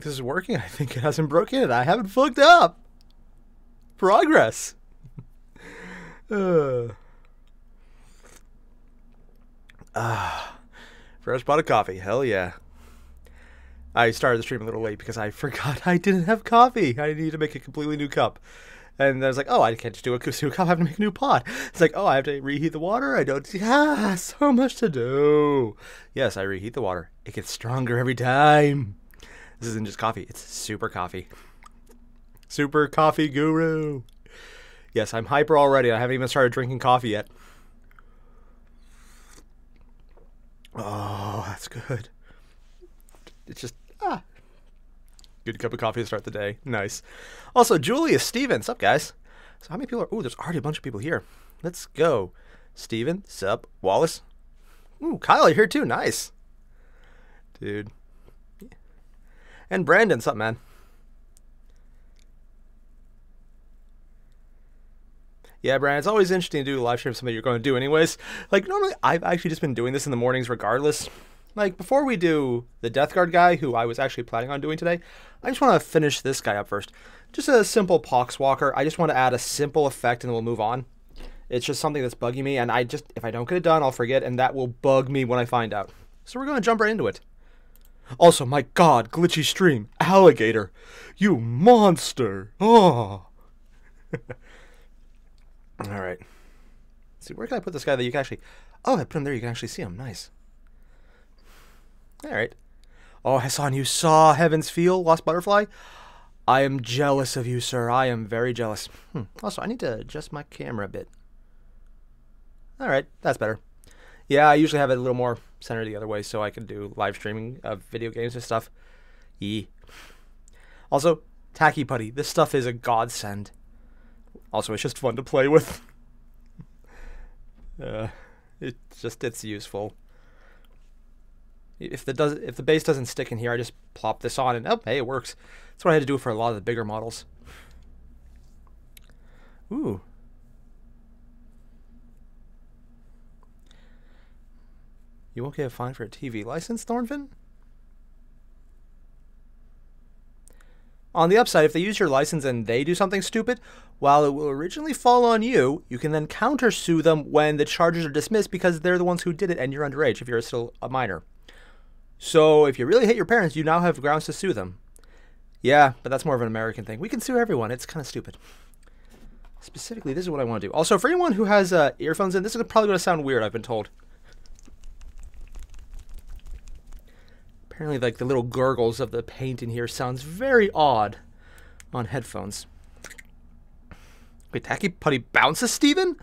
this is working. I think it hasn't broken it. I haven't fucked up. Progress. Fresh pot of coffee. Hell yeah. I started the stream a little late because I forgot I didn't have coffee. I needed to make a completely new cup. And I was like, oh, I can't just do a cup. I have to make a new pot. It's like, oh, I have to reheat the water. I don't. So much to do. Yes, I reheat the water. It gets stronger every time. This isn't just coffee. It's super coffee. Super coffee guru. Yes, I'm hyper already. I haven't even started drinking coffee yet. Oh, that's good. It's just, good cup of coffee to start the day. Nice. Also, Julius, Steven, sup, guys? So how many people are... Ooh, there's already a bunch of people here. Let's go. Steven, sup? Wallace? Ooh, Kyle, you're here too. Nice. Dude. And Brandon, sup, man? Yeah, Brandon, it's always interesting to do a live stream, something you're going to do anyways. Like, normally, I've actually just been doing this in the mornings regardless. Like, before we do the Death Guard guy, who I was actually planning on doing today, I just want to finish this guy up first. Just a simple Poxwalker. I just want to add a simple effect and then we'll move on. It's just something that's bugging me, and if I don't get it done, I'll forget, and that will bug me when I find out. So we're going to jump right into it. Also, my god, glitchy stream. Alligator. You monster. Oh. Alright. See, where can I put this guy that you can actually... Oh, I put him there, you can actually see him. Nice. Alright. Oh, Hassan, you saw Heaven's Feel, Lost Butterfly? I am jealous of you, sir. I am very jealous. Also, I need to adjust my camera a bit. Alright, that's better. Yeah, I usually have it a little more centered the other way so I can do live streaming of video games and stuff. Yee. Also, Tacky Putty. This stuff is a godsend. Also, it's just fun to play with. It's useful. If the base doesn't stick in here, I just plop this on and, oh, hey, it works. That's what I had to do for a lot of the bigger models. Ooh. You won't get a fine for a TV license, Thornfinn? On the upside, if they use your license and they do something stupid, while it will originally fall on you, you can then countersue them when the charges are dismissed because they're the ones who did it and you're underage if you're still a minor. So if you really hate your parents, you now have grounds to sue them. Yeah, but that's more of an American thing. We can sue everyone. It's kind of stupid. Specifically, this is what I want to do. Also, for anyone who has earphones in, this is probably going to sound weird, I've been told. Apparently, like, the little gurgles of the paint in here sounds very odd on headphones. Wait, Tacky Putty bounces, Steven?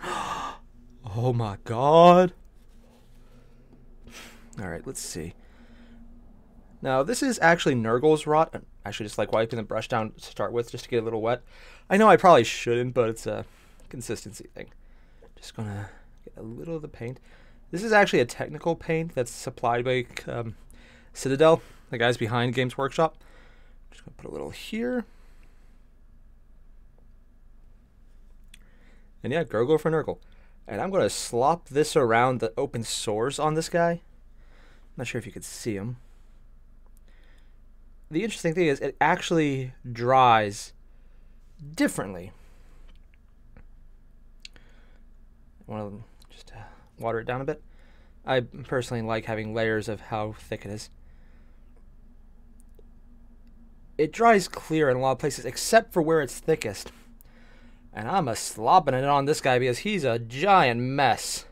Oh my god. Alright, let's see. Now, this is actually Nurgle's rot. I'm actually just like wiping the brush down to start with just to get a little wet. I know I probably shouldn't, but it's a consistency thing. Just gonna get a little of the paint. This is actually a technical paint that's supplied by Citadel, the guys behind Games Workshop. Just gonna put a little here. And yeah, gurgle for Nurgle. And I'm gonna slop this around the open sores on this guy. I'm not sure if you could see him. The interesting thing is it actually dries differently. I want to just water it down a bit. I personally like having layers of how thick it is. It dries clear in a lot of places except for where it's thickest. And I'm slopping it on this guy because he's a giant mess.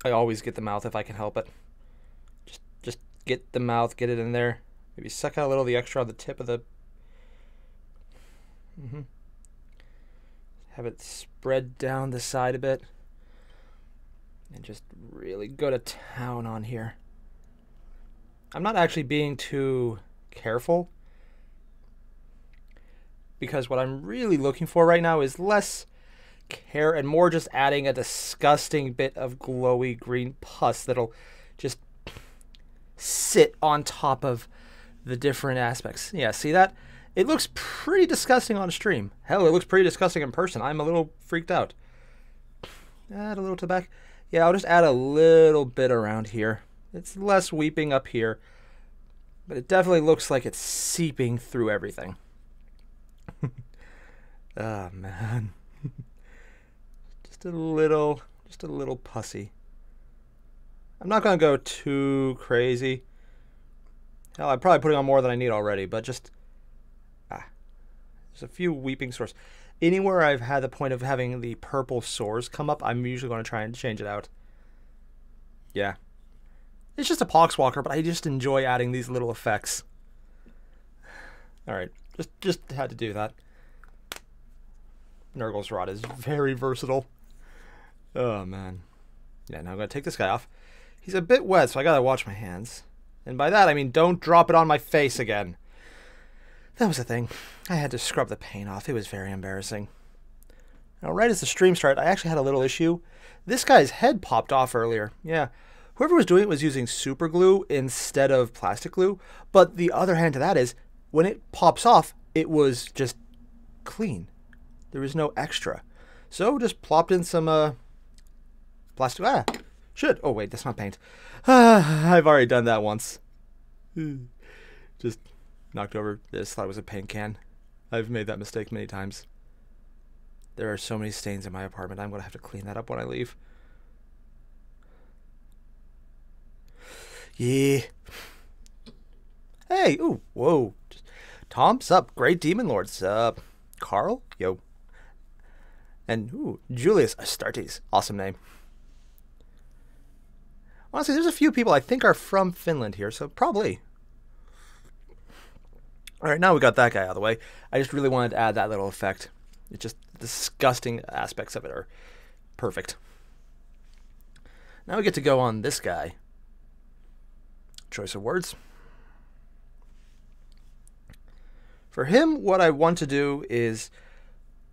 I always get the mouth if I can help it. Just get the mouth, get it in there. Maybe suck out a little of the extra on the tip of the... Have it spread down the side a bit. And just really go to town on here. I'm not actually being too careful, because what I'm really looking for right now is less care and more just adding a disgusting bit of glowy green pus that'll just sit on top of the different aspects. Yeah, see that? It looks pretty disgusting on stream. Hell, it looks pretty disgusting in person. I'm a little freaked out. Add a little to the back. Yeah, I'll just add a little bit around here. It's less weeping up here, but it definitely looks like it's seeping through everything. Oh, man. Just a little pussy. I'm not going to go too crazy. Hell, I'm probably putting on more than I need already, but just... there's a few weeping sores. Anywhere I've had the point of having the purple sores come up, I'm usually going to try and change it out. Yeah. It's just a poxwalker, but I just enjoy adding these little effects. Alright, just had to do that. Nurgle's Rod is very versatile. Oh, man. Yeah, now I'm going to take this guy off. He's a bit wet, so I got to watch my hands. And by that, I mean don't drop it on my face again. That was the thing. I had to scrub the paint off. It was very embarrassing. Now, right as the stream started, I actually had a little issue. This guy's head popped off earlier. Yeah. Whoever was doing it was using super glue instead of plastic glue. But the other hand to that is, when it pops off, it was just clean. There was no extra. So, just plopped in some plastic... shit. Oh, wait, that's not paint. I've already done that once. Just... knocked over this, thought it was a paint can. I've made that mistake many times. There are so many stains in my apartment. I'm going to have to clean that up when I leave. Yeah. Hey, ooh, whoa. Tom, sup? Great Demon Lord, sup? Carl? Yo. And, ooh, Julius Astartes. Awesome name. Honestly, there's a few people I think are from Finland here, so probably. Alright, now we got that guy out of the way. I just really wanted to add that little effect. It's just the disgusting aspects of it are perfect. Now we get to go on this guy. Choice of words. For him, what I want to do is,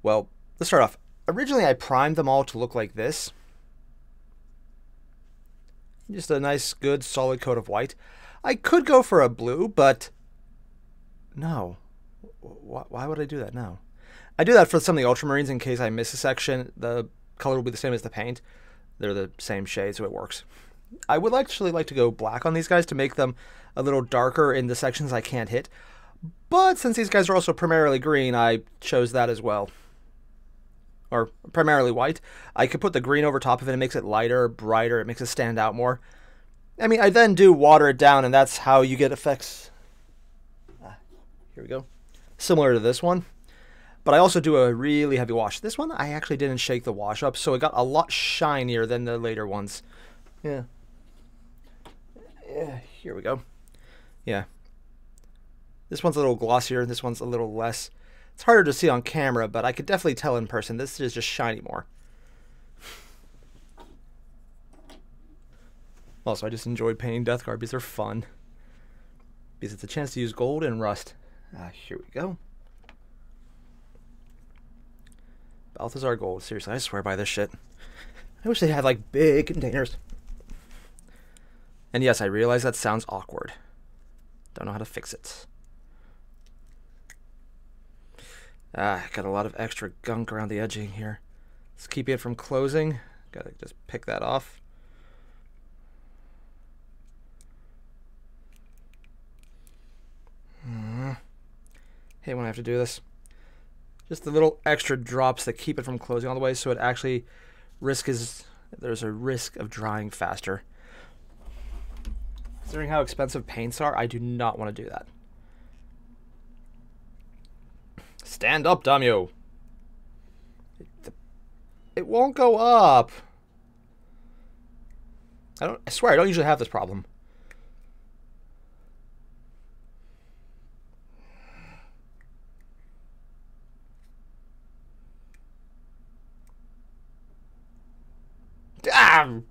well, let's start off. Originally, I primed them all to look like this. Just a nice, good, solid coat of white. I could go for a blue, but... no. Why would I do that now? I do that for some of the ultramarines in case I miss a section. The color will be the same as the paint. They're the same shade, so it works. I would actually like to go black on these guys to make them a little darker in the sections I can't hit. But since these guys are also primarily green, I chose that as well. Or primarily white. I could put the green over top of it. It makes it lighter, brighter. It makes it stand out more. I mean, I then do water it down, and that's how you get effects. Here we go. Similar to this one. But I also do a really heavy wash. This one, I actually didn't shake the wash up, so it got a lot shinier than the later ones. Yeah. Yeah, here we go. Yeah. This one's a little glossier, this one's a little less. It's harder to see on camera, but I could definitely tell in person. This is just shiny more. Also, I just enjoyed painting Death Guard because they're fun. Because it's a chance to use gold and rust. Here we go. Balthazar gold. Seriously, I swear by this shit. I wish they had, like, big containers. And yes, I realize that sounds awkward. Don't know how to fix it. Got a lot of extra gunk around the edging here. Let's keep it from closing. Gotta just pick that off. Hate when I have to do this. Just the little extra drops that keep it from closing all the way, so it actually there's a risk of drying faster. Considering how expensive paints are, I do not want to do that. Stand up, Damio. It won't go up. I swear I don't usually have this problem. Damn.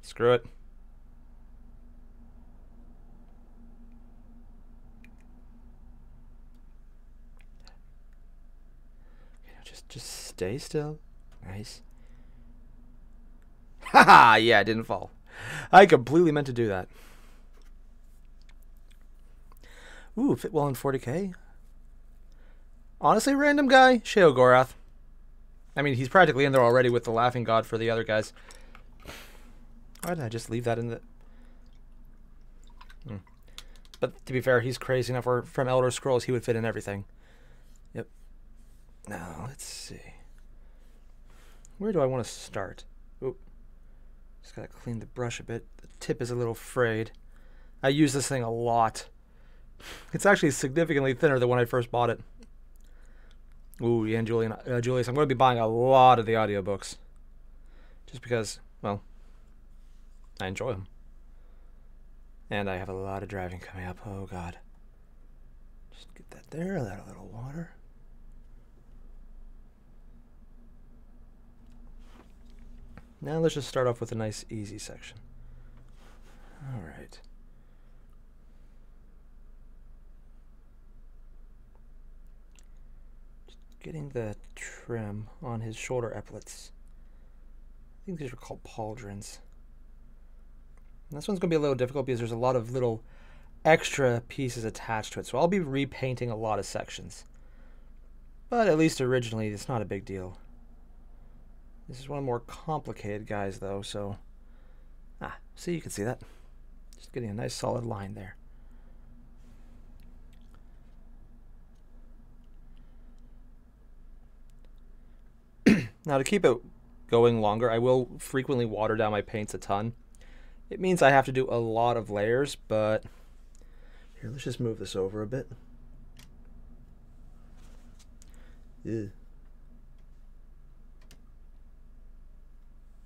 Screw it. Just stay still. Nice. Haha, yeah, it didn't fall. I completely meant to do that. Ooh, fit well in 40k. Honestly, random guy, Sheogorath. I mean, he's practically in there already with the laughing god for the other guys. Why did I just leave that in the... But to be fair, he's crazy enough where from Elder Scrolls he would fit in everything. Yep. Now, let's see. Where do I want to start? Oop. Just gotta clean the brush a bit. The tip is a little frayed. I use this thing a lot. It's actually significantly thinner than when I first bought it. Ooh, yeah, and Julius, I'm going to be buying a lot of the audiobooks. Just because, well, I enjoy them. And I have a lot of driving coming up. Oh, God. Just get that there, that a little water. Now let's just start off with a nice, easy section. All right. Just getting the trim on his shoulder epaulets. I think these are called pauldrons. And this one's going to be a little difficult because there's a lot of little extra pieces attached to it. So I'll be repainting a lot of sections. But at least originally, it's not a big deal. This is one of the more complicated guys, though, so... see, you can see that. Just getting a nice solid line there. Now, to keep it going longer, I will frequently water down my paints a ton. It means I have to do a lot of layers, but... Here, let's just move this over a bit. Ew.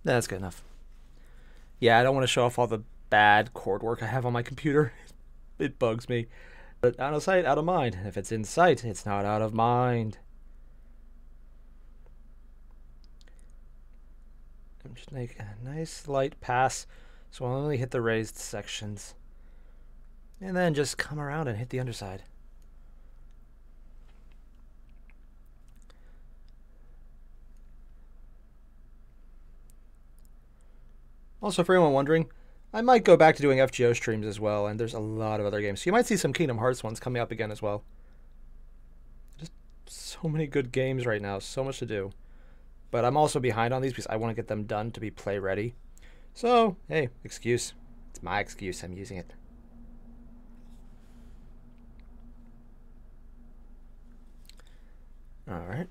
That's good enough. Yeah, I don't want to show off all the bad cord work I have on my computer. It bugs me. But out of sight, out of mind. If it's in sight, it's not out of mind. I'm just making a nice light pass so I'll only hit the raised sections. And then just come around and hit the underside. Also, for anyone wondering, I might go back to doing FGO streams as well, and there's a lot of other games. So you might see some Kingdom Hearts ones coming up again as well. Just so many good games right now, so much to do. But I'm also behind on these because I want to get them done to be play ready. So, hey, excuse. It's my excuse, I'm using it. Alright.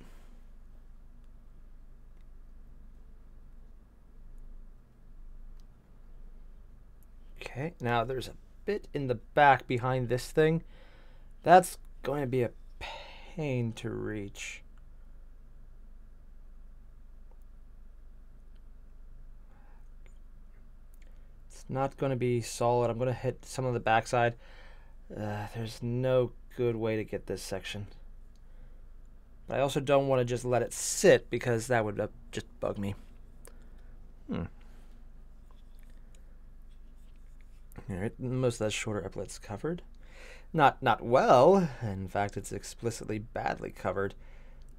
Okay, now there's a bit in the back behind this thing. That's going to be a pain to reach. It's not going to be solid. I'm going to hit some of the backside. There's no good way to get this section. But I also don't want to just let it sit because that would just bug me. Alright, most of that shoulder epaulet's covered. Not well. In fact, it's explicitly badly covered.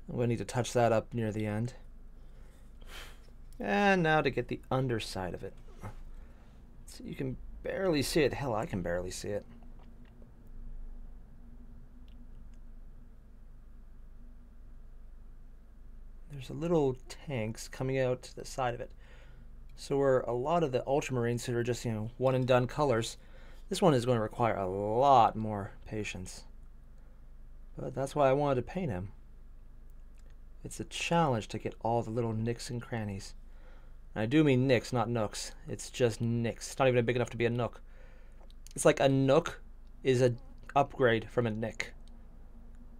I'm going to need to touch that up near the end. And now to get the underside of it. So you can barely see it. Hell, I can barely see it. There's a little tanks coming out to the side of it. So where a lot of the ultramarines that are just, one and done colors, this one is going to require a lot more patience. But that's why I wanted to paint him. It's a challenge to get all the little nicks and crannies. And I do mean nicks, not nooks. It's just nicks. It's not even big enough to be a nook. It's like a nook is an upgrade from a nick.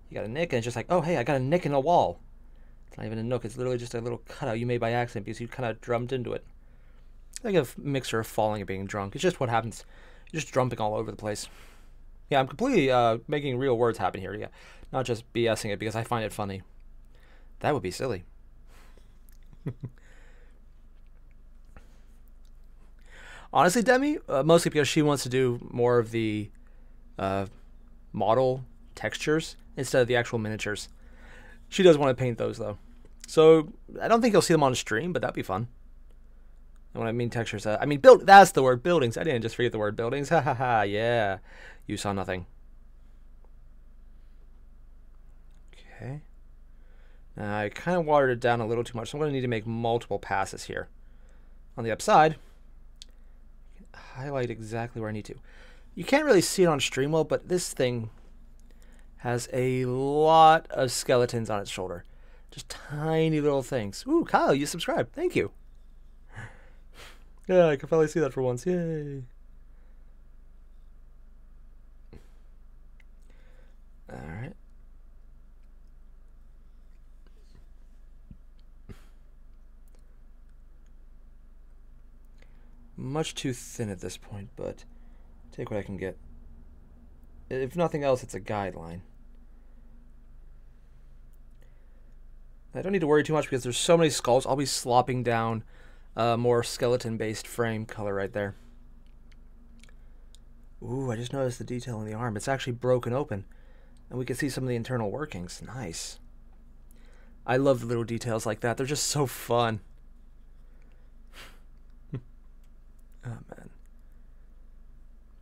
You got a nick and it's just like, oh hey, I got a nick in a wall. It's not even a nook, it's literally just a little cutout you made by accident because you kind of drummed into it. Like a mixture of falling and being drunk. It's just what happens. You're just drumping all over the place. Yeah, I'm completely making real words happen here. Yeah, not just BSing it because I find it funny. That would be silly. Honestly, Demi, mostly because she wants to do more of the model textures instead of the actual miniatures. She does want to paint those, though. So, I don't think you'll see them on stream, but that'd be fun. And when I mean textures, I mean that's the word, buildings. I didn't just forget the word buildings. Ha ha ha, yeah. You saw nothing. Okay. I kind of watered it down a little too much, so I'm going to need to make multiple passes here. On the upside, highlight exactly where I need to. You can't really see it on stream well, but this thing has a lot of skeletons on its shoulder. Just tiny little things. Ooh, Kyle, you subscribed. Thank you. Yeah, I can finally see that for once. Yay. Alright. Much too thin at this point, but take what I can get. If nothing else, it's a guideline. I don't need to worry too much because there's so many skulls. I'll be slopping down more skeleton-based frame color right there. Ooh, I just noticed the detail in the arm. It's actually broken open, and we can see some of the internal workings. Nice. I love the little details like that. They're just so fun. Oh, man.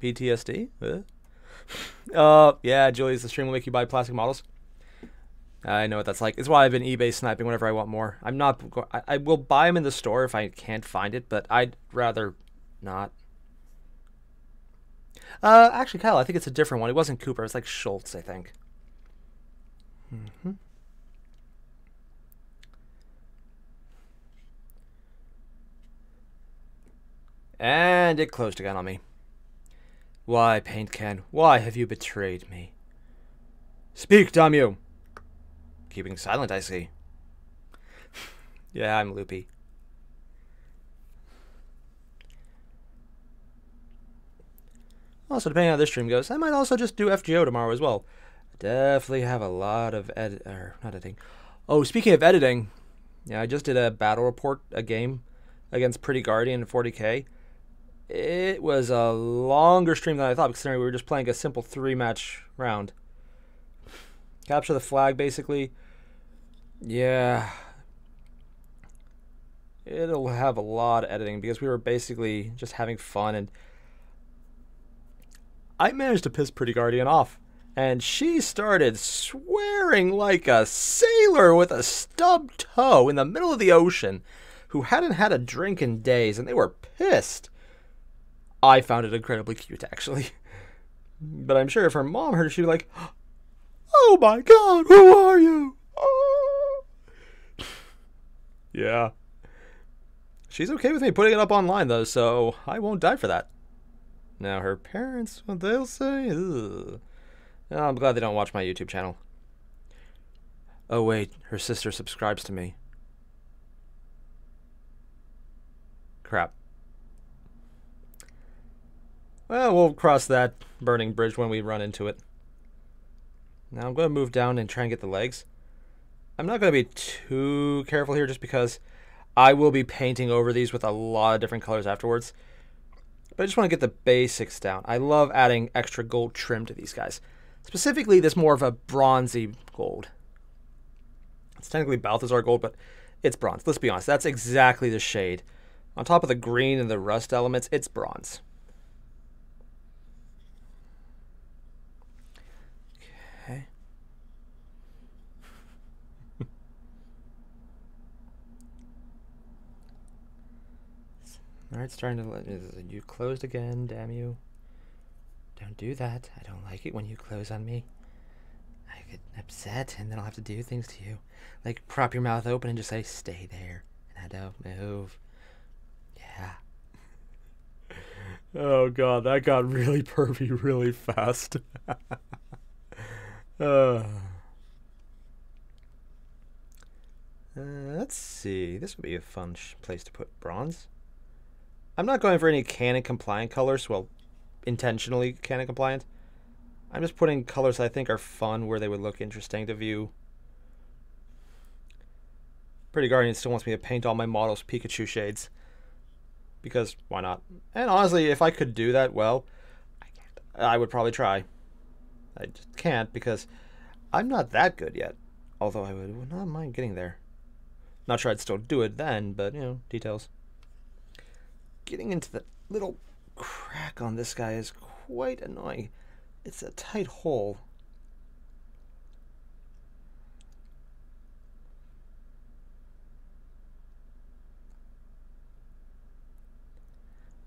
PTSD? Yeah, Julius, the stream will make you buy plastic models. I know what that's like. It's why I've been eBay sniping whenever I want more. I'm not. I will buy them in the store if I can't find it, but I'd rather not. Actually, Kyle, I think it's a different one. It wasn't Cooper. It's like Schultz, I think. And it closed again on me. Why, Paint Can? Why have you betrayed me? Speak, damn you! Keeping silent, I see. Yeah, I'm loopy. Also, depending on how this stream goes, I might also just do FGO tomorrow as well. Definitely have a lot of not editing. Oh, speaking of editing, yeah, I just did a battle report, a game against Pretty Guardian in 40k. It was a longer stream than I thought, considering we were just playing a simple 3-match round. Capture the flag, basically. Yeah. It'll have a lot of editing because we were basically just having fun, and I managed to piss Pretty Guardian off. And she started swearing like a sailor with a stubbed toe in the middle of the ocean who hadn't had a drink in days, and they were pissed. I found it incredibly cute, actually. But I'm sure if her mom heard it, she'd be like, "Oh my god, who are you?" Oh. Yeah. She's okay with me putting it up online, though, so I won't die for that. Now, her parents, what they'll say? Ugh. Oh, I'm glad they don't watch my YouTube channel. Oh, wait, her sister subscribes to me. Crap. Well, we'll cross that burning bridge when we run into it. Now I'm going to move down and try and get the legs. I'm not going to be too careful here just because I will be painting over these with a lot of different colors afterwards. But I just want to get the basics down. I love adding extra gold trim to these guys. Specifically, this more of a bronzy gold. It's technically Balthazar gold, but it's bronze. Let's be honest, that's exactly the shade. On top of the green and the rust elements, it's bronze. Okay. Alright, starting to let you closed again, damn you. Don't do that. I don't like it when you close on me. I get upset and then I'll have to do things to you. Like prop your mouth open and just say, "Stay there." And I don't move. Yeah. Oh god, that got really pervy really fast. Let's see. This would be a fun place to put bronze. I'm not going for any canon compliant colors. Well, intentionally canon compliant. I'm just putting colors I think are fun where they would look interesting to view. Pretty Guardian still wants me to paint all my models Pikachu shades. Because why not? And honestly, if I could do that, well, I would probably try. I just can't because I'm not that good yet. Although I would not mind getting there. Not sure I'd still do it then, but you know, details. Getting into the little crack on this guy is quite annoying. It's a tight hole.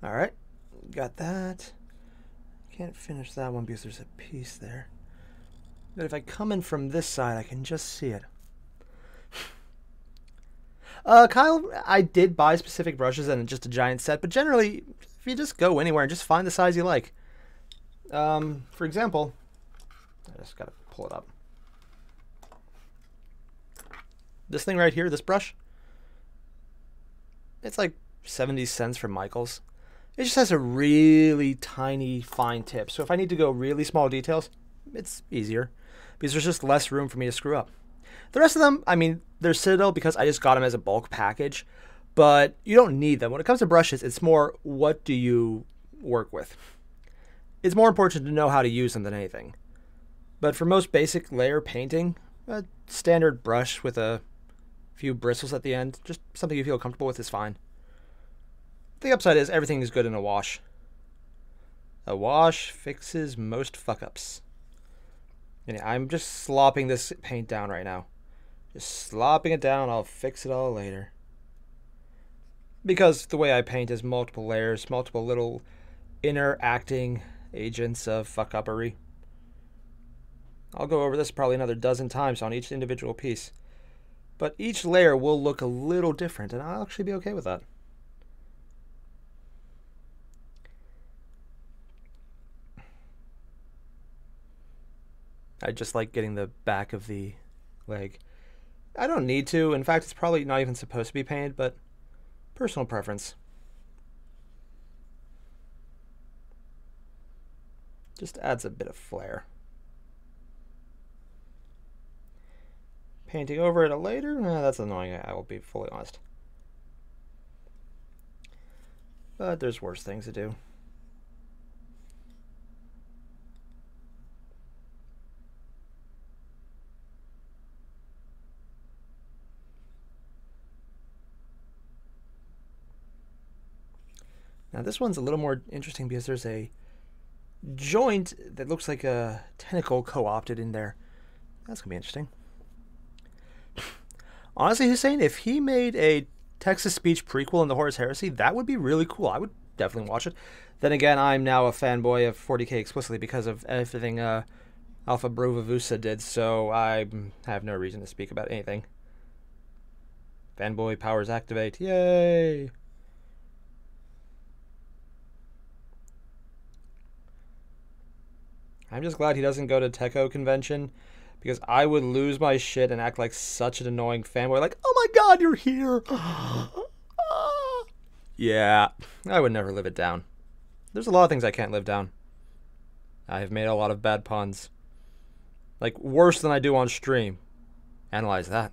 Alright, got that. Can't finish that one because there's a piece there. But if I come in from this side, I can just see it. Kyle, I did buy specific brushes and just a giant set, but generally, if you just go anywhere and just find the size you like. For example, I just gotta pull it up. This thing right here, this brush, it's like 70 cents from Michael's. It just has a really tiny, fine tip. So if I need to go really small details, it's easier because there's just less room for me to screw up. The rest of them, I mean, they're Citadel because I just got them as a bulk package, but you don't need them. When it comes to brushes, it's more what do you work with. It's more important to know how to use them than anything. But for most basic layer painting, a standard brush with a few bristles at the end, just something you feel comfortable with is fine. The upside is everything is good in a wash. A wash fixes most fuck-ups. And I'm just slopping this paint down right now. Just slopping it down, I'll fix it all later. Because the way I paint is multiple layers, multiple little interacting agents of fuck-uppery. I'll go over this probably another dozen times on each individual piece. But each layer will look a little different, and I'll actually be okay with that. I just like getting the back of the leg. I don't need to. In fact, it's probably not even supposed to be painted, but personal preference. Just adds a bit of flair. Painting over it later? That's annoying, I will be fully honest. But there's worse things to do. Now this one's a little more interesting because there's a joint that looks like a tentacle co-opted in there. That's gonna be interesting. Honestly, Hussein, if he made a Texas Speech prequel in the Horus Heresy, that would be really cool. I would definitely watch it. Then again, I'm now a fanboy of 40K explicitly because of everything Alpha Brovavusa did, so I have no reason to speak about anything. Fanboy powers activate. Yay! I'm just glad he doesn't go to Techo convention because I would lose my shit and act like such an annoying fanboy. Like, oh my god, you're here! Yeah, I would never live it down. There's a lot of things I can't live down. I have made a lot of bad puns. Like, worse than I do on stream. Analyze that.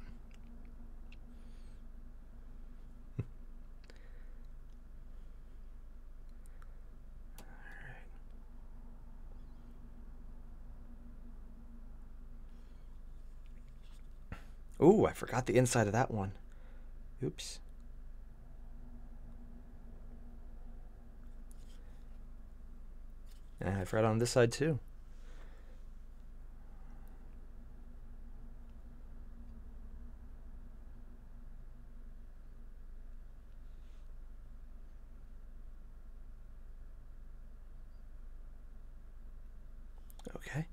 Ooh, I forgot the inside of that one. Oops. And I forgot on this side too. Okay.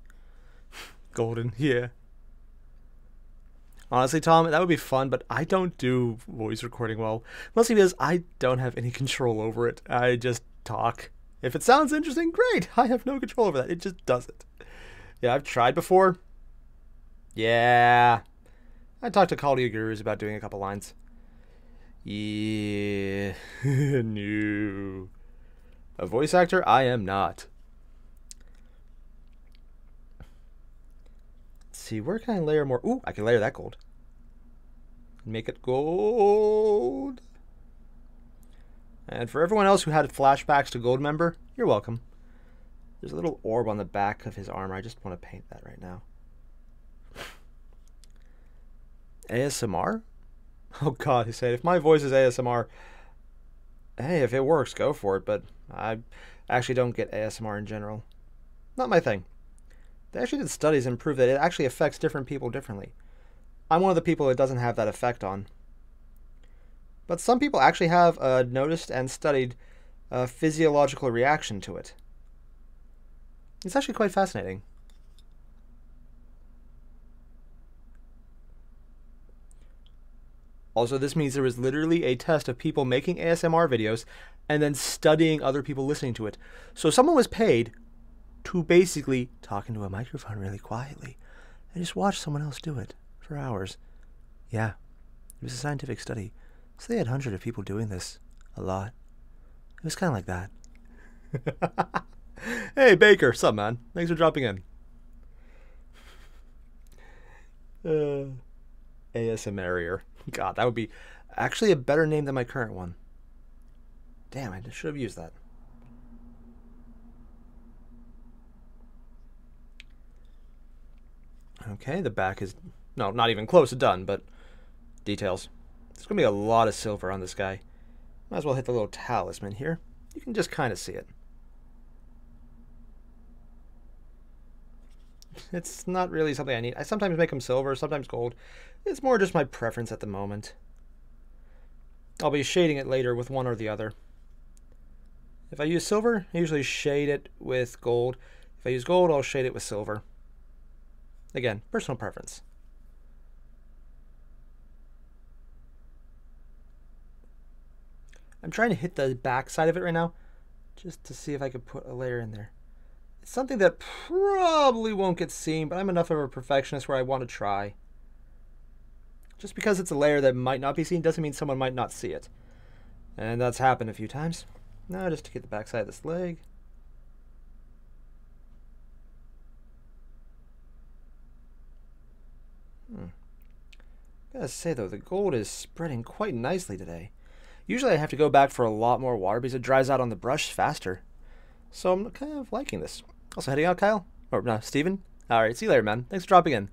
Golden, yeah. Honestly, Tom, that would be fun, but I don't do voice recording well. Mostly because I don't have any control over it. I just talk. If it sounds interesting, great. I have no control over that. It just doesn't. Yeah, I've tried before. Yeah. I talked to Call of Duty Gurus about doing a couple lines. Yeah. No. A voice actor? I am not. See, where can I layer more? Ooh, I can layer that gold. Make it gold. And for everyone else who had flashbacks to Goldmember, you're welcome. There's a little orb on the back of his armor. I just want to paint that right now. ASMR? Oh god, he said, if my voice is ASMR, hey, if it works, go for it, but I actually don't get ASMR in general. Not my thing. They actually did studies and proved that it actually affects different people differently. I'm one of the people it doesn't have that effect on. But some people actually have noticed and studied physiological reaction to it. It's actually quite fascinating. Also, this means there was literally a test of people making ASMR videos and then studying other people listening to it. So someone was paid to basically talk into a microphone really quietly and just watch someone else do it for hours. Yeah, it was a scientific study. So they had hundreds of people doing this. A lot. It was kind of like that. Hey, Baker. Sup, man? Thanks for dropping in. ASMR. God, that would be actually a better name than my current one. Damn, I should have used that. Okay, the back is... No, not even close to done, but details. There's going to be a lot of silver on this guy. Might as well hit the little talisman here. You can just kind of see it. It's not really something I need. I sometimes make them silver, sometimes gold. It's more just my preference at the moment. I'll be shading it later with one or the other. If I use silver, I usually shade it with gold. If I use gold, I'll shade it with silver. Again, personal preference. I'm trying to hit the back side of it right now, just to see if I could put a layer in there. It's something that probably won't get seen, but I'm enough of a perfectionist where I want to try. Just because it's a layer that might not be seen doesn't mean someone might not see it. And that's happened a few times. Now just to get the back side of this leg. Gotta say though, the gold is spreading quite nicely today. Usually I have to go back for a lot more water because it dries out on the brush faster. So I'm kind of liking this. Also heading out, Kyle? Or no, Steven? Alright, see you later, man. Thanks for dropping in.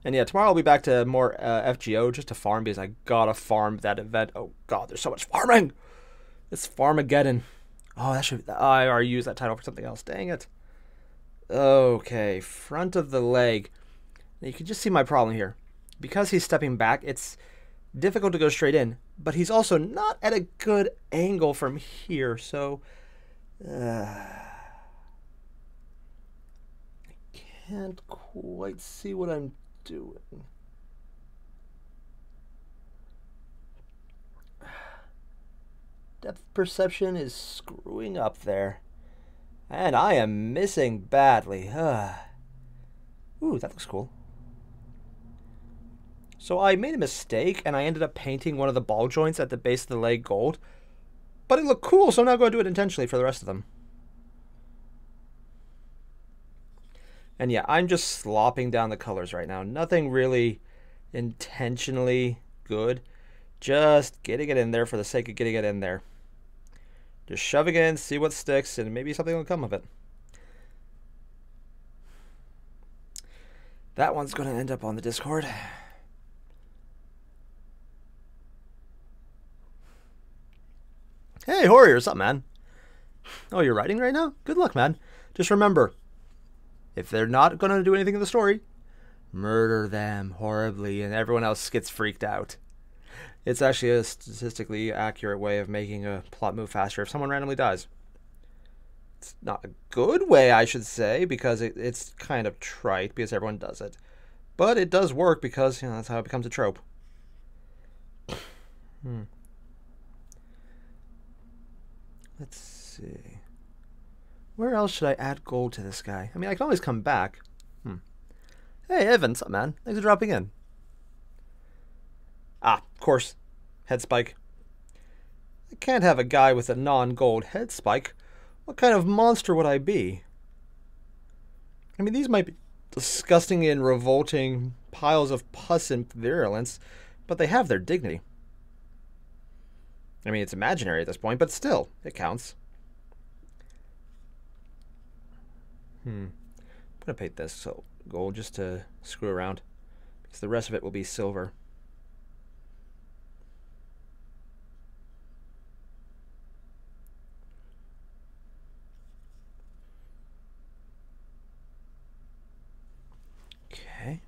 And yeah, tomorrow I'll be back to more FGO just to farm because I gotta farm that event. Oh god, there's so much farming! It's Farmageddon. Oh, that should... I already used that title for something else. Dang it. Okay, front of the leg. Now you can just see my problem here. Because he's stepping back, it's difficult to go straight in, but he's also not at a good angle from here, so I can't quite see what I'm doing. Depth perception is screwing up there, and I am missing badly. Ooh, that looks cool. So I made a mistake, and I ended up painting one of the ball joints at the base of the leg gold. But it looked cool, so I'm now going to do it intentionally for the rest of them. And yeah, I'm just slopping down the colors right now. Nothing really intentionally good. Just getting it in there for the sake of getting it in there. Just shoving it in, see what sticks, and maybe something will come of it. That one's going to end up on the Discord. Hey, Airier, what's up, man? Oh, you're writing right now? Good luck, man. Just remember, if they're not going to do anything in the story, murder them horribly and everyone else gets freaked out. It's actually a statistically accurate way of making a plot move faster if someone randomly dies. It's not a good way, I should say, because it's kind of trite because everyone does it. But it does work because, you know, that's how it becomes a trope. Let's see. Where else should I add gold to this guy? I mean, I can always come back. Hey, Evan, what's up, man? Thanks for dropping in. Ah, of course. Head spike. I can't have a guy with a non-gold head spike. What kind of monster would I be? I mean, these might be disgusting and revolting piles of pus and virulence, but they have their dignity. I mean, it's imaginary at this point, but still, it counts. I'm gonna paint this so gold just to screw around, because the rest of it will be silver. Okay.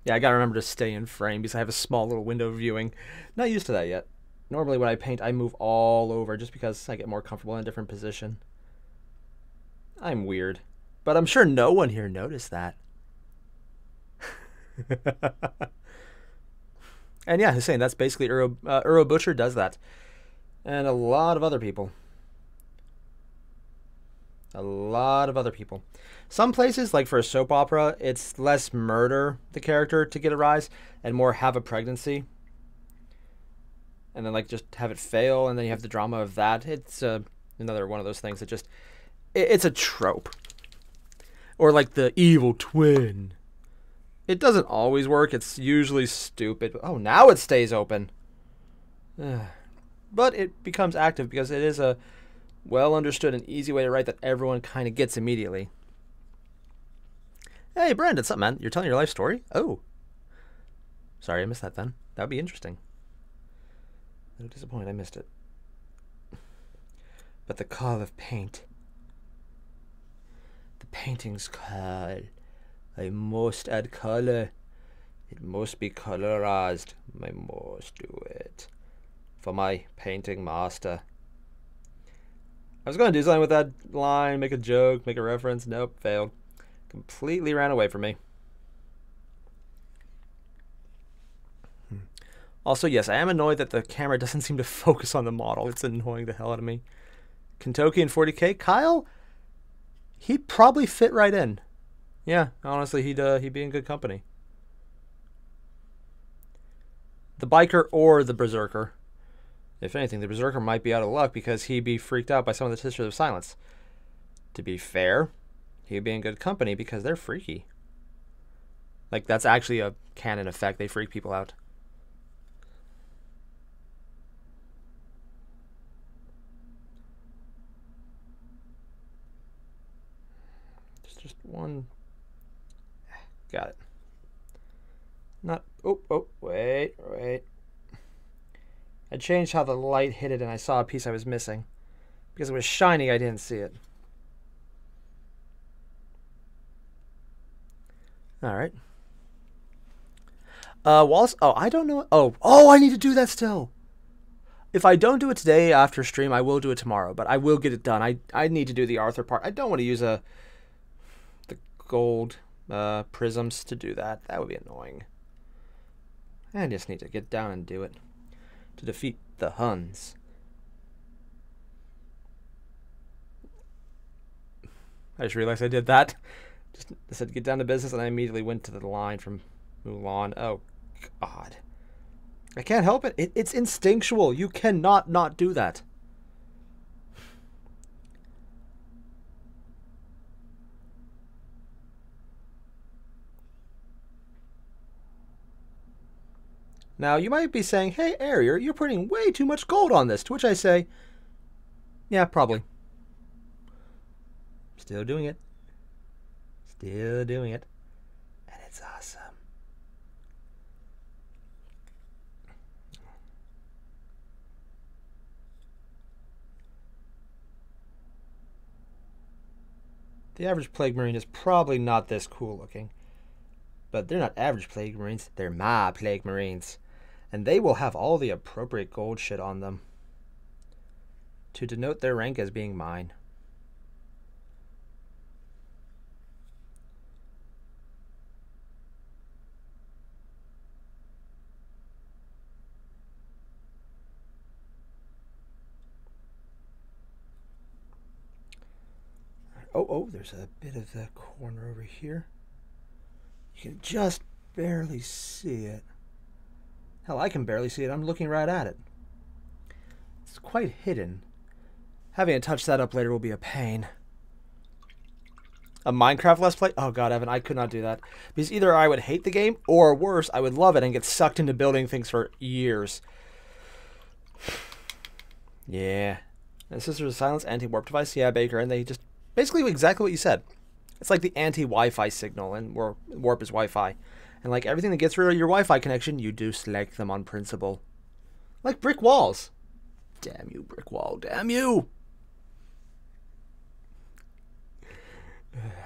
Yeah, I gotta remember to stay in frame because I have a small little window of viewing. Not used to that yet. Normally when I paint, I move all over just because I get more comfortable in a different position. I'm weird. But I'm sure no one here noticed that. And yeah, Hussein, that's basically Uro Butcher does that. And a lot of other people. A lot of other people. Some places, like for a soap opera, it's less murder the character to get a rise and more have a pregnancy. And then like just have it fail, and then you have the drama of that. It's another one of those things that just... It's a trope. Or like the evil twin. It doesn't always work. It's usually stupid. Oh, now it stays open. But it becomes active because it is a well understood and easy way to write that everyone kind of gets immediately. Hey, Brandon, what's up, man? You're telling your life story? Oh. Sorry, I missed that then. That would be interesting. I'm disappointed I missed it. But the call of paint. The painting's call. I must add color. It must be colorized. I must do it. For my painting master. I was going to do something with that line, make a joke, make a reference. Nope, failed. Completely ran away from me. Also, yes, I am annoyed that the camera doesn't seem to focus on the model. It's annoying the hell out of me. Kentucky and 40K. Kyle, he'd probably fit right in. Yeah, honestly, he'd be in good company. The biker or the berserker. If anything, the berserker might be out of luck because he'd be freaked out by some of the Sisters of Silence. To be fair, he'd be in good company because they're freaky. Like, that's actually a canon effect. They freak people out. Just one. Got it. Not. Oh, wait. I changed how the light hit it and I saw a piece I was missing. Because it was shining, I didn't see it. Alright. Wallace. Oh, I don't know. Oh, I need to do that still. If I don't do it today after stream, I will do it tomorrow. But I will get it done. I need to do the Arthur part. I don't want to use the gold prisms to do that. That would be annoying. I just need to get down and do it. To defeat the Huns. I just realized I did that. I said get down to business, and I immediately went to the line from Mulan. Oh, God. I can't help it. It's instinctual. You cannot not do that. Now, you might be saying, hey, Airier, you're putting way too much gold on this. To which I say, yeah, probably. Still doing it. Still doing it. And it's awesome. The average Plague Marine is probably not this cool looking. But they're not average Plague Marines. They're my Plague Marines. And they will have all the appropriate gold shit on them to denote their rank as being mine. Oh, there's a bit of the corner over here. You can just barely see it. Hell, I can barely see it. I'm looking right at it. It's quite hidden. Having to touch that up later will be a pain. A Minecraft Let's Play? Oh god, Evan, I could not do that. Because either I would hate the game, or worse, I would love it and get sucked into building things for years. Yeah. And Sisters of Silence, anti-warp device? Yeah, Baker, and they just... Basically exactly what you said. It's like the anti-Wi-Fi signal, and warp is Wi-Fi. And like everything that gets rid of your Wi-Fi connection, you do select them on principle. Like brick walls. Damn you, brick wall. Damn you!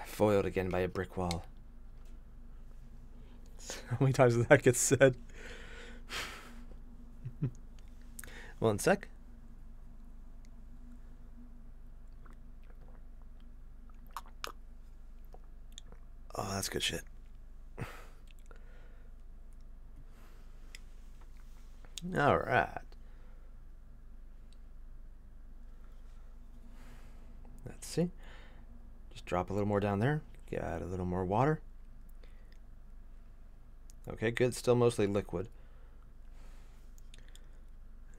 Foiled again by a brick wall. How many times does that get said? One sec. Oh, that's good shit. All right. Let's see. Just drop a little more down there. Add a little more water. Okay, good. Still mostly liquid.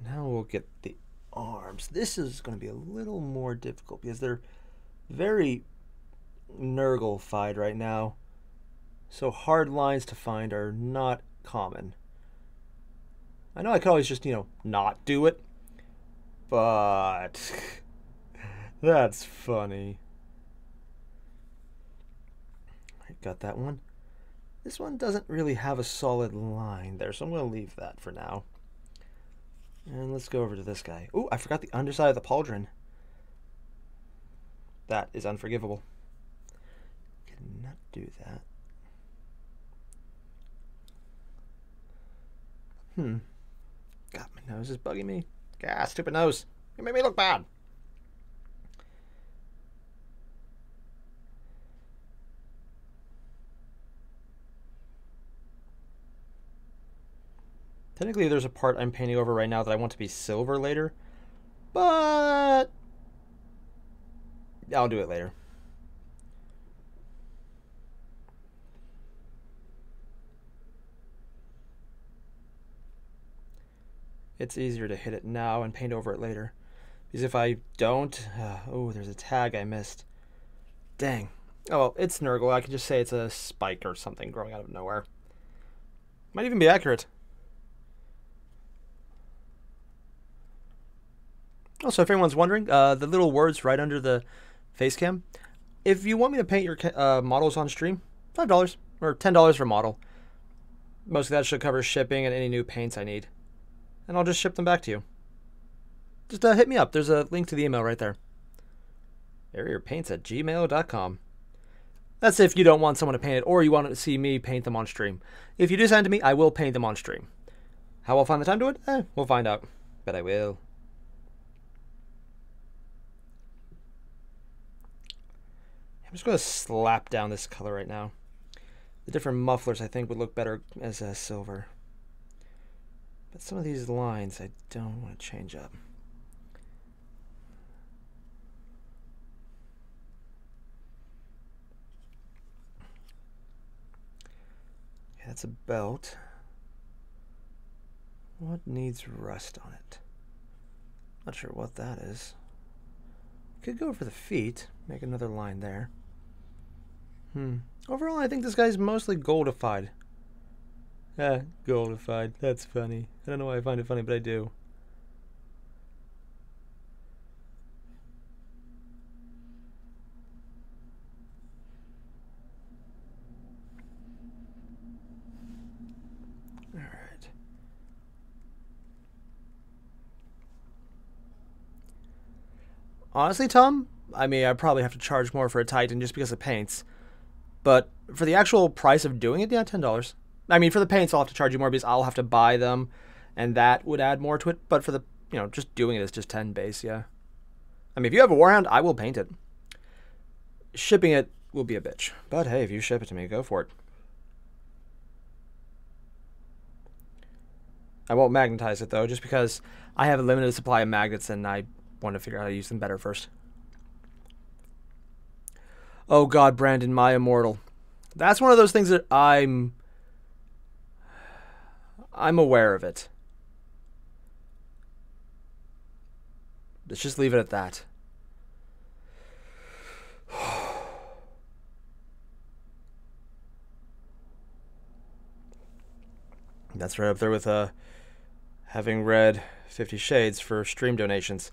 Now we'll get the arms. This is going to be a little more difficult because they're very Nurgle-fied right now. So hard lines to find are not common. I know I could always just, not do it. But that's funny. I got that one. This one doesn't really have a solid line there, so I'm going to leave that for now. And let's go over to this guy. Oh, I forgot the underside of the pauldron. That is unforgivable. Cannot do that. God, my nose is bugging me. Ah, stupid nose. You made me look bad. Technically, there's a part I'm painting over right now that I want to be silver later, but I'll do it later. It's easier to hit it now and paint over it later. Because if I don't... oh, there's a tag I missed. Dang. Oh, well, it's Nurgle. I can just say it's a spike or something growing out of nowhere. Might even be accurate. Also, if anyone's wondering, the little words right under the face cam. If you want me to paint your models on stream, $5 or $10 for model. Most of that should cover shipping and any new paints I need. And I'll just ship them back to you. Just hit me up. There's a link to the email right there. AirierPaints@gmail.com. That's if you don't want someone to paint it or you want to see me paint them on stream. If you do send to me, I will paint them on stream. How I'll find the time to do it? We'll find out. But I will. I'm just going to slap down this color right now. The different mufflers I think would look better as silver. But some of these lines I don't want to change up. Okay, that's a belt. What needs rust on it? Not sure what that is. Could go for the feet. Make another line there. Overall, I think this guy's mostly goldified. Goldified. That's funny. I don't know why I find it funny, but I do. All right. Honestly, Tom, I mean, I probably have to charge more for a Titan just because of paints. But for the actual price of doing it, yeah, $10. I mean, for the paints, I'll have to charge you more because I'll have to buy them, and that would add more to it. But for the, just doing it is just 10 base, yeah. I mean, if you have a Warhound, I will paint it. Shipping it will be a bitch. But hey, if you ship it to me, go for it. I won't magnetize it, though, just because I have a limited supply of magnets, and I want to figure out how to use them better first. Oh God, Brandon, my immortal. That's one of those things that I'm aware of it. Let's just leave it at that. That's right up there with having read 50 Shades for stream donations.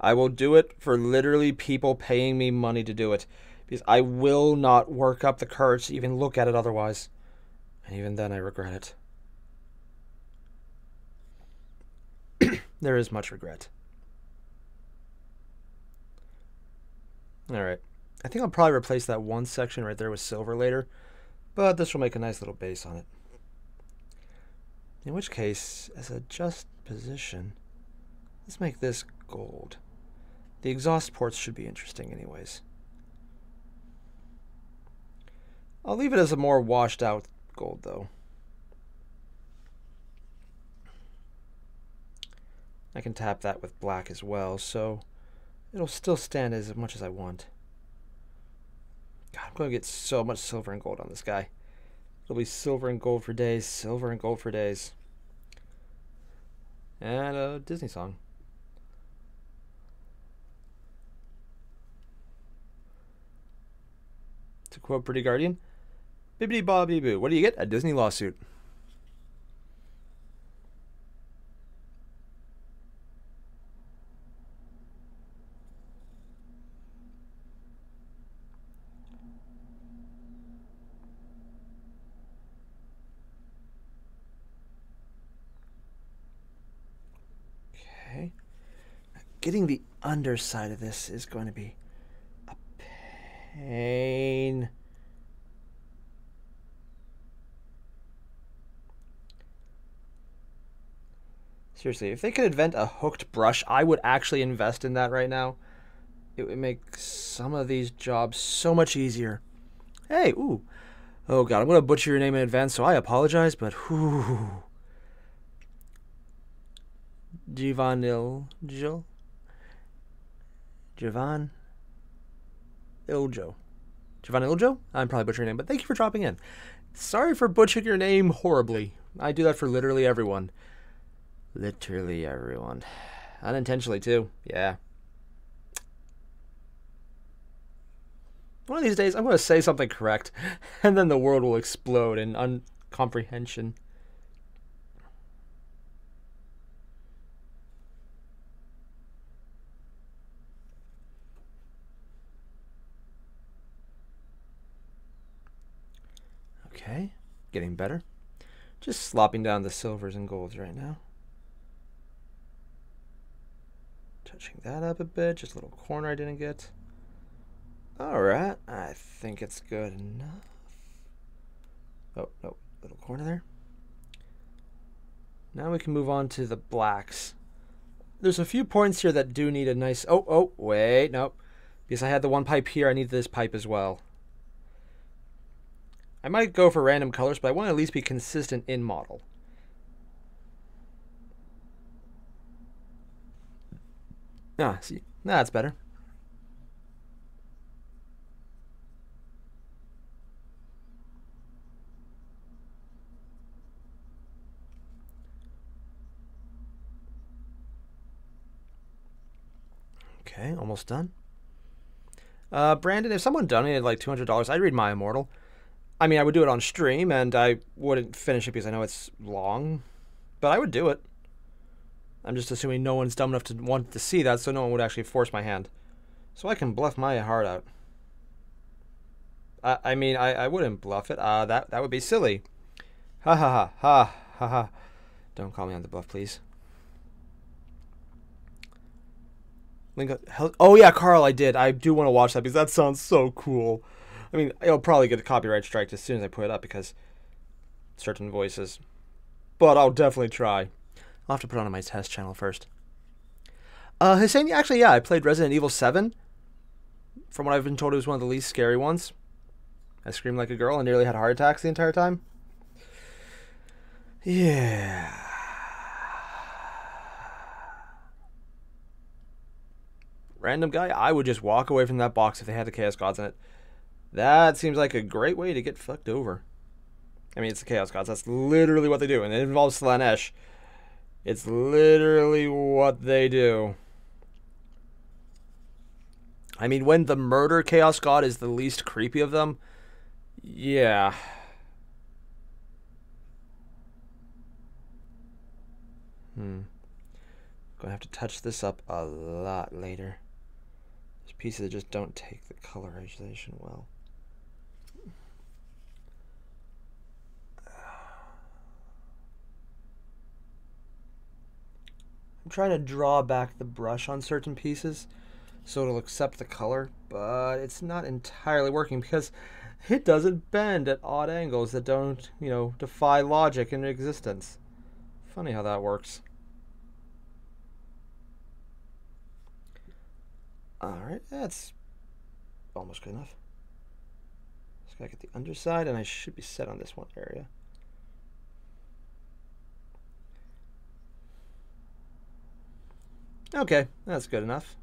I will do it for literally people paying me money to do it. Because I will not work up the courage to even look at it otherwise. And even then I regret it. There is much regret. Alright. I think I'll probably replace that one section right there with silver later. But this will make a nice little base on it. In which case, as a just position, Let's make this gold. The exhaust ports should be interesting anyways. I'll leave it as a more washed out gold though. I can tap that with black as well, so it'll still stand as much as I want. God, I'm going to get so much silver and gold on this guy. It'll be silver and gold for days, silver and gold for days. And a Disney song. To quote Pretty Guardian, bibbidi bobbidi boo. What do you get? A Disney lawsuit. Okay. Getting the underside of this is going to be a pain. Seriously, if they could invent a hooked brush, I would actually invest in that right now. It would make some of these jobs so much easier. Hey, ooh. Oh god, I'm going to butcher your name in advance, so I apologize, but whoo. Giovaniljo? Jovan Iljo. Giovaniljo? I'm probably butchering your name, but thank you for dropping in. Sorry for butchering your name horribly. I do that for literally everyone. Literally everyone. Unintentionally, too. Yeah. One of these days, I'm going to say something correct, and then the world will explode in uncomprehension. Okay. Getting better. Just slopping down the silvers and golds right now. Touching that up a bit, just a little corner I didn't get. Alright, I think it's good enough. Oh, no, little corner there. Now we can move on to the blacks. There's a few points here that do need a nice... Oh, wait, nope. Because I had the one pipe here, I need this pipe as well. I might go for random colors, but I want to at least be consistent in model. Ah, see, that's better. Okay, almost done. Brandon, if someone donated like $200, I'd read My Immortal. I mean, I would do it on stream, and I wouldn't finish it because I know it's long, but I would do it. I'm just assuming no one's dumb enough to want to see that, so no one would actually force my hand. So I can bluff my heart out. I mean, I wouldn't bluff it. That would be silly. Ha ha ha ha ha ha. Don't call me on the bluff, please. Oh yeah, Carl, I did. I do want to watch that because that sounds so cool. I mean, it'll probably get a copyright strike as soon as I put it up because certain voices. But I'll definitely try. I'll have to put it on my test channel first. Hussein, actually, yeah, I played Resident Evil 7. From what I've been told, it was one of the least scary ones. I screamed like a girl and nearly had heart attacks the entire time. Yeah. Random guy, I would just walk away from that box if they had the Chaos Gods in it. That seems like a great way to get fucked over. I mean, it's the Chaos Gods. That's literally what they do. And it involves Slanesh. It's literally what they do. I mean, when the murder Chaos God is the least creepy of them, yeah. Gonna have to touch this up a lot later. There's pieces that just don't take the colorization well. I'm trying to draw back the brush on certain pieces so it'll accept the color, but it's not entirely working because it doesn't bend at odd angles that don't, you know, defy logic and existence. Funny how that works. Alright, that's almost good enough. Just gotta get the underside, and I should be set on this one area. Okay, that's good enough.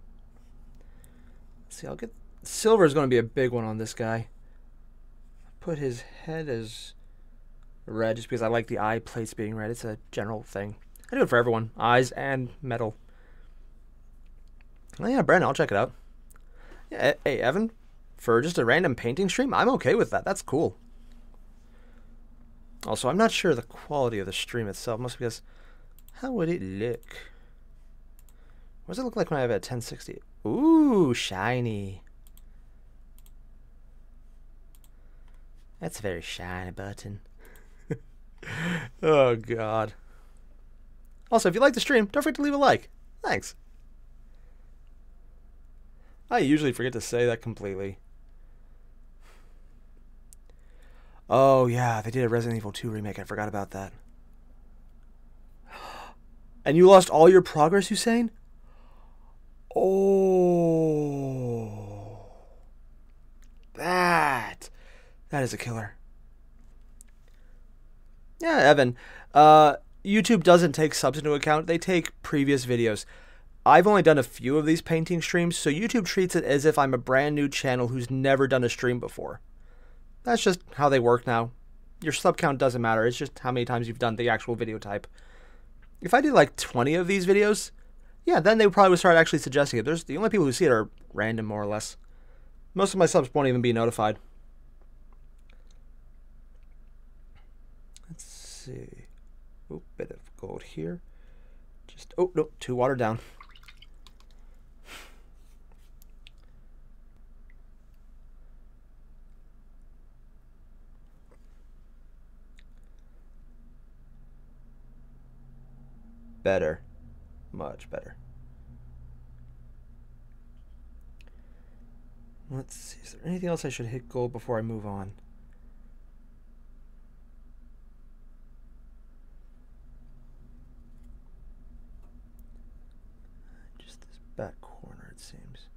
Let's see, I'll get... Silver is going to be a big one on this guy. Put his head as red just because I like the eye plates being red. It's a general thing. I do it for everyone. Eyes and metal. Oh yeah, Brandon, I'll check it out. Yeah, hey, Evan, for just a random painting stream, I'm okay with that. That's cool. Also, I'm not sure the quality of the stream itself. Must be because... How would it look? What does it look like when I have it at 1060? Ooh, shiny. That's a very shiny button. Oh, God. Also, if you like the stream, don't forget to leave a like. Thanks. I usually forget to say that completely. Oh, yeah, they did a Resident Evil 2 remake. I forgot about that. And you lost all your progress, Hussein? Oh, that is a killer. Yeah, Evan. YouTube doesn't take subs into account. They take previous videos. I've only done a few of these painting streams, so YouTube treats it as if I'm a brand new channel who's never done a stream before. That's just how they work now. Your sub count doesn't matter. It's just how many times you've done the actual video type. If I did like 20 of these videos... Yeah, then they probably would start actually suggesting it. The only people who see it are random, more or less. Most of my subs won't even be notified. Let's see. Oh, bit of gold here. Just, oh, no, too watered down. Better. Much better. Let's see. Is there anything else I should hit gold before I move on? Just this back corner, it seems.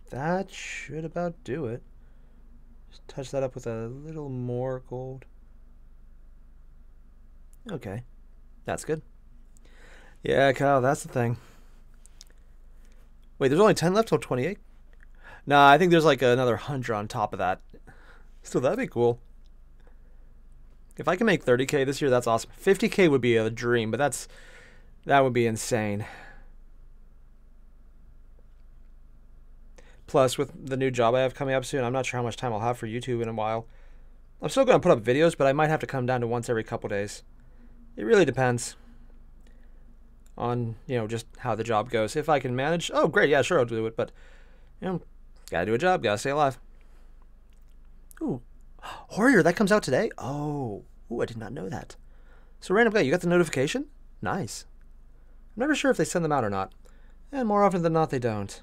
That should about do it. Just touch that up with a little more gold. Okay, that's good. Yeah, Kyle, that's the thing. Wait, there's only 10 left till 28? Nah, I think there's like another 100 on top of that. Still, that'd be cool. If I can make 30K this year, that's awesome. 50K would be a dream, but that would be insane. Plus, with the new job I have coming up soon, I'm not sure how much time I'll have for YouTube in a while. I'm still going to put up videos, but I might have to come down to once every couple days. It really depends on, you know, just how the job goes. If I can manage, oh, great, yeah, sure, I'll do it. But, you know, gotta do a job, gotta stay alive. Ooh, Airier, that comes out today? Oh, ooh, I did not know that. So, random guy, you got the notification? Nice. I'm never sure if they send them out or not. And more often than not, they don't.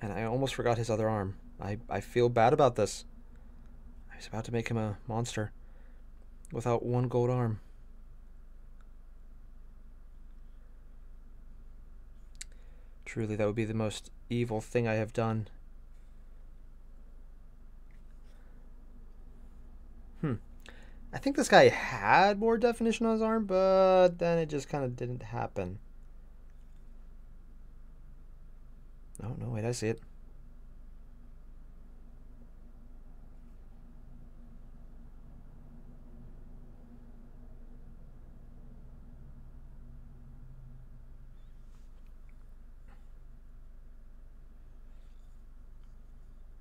And I almost forgot his other arm. I feel bad about this. I was about to make him a monster without one gold arm. Truly, that would be the most evil thing I have done. I think this guy had more definition on his arm, but then it just kind of didn't happen. Oh, no, wait, I see it.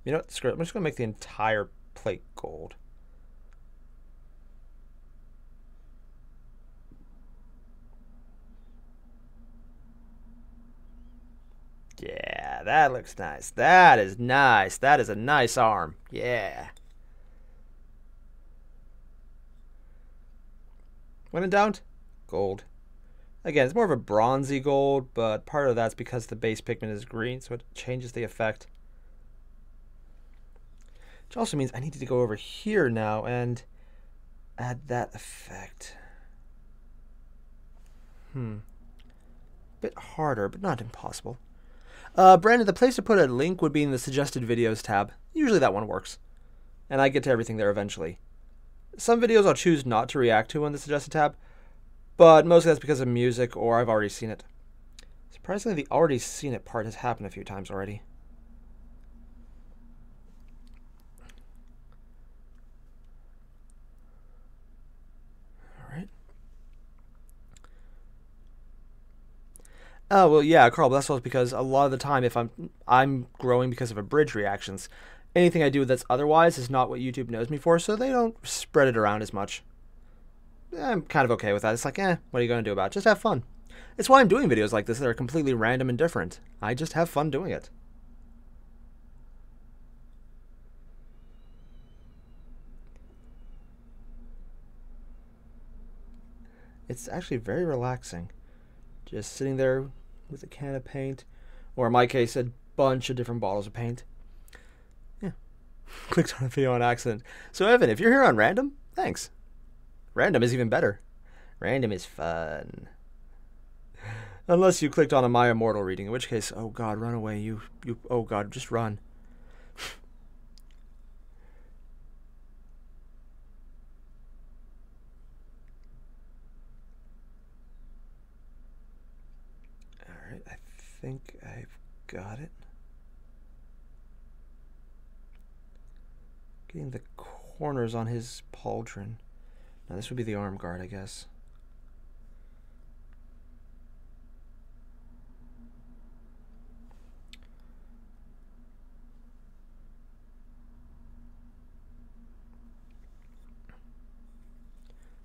You know what? Screw it. I'm just going to make the entire plate gold. Yeah, that looks nice. That is nice. That is a nice arm. Yeah. When in doubt, gold. Again, it's more of a bronzy gold, but part of that's because the base pigment is green, so it changes the effect. Which also means I need to go over here now and add that effect. Bit harder, but not impossible. Brandon, the place to put a link would be in the suggested videos tab. Usually that one works. And I get to everything there eventually. Some videos I'll choose not to react to in the suggested tab, but mostly that's because of music or I've already seen it. Surprisingly, the already seen it part has happened a few times already. Alright. Oh, well, yeah, Carl, but that's also because a lot of the time, if I'm growing because of abridged reactions, anything I do that's otherwise is not what YouTube knows me for, so they don't spread it around as much. I'm kind of okay with that. It's like, what are you going to do about it? Just have fun. It's why I'm doing videos like this that are completely random and different. I just have fun doing it. It's actually very relaxing. Just sitting there with a can of paint, or in my case, a bunch of different bottles of paint. Yeah. Clicked on a video on accident. So Evan, if you're here on random, thanks. Random is even better. Random is fun. Unless you clicked on a My Immortal reading, in which case, oh god, run away. You oh god, just run. Alright, I think I've got it. Getting the corners on his pauldron. Now this would be the arm guard, I guess.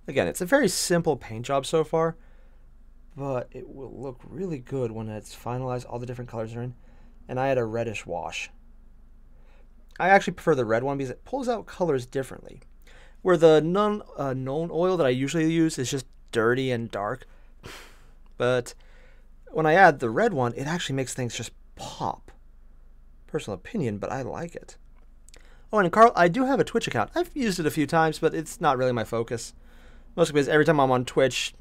Again, it's a very simple paint job so far, but it will look really good when it's finalized, all the different colors are in, and I had a reddish wash. I actually prefer the red one because it pulls out colors differently. Where the known oil that I usually use is just dirty and dark. But when I add the red one, it actually makes things just pop. Personal opinion, but I like it. Oh, and Carl, I do have a Twitch account. I've used it a few times, but it's not really my focus. Mostly because every time I'm on Twitch,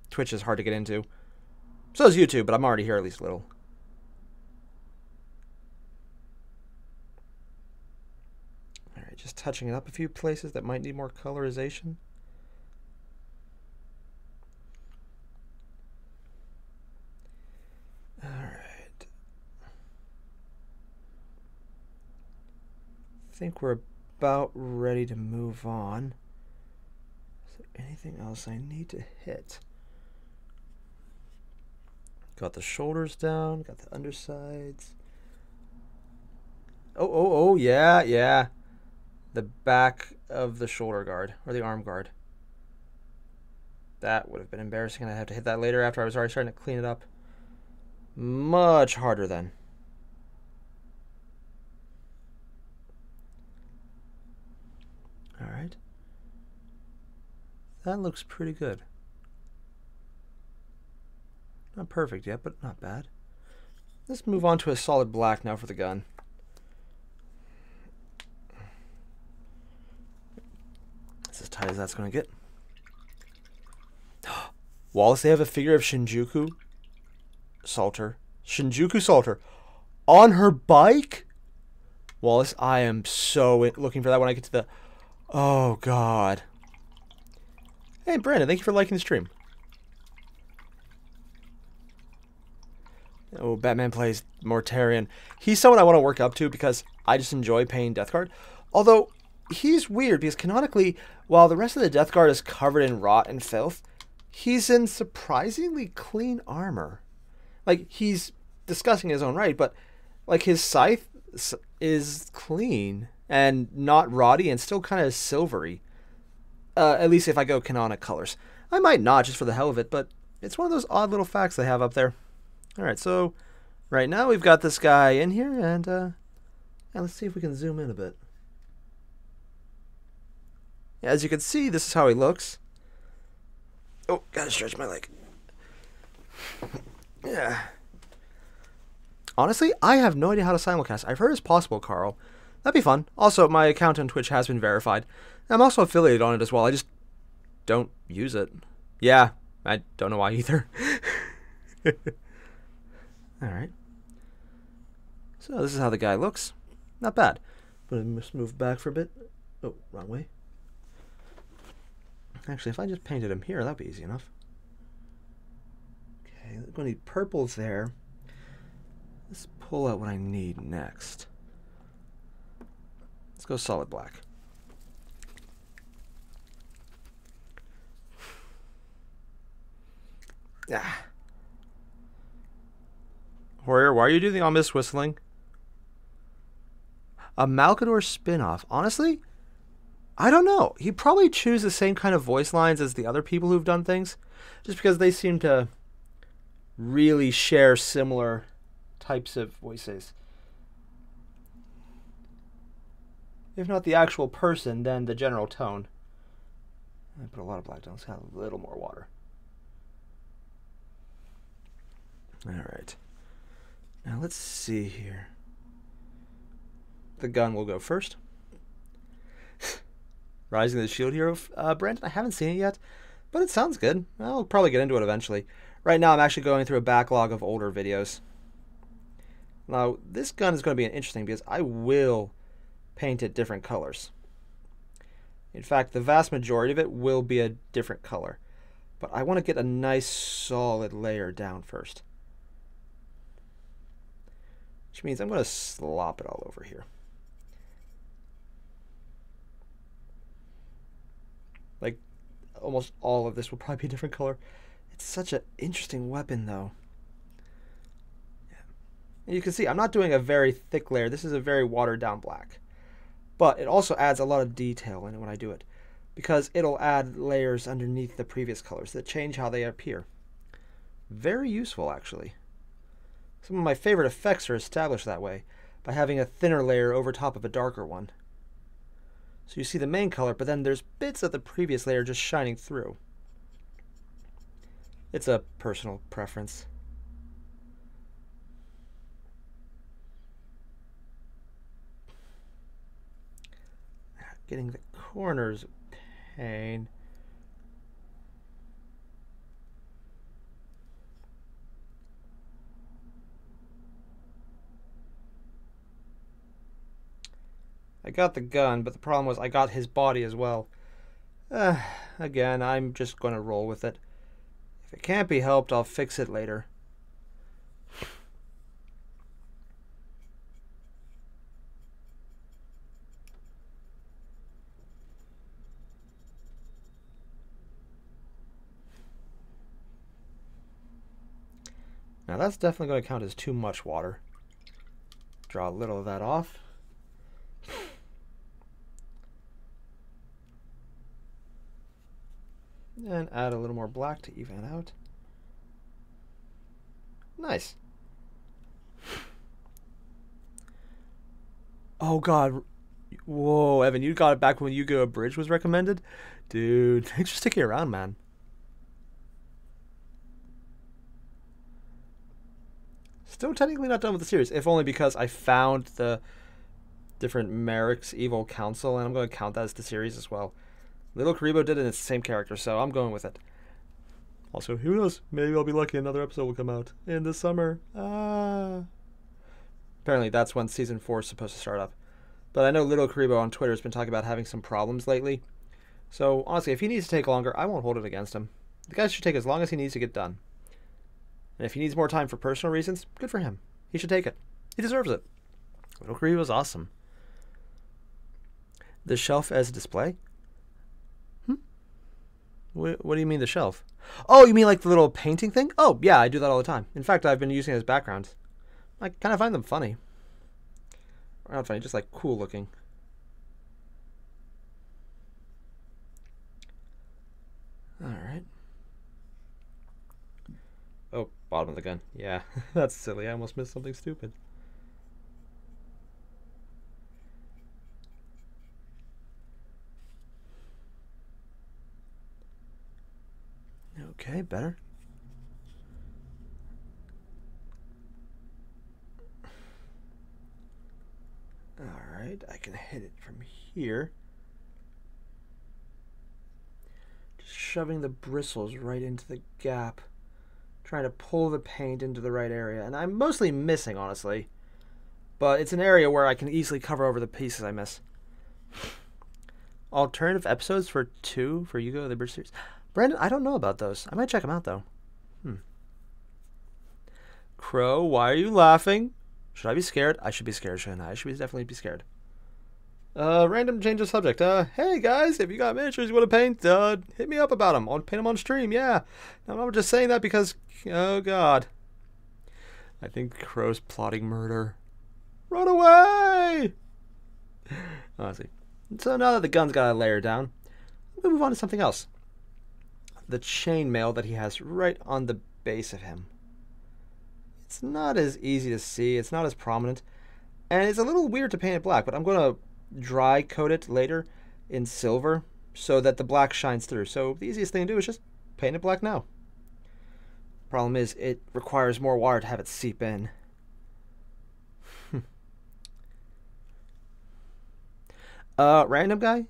Twitch is hard to get into. So is YouTube, but I'm already here at least a little. Alright, just touching it up a few places that might need more colorization. Alright. I think we're about ready to move on. Is there anything else I need to hit? Got the shoulders down, got the undersides. Oh, yeah. The back of the shoulder guard, or the arm guard. That would have been embarrassing, and I'd have to hit that later after I was already starting to clean it up. Much harder then. Alright. That looks pretty good. Not perfect yet, but not bad. Let's move on to a solid black now for the gun. That's as tight as that's going to get. Wallace, they have a figure of Shinjuku Salter. Shinjuku Salter. On her bike? Wallace, I am so looking for that when I get to the... Oh, God. Hey, Brandon, thank you for liking the stream. Oh, Batman plays Mortarion. He's someone I want to work up to because I just enjoy playing Death Guard. Although, he's weird because canonically, while the rest of the Death Guard is covered in rot and filth, he's in surprisingly clean armor. Like, he's disgusting in his own right, but, like, his scythe is clean and not rotty and still kind of silvery. At least if I go canonic colors. I might not just for the hell of it, but it's one of those odd little facts they have up there. Alright, so right now we've got this guy in here, and let's see if we can zoom in a bit. As you can see, this is how he looks. Oh, gotta stretch my leg. Yeah. Honestly, I have no idea how to simulcast. I've heard it's possible, Carl. That'd be fun. Also, my account on Twitch has been verified. I'm also affiliated on it as well. I just don't use it. Yeah, I don't know why either. Alright. So this is how the guy looks. Not bad. But I must move back for a bit. Oh, wrong way. Actually, if I just painted him here, that'd be easy enough. Okay, I'm going to need purples there. Let's pull out what I need next. Let's go solid black. Ah. Warrior, why are you doing the ominous whistling? A Malkador spin-off. Honestly, I don't know. He'd probably choose the same kind of voice lines as the other people who've done things, just because they seem to really share similar types of voices. If not the actual person, then the general tone. I put a lot of black down. Let's have a little more water. Alright. Now let's see here. The gun will go first. Rising of the Shield Hero. Brandon, I haven't seen it yet, but it sounds good. I'll probably get into it eventually. Right now I'm actually going through a backlog of older videos. Now, this gun is going to be interesting because I will paint it different colors. In fact, the vast majority of it will be a different color. But I want to get a nice solid layer down first. Which means I'm going to slop it all over here. Like, almost all of this will probably be a different color. It's such an interesting weapon, though. Yeah. And you can see, I'm not doing a very thick layer. This is a very watered-down black. But it also adds a lot of detail in it when I do it, because it'll add layers underneath the previous colors that change how they appear. Very useful, actually. Some of my favorite effects are established that way, by having a thinner layer over top of a darker one. So you see the main color, but then there's bits of the previous layer just shining through. It's a personal preference. Getting the corners pain. I got the gun, but the problem was I got his body as well. Again, I'm just going to roll with it. If it can't be helped, I'll fix it later. Now that's definitely going to count as too much water. Draw a little of that off. And add a little more black to even out. Nice. Oh god. Whoa, Evan, you got it back when Yu-Gi-Oh! Bridge was recommended? Dude, thanks for sticking around, man. Still technically not done with the series, if only because I found the different Merrick's Evil Council, and I'm going to count that as the series as well. Little Karibo did it, and it's the same character, so I'm going with it. Also, who knows? Maybe I'll be lucky another episode will come out in the summer. Apparently that's when Season 4 is supposed to start up. But I know Little Karibo on Twitter has been talking about having some problems lately. So, honestly, if he needs to take longer, I won't hold it against him. The guy should take as long as he needs to get done. And if he needs more time for personal reasons, good for him. He should take it. He deserves it. Little Karibo is awesome. The shelf as a display? What do you mean the shelf? Oh, you mean like the little painting thing? Oh, yeah, I do that all the time. In fact, I've been using it as backgrounds. I kind of find them funny. Or not funny, just like cool looking. Alright. Oh, bottom of the gun. Yeah, that's silly. I almost missed something stupid. Okay, better. Alright, I can hit it from here. Just shoving the bristles right into the gap. Trying to pull the paint into the right area. And I'm mostly missing, honestly. But it's an area where I can easily cover over the pieces I miss. Alternative episodes for 2 for Yu-Gi-Oh! The Bridge series. Brandon, I don't know about those. I might check them out, though. Crow, why are you laughing? Should I be scared? I should be scared, shouldn't I? I should definitely be scared. Random change of subject. Hey guys, if you got miniatures you want to paint, hit me up about them. I'll paint them on stream, yeah. I'm not just saying that because, oh god. I think Crow's plotting murder. Run away! Honestly. So now that the gun's got a layer down, we'll move on to something else. The chainmail that he has right on the base of him. It's not as easy to see, it's not as prominent, and it's a little weird to paint it black, but I'm going to dry coat it later in silver so that the black shines through. So the easiest thing to do is just paint it black now. Problem is, it requires more water to have it seep in. Random guy?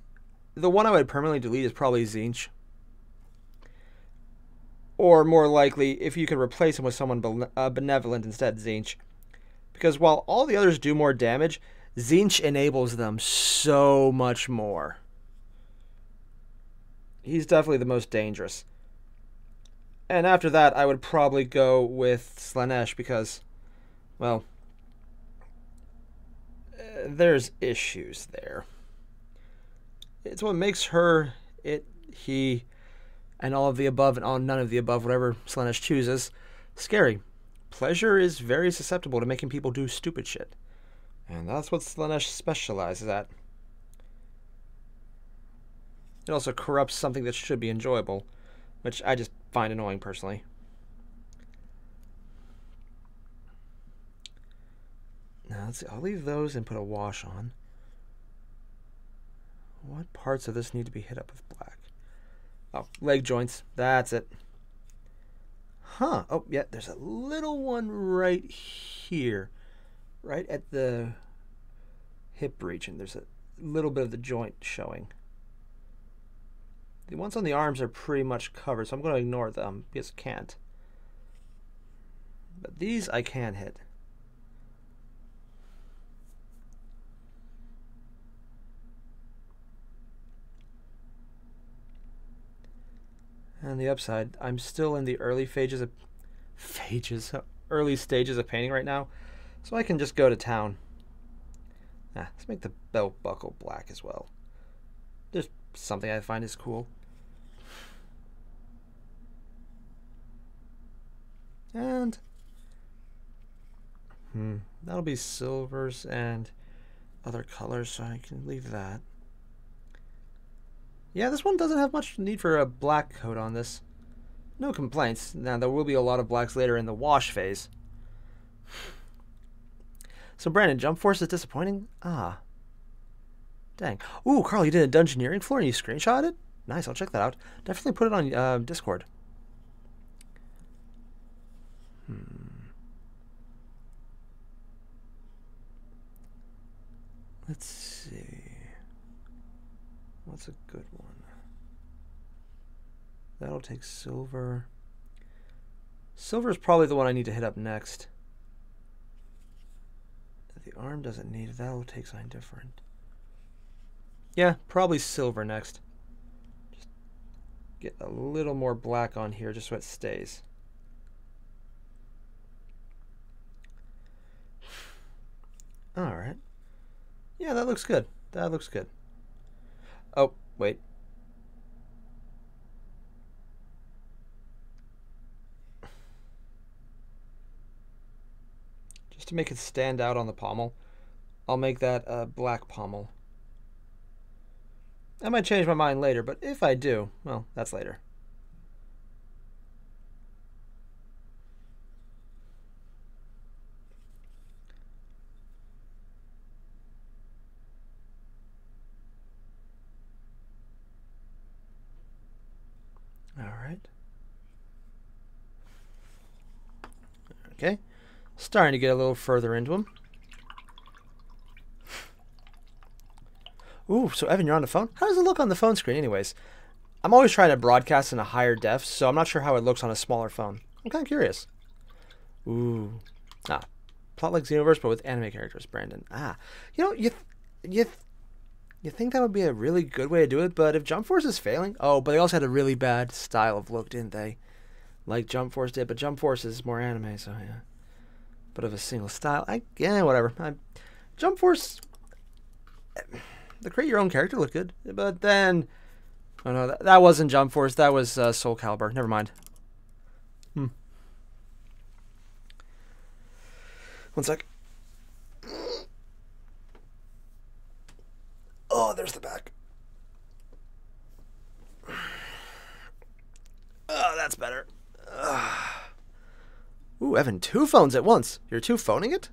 The one I would permanently delete is probably Zinch. Or more likely, if you could replace him with someone benevolent instead, Zinch. Because while all the others do more damage, Zinch enables them so much more. He's definitely the most dangerous. And after that, I would probably go with Slaanesh because, well, there's issues there. It's what makes her, he, and all of the above and all none of the above, whatever Slaanesh chooses, scary. Pleasure is very susceptible to making people do stupid shit. And that's what Slaanesh specializes at. It also corrupts something that should be enjoyable, which I just find annoying personally. Now let's see, I'll leave those and put a wash on. What parts of this need to be hit up with black? Oh, leg joints. That's it. Huh. Oh, yeah, there's a little one right here. Right at the hip region. There's a little bit of the joint showing. The ones on the arms are pretty much covered, so I'm going to ignore them because I can't. But these I can hit. And the upside, I'm still in the early stages of painting right now, so I can just go to town. Let's make the belt buckle black as well. There's something I find is cool. And that'll be silvers and other colors, so I can leave that. Yeah, this one doesn't have much need for a black coat on this. No complaints. Now, there will be a lot of blacks later in the wash phase. So, Brandon, Jump Force is disappointing? Ah. Dang. Ooh, Carl, you did a Dungeoneering floor and you screenshot it? Nice, I'll check that out. Definitely put it on Discord. Let's see. What's a good one? That'll take silver. Silver is probably the one I need to hit up next. The arm doesn't need it. That'll take something different. Yeah, probably silver next. Just get a little more black on here just so it stays. Alright. Yeah, that looks good. That looks good. Oh, wait. Just to make it stand out on the pommel, I'll make that a black pommel. I might change my mind later, but if I do, well, that's later. Alright. Okay. Starting to get a little further into them. Ooh, so Evan, you're on the phone? How does it look on the phone screen anyways? I'm always trying to broadcast in a higher def, so I'm not sure how it looks on a smaller phone. I'm kind of curious. Ooh. Ah. Plot like Xenoverse, but with anime characters, Brandon. Ah. You know, you think that would be a really good way to do it, but if Jump Force is failing... Oh, but they also had a really bad style of look, didn't they? Like Jump Force did, but Jump Force is more anime, so yeah. But of a single style. Whatever. Jump Force... The create your own character looked good, but then... Oh no, that wasn't Jump Force, that was Soul Calibur. Never mind. One sec. Oh, there's the back. Oh, that's better. Ooh, Evan, 2 phones at once. You're 2 phoning it?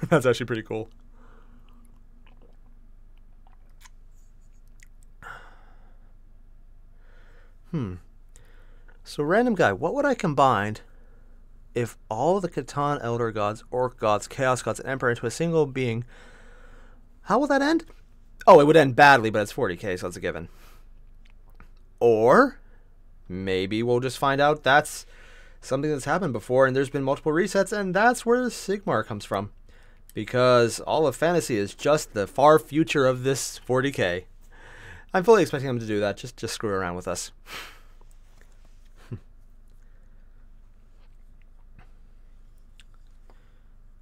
That's actually pretty cool. So, random guy, what would I combine if all the Catan Elder Gods, Orc Gods, Chaos Gods, and Emperor into a single being? How will that end? Oh, it would end badly, but it's 40k, so it's a given. Or maybe we'll just find out that's something that's happened before and there's been multiple resets, and that's where Sigmar comes from. Because all of fantasy is just the far future of this 40k. I'm fully expecting them to do that, just screw around with us.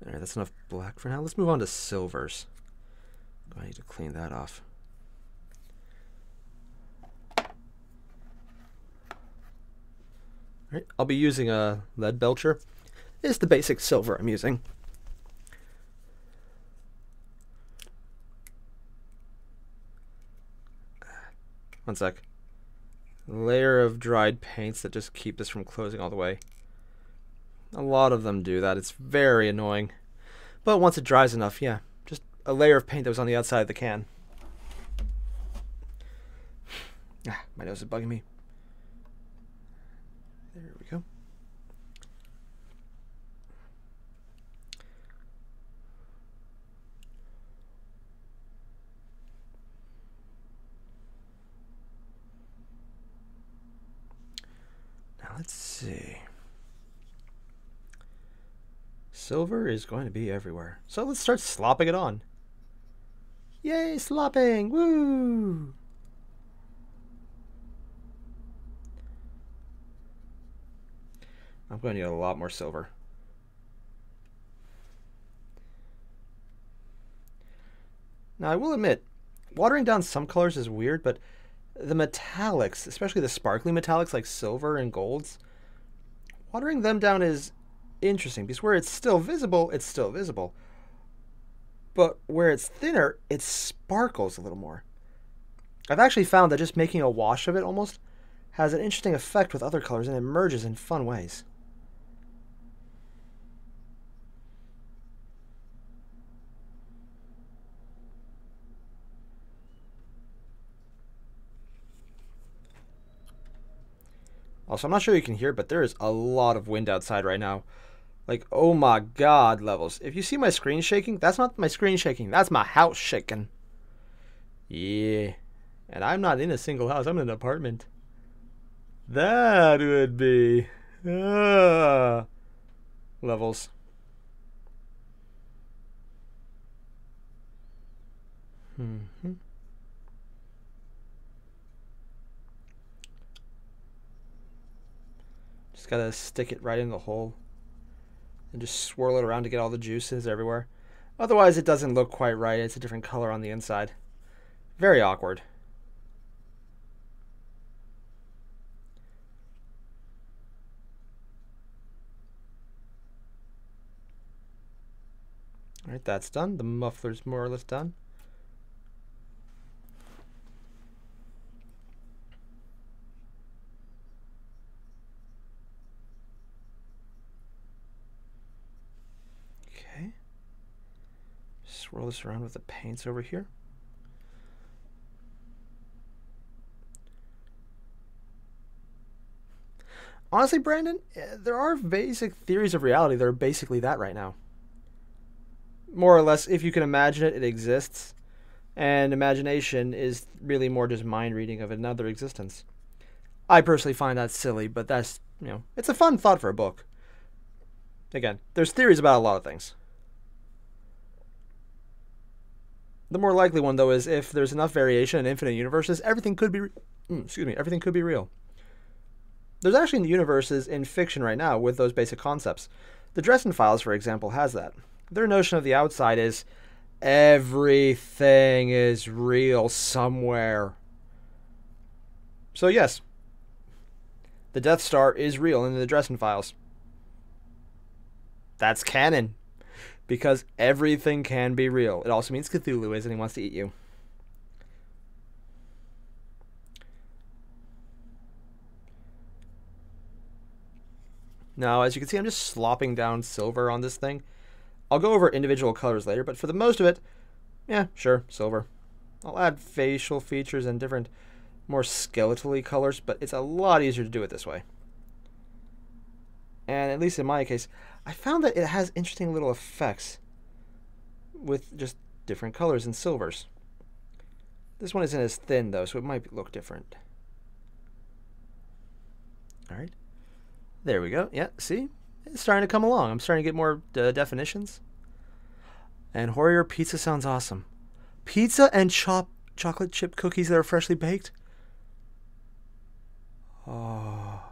Alright, that's enough black for now. Let's move on to silvers. I need to clean that off. Alright, I'll be using a lead belcher. It's the basic silver I'm using. One sec. Layer of dried paints that just keep this from closing all the way. A lot of them do that. It's very annoying. But once it dries enough, yeah, just a layer of paint that was on the outside of the can. My nose is bugging me. There we go. Now let's see. Silver is going to be everywhere. So let's start slopping it on. Yay, slopping! Woo! I'm going to need a lot more silver. Now, I will admit, watering down some colors is weird, but the metallics, especially the sparkly metallics like silver and golds, watering them down is interesting because where it's still visible, it's still visible. But where it's thinner, it sparkles a little more. I've actually found that just making a wash of it almost has an interesting effect with other colors and it merges in fun ways. Also, I'm not sure you can hear, but there is a lot of wind outside right now. Like, oh my god, levels. If you see my screen shaking, that's not my screen shaking. That's my house shaking. Yeah. And I'm not in a single house. I'm in an apartment. That would be... levels. Just gotta stick it right in the hole. And just swirl it around to get all the juices everywhere. Otherwise, it doesn't look quite right. It's a different color on the inside. Very awkward. Alright, that's done. The muffler's more or less done. Swirl this around with the paints over here. Honestly, Brandon, there are basic theories of reality that are basically that right now. More or less, if you can imagine it, it exists. and imagination is really more just mind reading of another existence. I personally find that silly, but that's, it's a fun thought for a book. Again, there's theories about a lot of things. The more likely one, though, is if there's enough variation in infinite universes, everything could be, everything could be real. There's actually universes in fiction right now with those basic concepts. The Dresden Files, for example, has that. Their notion of the outside is everything is real somewhere. So yes, the Death Star is real in the Dresden Files. That's canon. Because everything can be real. It also means Cthulhu is and he wants to eat you. Now, as you can see, I'm just slopping down silver on this thing. I'll go over individual colors later, but for the most of it, yeah, sure, silver. I'll add facial features and different, more skeletally colors, but it's a lot easier to do it this way. And at least in my case, I found that it has interesting little effects with just different colors and silvers. This one isn't as thin, though, so it might look different. All right. There we go. Yeah, see? It's starting to come along. I'm starting to get more definitions. And Airier pizza sounds awesome. Pizza and chocolate chip cookies that are freshly baked? Oh.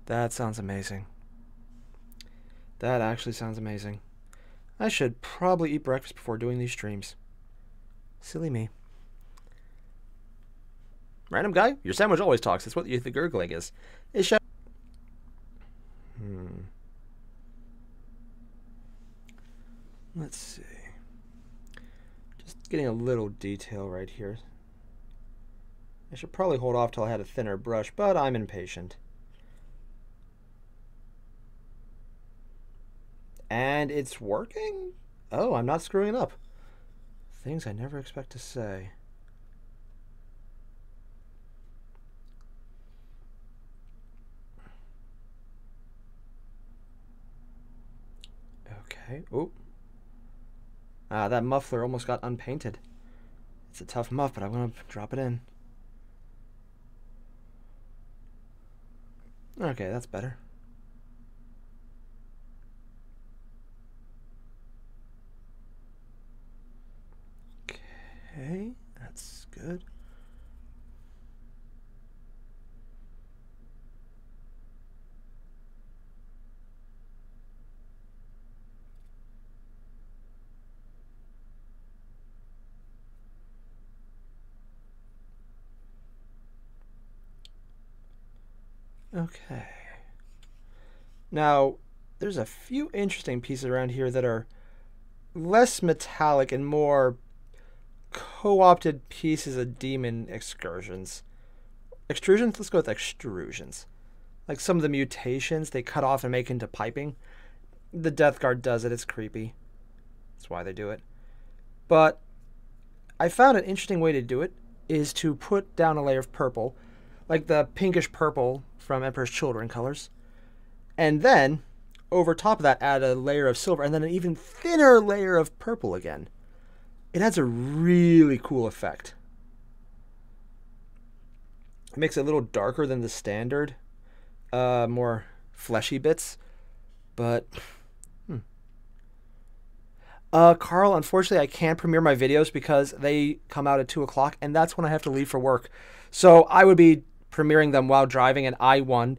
That sounds amazing. That actually sounds amazing. I should probably eat breakfast before doing these streams. Silly me. Random guy? Your sandwich always talks. That's what the gurgling is. Let's see. Just getting a little detail right here. I should probably hold off till I had a thinner brush, but I'm impatient. And it's working? Oh, I'm not screwing up. Things I never expect to say. Okay. Oh. That muffler almost got unpainted. It's a tough muff, but I'm going to drop it in. Okay, that's better. Okay, that's good. Okay. Now, there's a few interesting pieces around here that are less metallic and more co-opted pieces of demon excursions. Extrusions? Let's go with extrusions. Like some of the mutations they cut off and make into piping. The Death Guard does it. It's creepy. That's why they do it. But I found an interesting way to do it is to put down a layer of purple, like the pinkish purple from Emperor's Children colors, and then over top of that add a layer of silver and then an even thinner layer of purple again. It has a really cool effect. It makes it a little darker than the standard, more fleshy bits, but Carl, unfortunately I can't premiere my videos because they come out at 2 o'clock and that's when I have to leave for work. So I would be premiering them while driving, and I1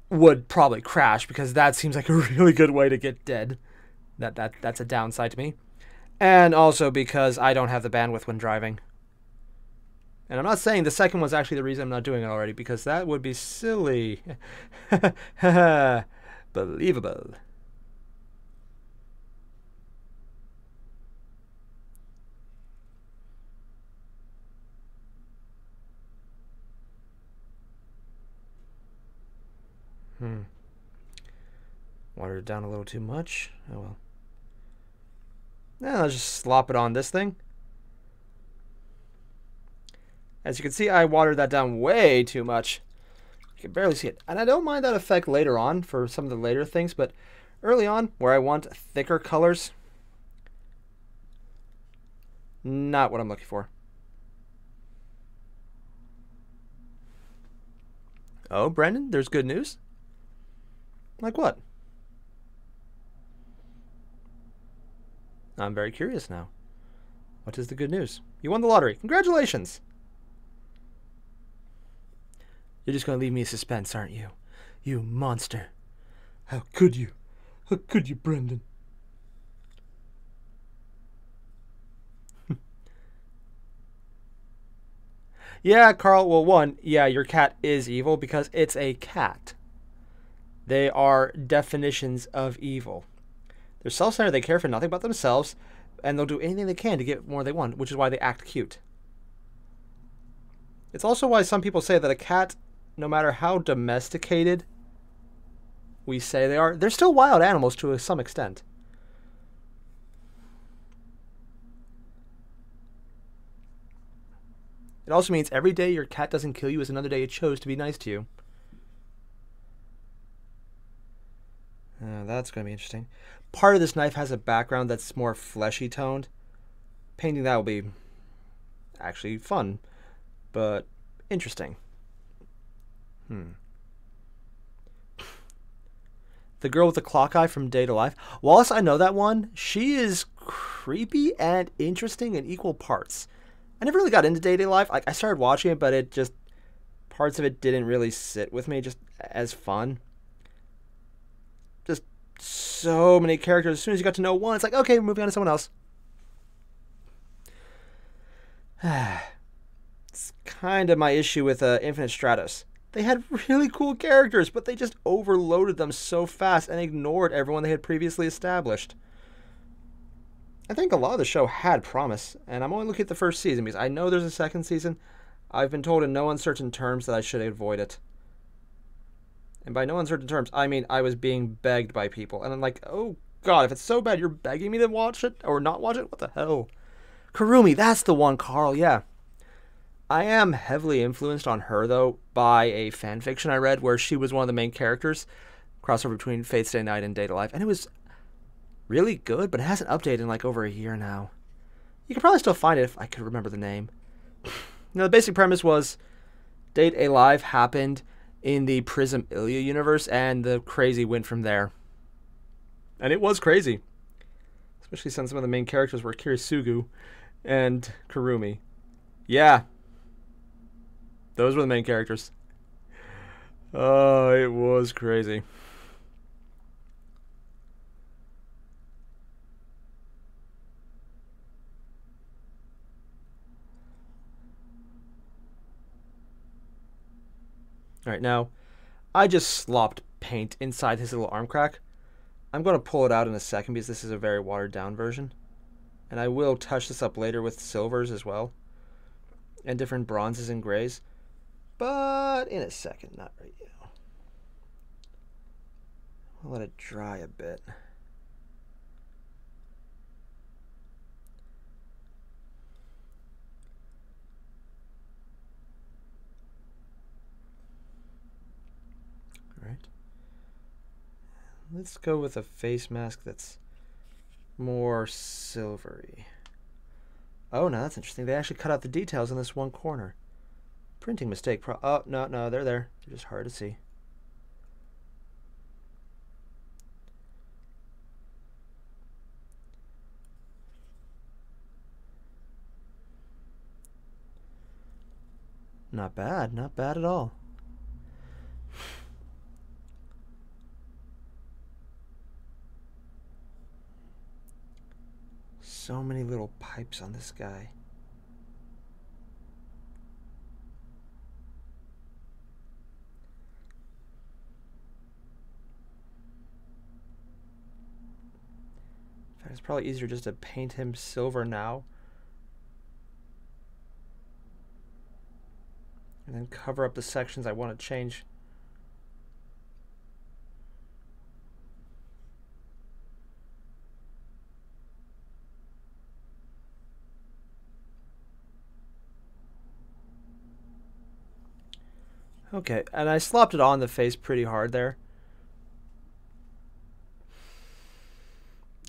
would probably crash because that seems like a really good way to get dead. That's a downside to me. And also because I don't have the bandwidth when driving. And I'm not saying the second one's actually the reason I'm not doing it already, because that would be silly. Believable. Watered it down a little too much. Oh well. Now let's just slop it on this thing. As you can see, I watered that down way too much. You can barely see it. And I don't mind that effect later on for some of the later things, but early on, where I want thicker colors, Not what I'm looking for. Oh, Brendan, there's good news? Like what? I'm very curious now. What is the good news? You won the lottery. Congratulations! You're just going to leave me in suspense, aren't you? You monster. How could you? How could you, Brendan? Yeah, Carl, well, one, yeah, your cat is evil because it's a cat. They are definitions of evil. They're self-centered, they care for nothing but themselves, and they'll do anything they can to get more they want, which is why they act cute. It's also why some people say that a cat, no matter how domesticated we say they are, they're still wild animals to some extent. It also means every day your cat doesn't kill you is another day it chose to be nice to you. That's going to be interesting. Part of this knife has a background that's more fleshy toned. Painting that will be actually fun, but interesting. The girl with the clock eye from Day to Life. Wallace, I know that one. She is creepy and interesting in equal parts. I never really got into Day to Life. Like, I started watching it, but it just, parts of it didn't really sit with me just as fun. Just so many characters. As soon as you got to know one, it's like, okay, we're moving on to someone else. It's kind of my issue with Infinite Stratos. They had really cool characters, but they just overloaded them so fast and ignored everyone they had previously established. I think a lot of the show had promise, and I'm only looking at the first season because I know there's a second season. I've been told in no uncertain terms that I should avoid it. And by no uncertain terms, I mean I was being begged by people. And I'm like, oh god, if it's so bad you're begging me to watch it or not watch it, what the hell? Kurumi, that's the one, Carl, yeah. I am heavily influenced on her, though, by a fanfiction I read where she was one of the main characters. Crossover between Fate Stay Night and Day to Life. And it was really good, but it hasn't updated in like over a year now. You could probably still find it if I could remember the name. Now, the basic premise was Date A Live happened in the Prism Ilya universe, and the crazy went from there. And it was crazy. Especially since some of the main characters were Kirisugu and Kurumi. Yeah. Those were the main characters. Oh, it was crazy. Alright, now, I just slopped paint inside his little arm crack. I'm going to pull it out in a second because this is a very watered down version. And I will touch this up later with silvers as well. And different bronzes and grays. But in a second, not right now. I'll let it dry a bit. All right. Let's go with a face mask that's more silvery. Oh, no, that's interesting. They actually cut out the details in this one corner. Printing mistake. Oh, no, they're there. They're just hard to see. Not bad at all. So many little pipes on this guy. In fact, it's probably easier just to paint him silver now. And then cover up the sections I want to change. Okay, and I slopped it on the face pretty hard there.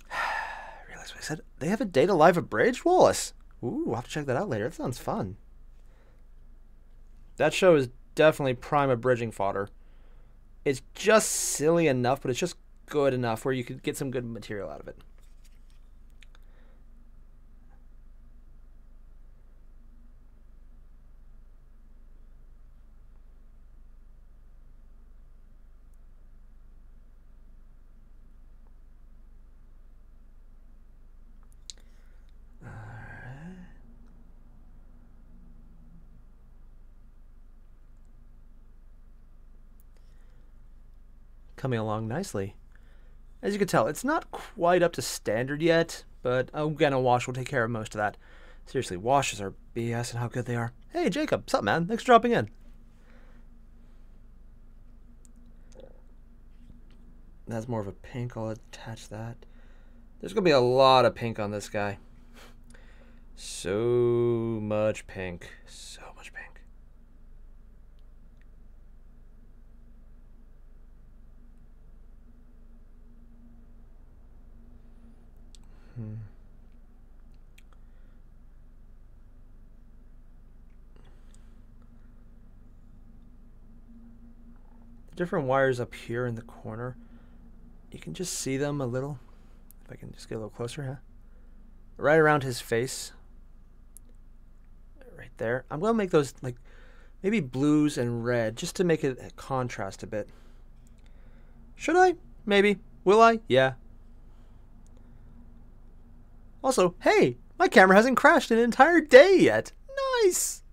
I realized what I said. They have a Date A Live abridged, Wallace. Ooh, I'll have to check that out later. That sounds fun. That show is definitely prime abridging fodder. It's just silly enough, but it's just good enough where you could get some good material out of it. Coming along nicely. As you can tell, it's not quite up to standard yet, but again, a wash will take care of most of that. Seriously, washes are BS and how good they are. Hey, Jacob, what's up, man? Thanks for dropping in. That's more of a pink. I'll attach that. There's going to be a lot of pink on this guy. So much pink. So much pink. The different wires up here in the corner, you can just see them a little. If I can just get a little closer, huh? Right around his face. Right there. I'm going to make those like maybe blues and red just to make it contrast a bit. Should I? Maybe. Will I? Yeah. Also, hey, my camera hasn't crashed an entire day yet. Nice.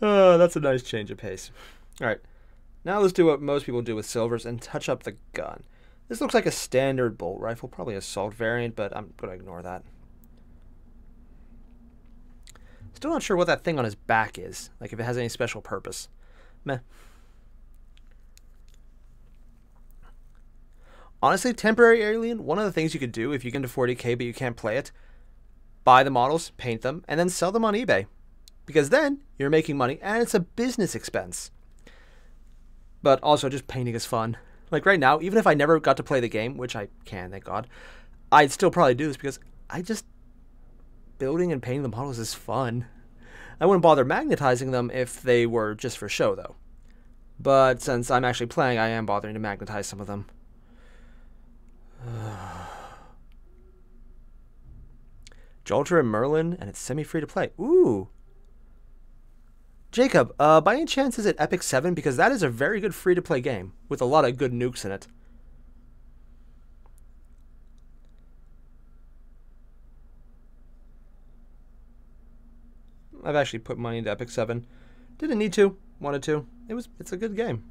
Oh, that's a nice change of pace. All right. Now let's do what most people do with silvers and touch up the gun. This looks like a standard bolt rifle, probably assault variant, but I'm going to ignore that. Still not sure what that thing on his back is, like if it has any special purpose. Meh. Honestly, temporary alien, one of the things you could do if you get into 40k but you can't play it, buy the models, paint them, and then sell them on eBay. Because then you're making money and it's a business expense. But also just painting is fun. Like right now, even if I never got to play the game, which I can, thank God, I'd still probably do this because building and painting the models is fun. I wouldn't bother magnetizing them if they were just for show though. But since I'm actually playing, I am bothering to magnetize some of them. Jolter and Merlin, and it's semi-free to play. Ooh. Jacob, by any chance is it Epic 7? Because that is a very good free-to-play game with a lot of good nukes in it. I've actually put money into Epic 7. Didn't need to, wanted to. It's a good game.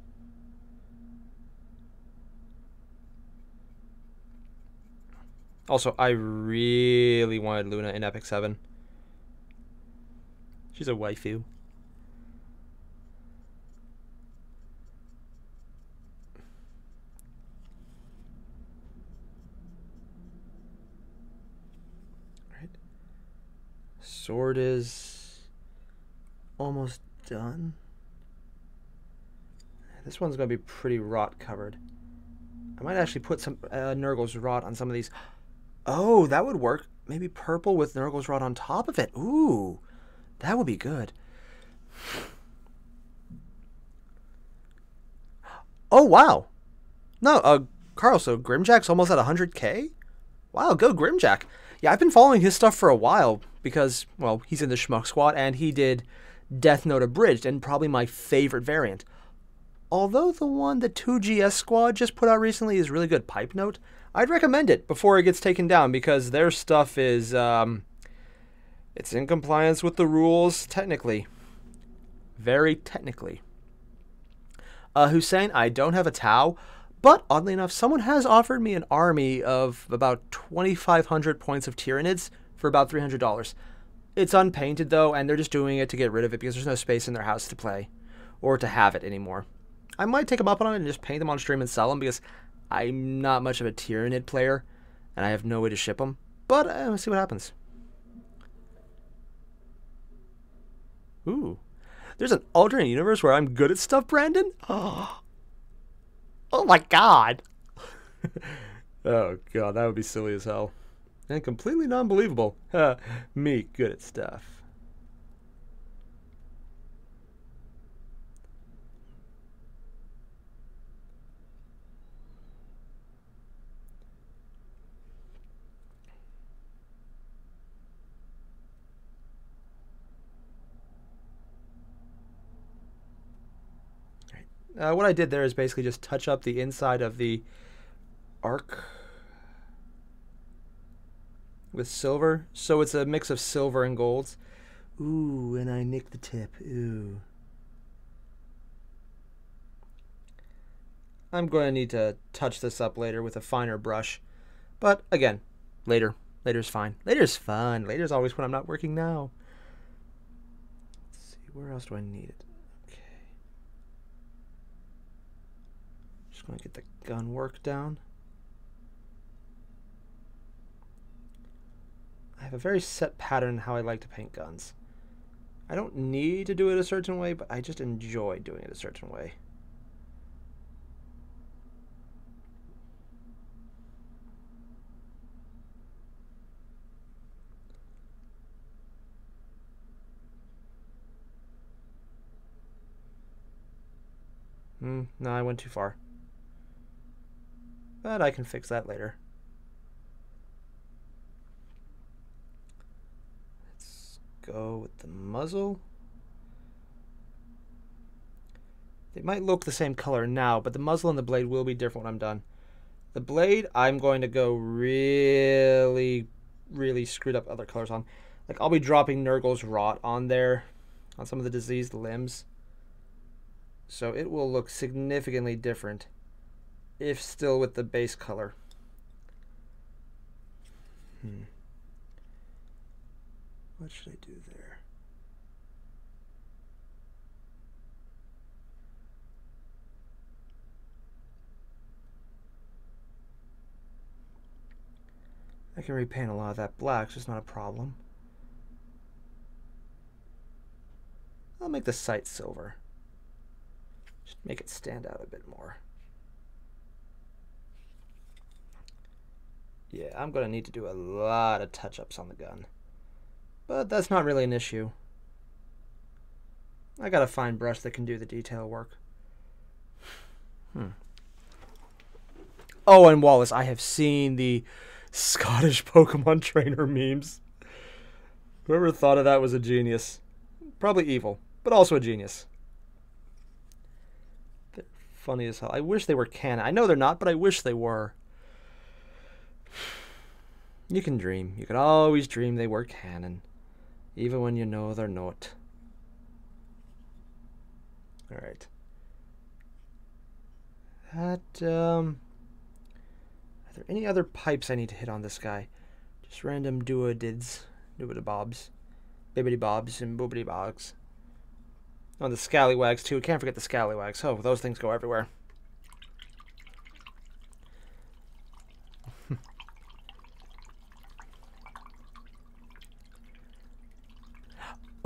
Also, I really wanted Luna in Epic 7. She's a waifu. Right. Sword is almost done. This one's going to be pretty rot covered. I might actually put some Nurgle's rot on some of these. Oh, that would work. Maybe purple with Nurgle's rot on top of it. Ooh, that would be good. Oh, wow. No, Carl, so Grimjack's almost at 100k? Wow, go Grimjack. Yeah, I've been following his stuff for a while because, well, he's in the Schmuck Squad and he did Death Note Abridged and probably my favorite variant. Although the one the 2GS Squad just put out recently is really good, Pipe Note, I'd recommend it before it gets taken down because their stuff is, it's in compliance with the rules, technically. Very technically. Hussein, I don't have a Tau, but oddly enough, someone has offered me an army of about 2,500 points of Tyranids for about $300. It's unpainted though, and they're just doing it to get rid of it because there's no space in their house to play or to have it anymore. I might take them up on it and just paint them on stream and sell them because I'm not much of a Tyranid player and I have no way to ship them, but we'll see what happens. Ooh. There's an alternate universe where I'm good at stuff, Brandon? Oh my god. Oh god, that would be silly as hell. And completely non-believable. Me, good at stuff. What I did there is basically just touch up the inside of the arc with silver. So it's a mix of silver and golds. Ooh, and I nicked the tip. Ooh. I'm going to need to touch this up later with a finer brush. But again, later. Later's fine. Later's fun. Later's always when I'm not working now. Let's see, where else do I need it? Just going to get the gun work down. I have a very set pattern how I like to paint guns. I don't need to do it a certain way, but I just enjoy doing it a certain way. No, I went too far. But I can fix that later. Let's go with the muzzle. They might look the same color now, but the muzzle and the blade will be different when I'm done. The blade, I'm going to go really screwed up other colors on. Like, I'll be dropping Nurgle's Rot on there, on some of the diseased limbs. So it will look significantly different, if still with the base color. What should I do there? I can repaint a lot of that black, so it's not a problem. I'll make the sight silver. Just make it stand out a bit more. Yeah, I'm going to need to do a lot of touch-ups on the gun. But that's not really an issue. I got a fine brush that can do the detail work. Oh, and Wallace, I have seen the Scottish Pokemon trainer memes. Whoever thought of that was a genius. Probably evil, but also a genius. They're funny as hell. I wish they were canon. I know they're not, but I wish they were. You can dream. You can always dream they were canon, even when you know they're not. Alright. Are there any other pipes I need to hit on this guy? Just random doobity bobs, bibbity bobs, and boobity bogs. On the scallywags too. Can't forget the scallywags. Oh, those things go everywhere.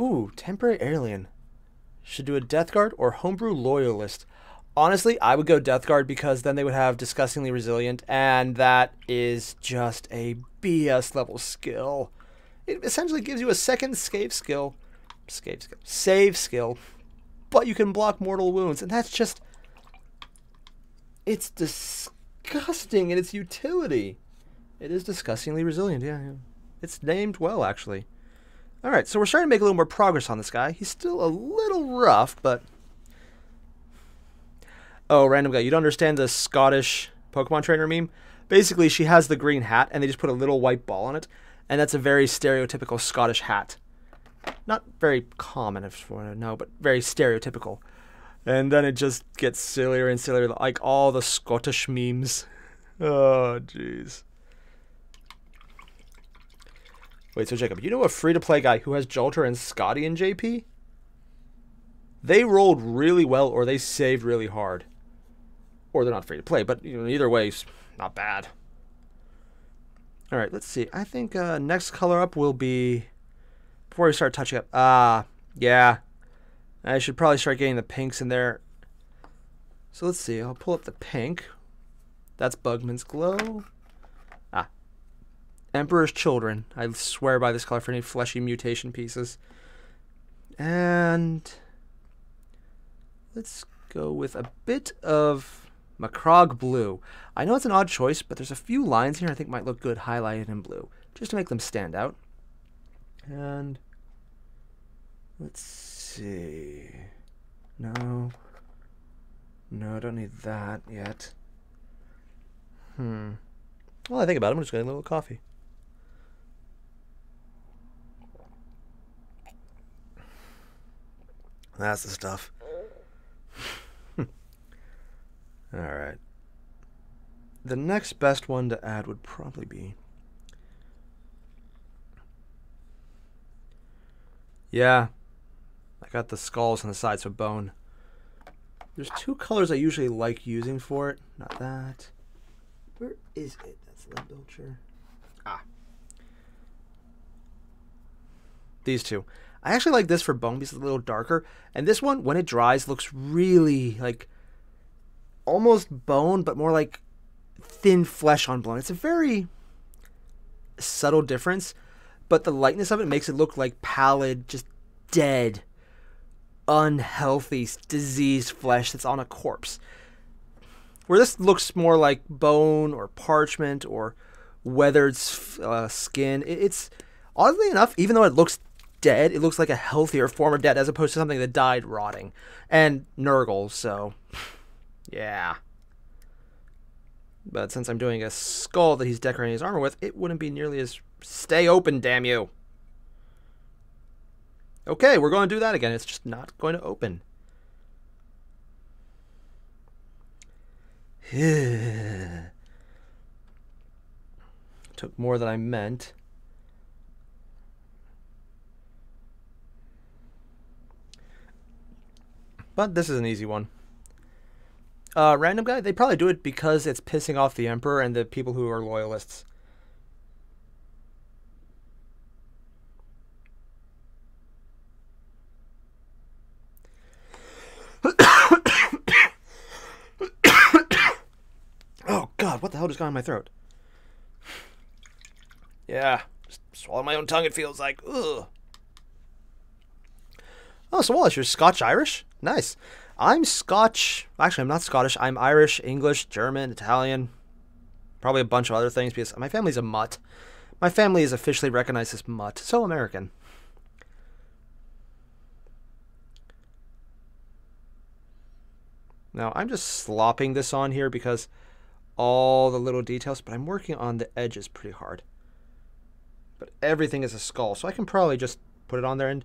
Ooh, temporary alien. Should do a Death Guard or Homebrew Loyalist. Honestly, I would go Death Guard because then they would have Disgustingly Resilient, and that is just a BS level skill. It essentially gives you a second save skill, but you can block mortal wounds, and that's just... It's disgusting in its utility. It is Disgustingly Resilient, yeah. It's named well, actually. Alright, so we're starting to make a little more progress on this guy. He's still a little rough, but... Oh, random guy, you don't understand the Scottish Pokemon trainer meme? Basically, she has the green hat, and they just put a little white ball on it, and that's a very stereotypical Scottish hat. Not very common, if you want to know, but very stereotypical. And then it just gets sillier and sillier, like all the Scottish memes. Oh, jeez. Wait, so Jacob, you know a free-to-play guy who has Jolter and Scotty in JP? They rolled really well, or they saved really hard. Or they're not free-to-play, but you know, either way, it's not bad. Alright, let's see. I think next color up will be... Before we start touching up... yeah. I should probably start getting the pinks in there. So let's see. I'll pull up the pink. That's Bugman's Glow. Emperor's Children. I swear by this color for any fleshy mutation pieces. And let's go with a bit of Macrog Blue. I know it's an odd choice, but there's a few lines here I think might look good highlighted in blue, just to make them stand out. And let's see. No, I don't need that yet. Well, I think about it, I'm just getting a little coffee. That's the stuff. Alright. The next best one to add would probably be... Yeah. I got the skulls on the sides of bone. There's two colors I usually like using for it. Not that. Where is it? That's the Belcher. Ah. These two. I actually like this for bone because it's a little darker. And this one, when it dries, looks really like almost bone, but more like thin flesh on bone. It's a very subtle difference, but the lightness of it makes it look like pallid, just dead, unhealthy, diseased flesh that's on a corpse. Where this looks more like bone or parchment or weathered skin. It's oddly enough, even though it looks dead, it looks like a healthier form of dead as opposed to something that died rotting. And Nurgle, so yeah. But since I'm doing a skull that he's decorating his armor with, it wouldn't be nearly as... Stay open, damn you! Okay, we're going to do that again. It's just not going to open. Took more than I meant. But this is an easy one. Random guy, they probably do it because it's pissing off the Emperor and the people who are loyalists. Oh God, what the hell just got in my throat? Yeah, just swallow my own tongue, it feels like. Ugh. Oh, so Wallace, you're Scotch-Irish? Nice. I'm Scotch. Actually, I'm not Scottish. I'm Irish, English, German, Italian. Probably a bunch of other things because my family's a mutt. My family is officially recognized as mutt. So American. Now, I'm just slopping this on here because all the little details, but I'm working on the edges pretty hard. But everything is a skull, so I can probably just put it on there and,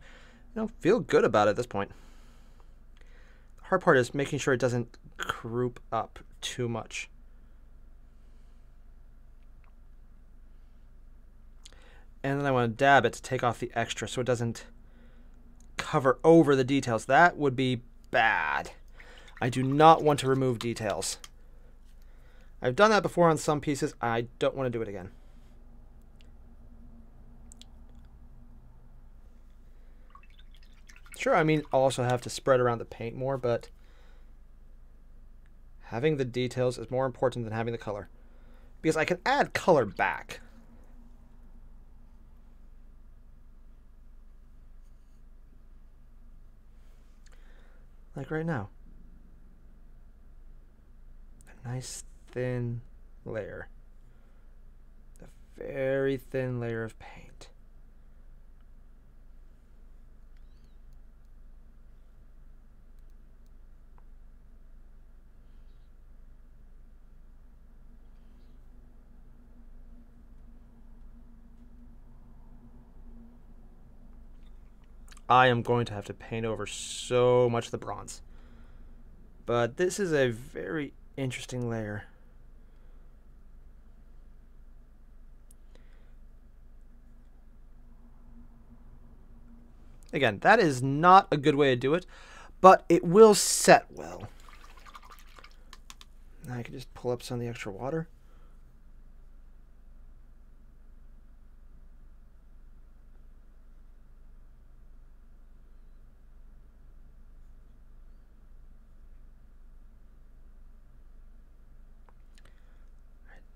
you know, feel good about it at this point. Hard part is making sure it doesn't croup up too much. And then I want to dab it to take off the extra so it doesn't cover over the details. That would be bad. I do not want to remove details. I've done that before on some pieces. I don't want to do it again. Sure, I mean, I'll also have to spread around the paint more, but having the details is more important than having the color. Because I can add color back. Like right now. A nice thin layer. A very thin layer of paint. I am going to have to paint over so much of the bronze. But this is a very interesting layer. Again, that is not a good way to do it, but it will set well. Now I can just pull up some of the extra water.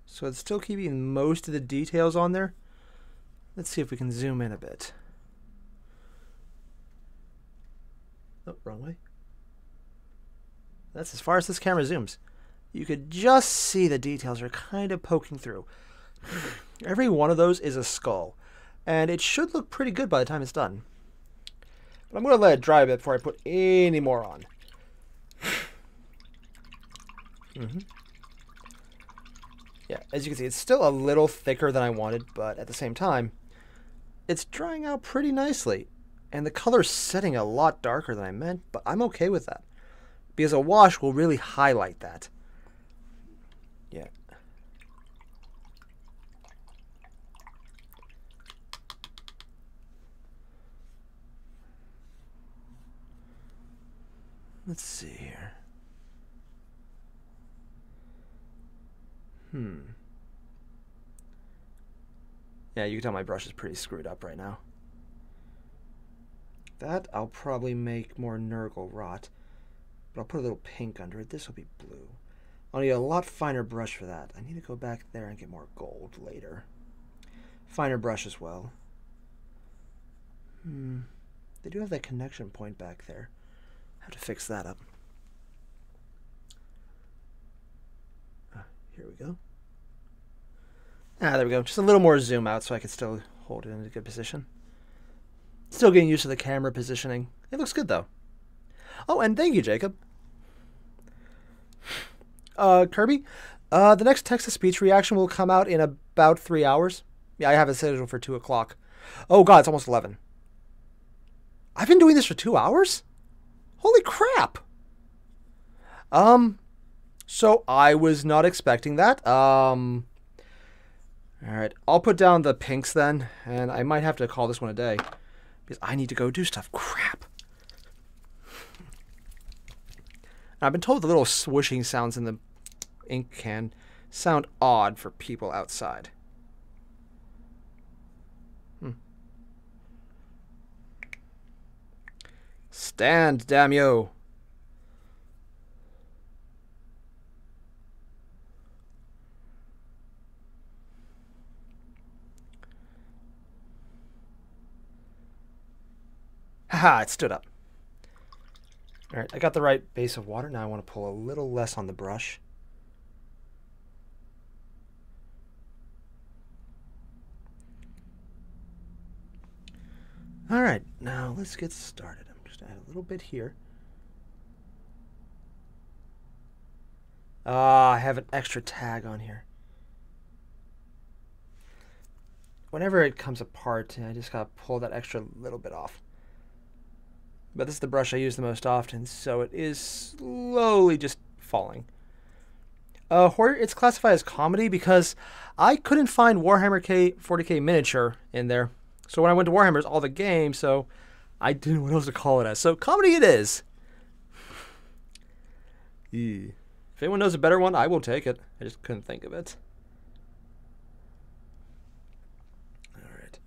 So it's still keeping most of the details on there, Let's see if we can zoom in a bit. Oh, wrong way. That's as far as this camera zooms. You could just see the details are kind of poking through. Every one of those is a skull, and it should look pretty good by the time it's done. But I'm going to let it dry a bit before I put any more on. Yeah, as you can see, it's still a little thicker than I wanted, but at the same time, it's drying out pretty nicely. And the color's setting a lot darker than I meant, but I'm okay with that, because a wash will really highlight that. Yeah. Let's see here. Yeah, you can tell my brush is pretty screwed up right now. That I'll probably make more Nurgle rot, but I'll put a little pink under it. This will be blue. I'll need a lot finer brush for that. I need to go back there and get more gold later. Finer brush as well. They do have that connection point back there. I have to fix that up. Here we go. There we go. Just a little more zoom out so I can still hold it in a good position. Still getting used to the camera positioning. It looks good though. Oh, and thank you, Jacob. Kirby, the next text-to-speech reaction will come out in about 3 hours. Yeah, I have it scheduled for 2 o'clock. Oh god, it's almost 11. I've been doing this for 2 hours? Holy crap! So I was not expecting that. Alright, I'll put down the pinks then, and I might have to call this one a day, because I need to go do stuff. Crap! I've been told the little swooshing sounds in the ink can sound odd for people outside. Stand, damn you! Haha, it stood up. Alright, I got the right base of water. Now I want to pull a little less on the brush. Alright, now let's get started. I'm just going to add a little bit here. I have an extra tag on here. Whenever it comes apart, I just got to pull that extra little bit off. But this is the brush I use the most often, so it is slowly just falling. Horror, it's classified as comedy because I couldn't find Warhammer 40k miniature in there. So when I went to Warhammer, it's all the game, so I didn't know what else to call it as. So comedy it is. If anyone knows a better one, I will take it. I just couldn't think of it. Alright.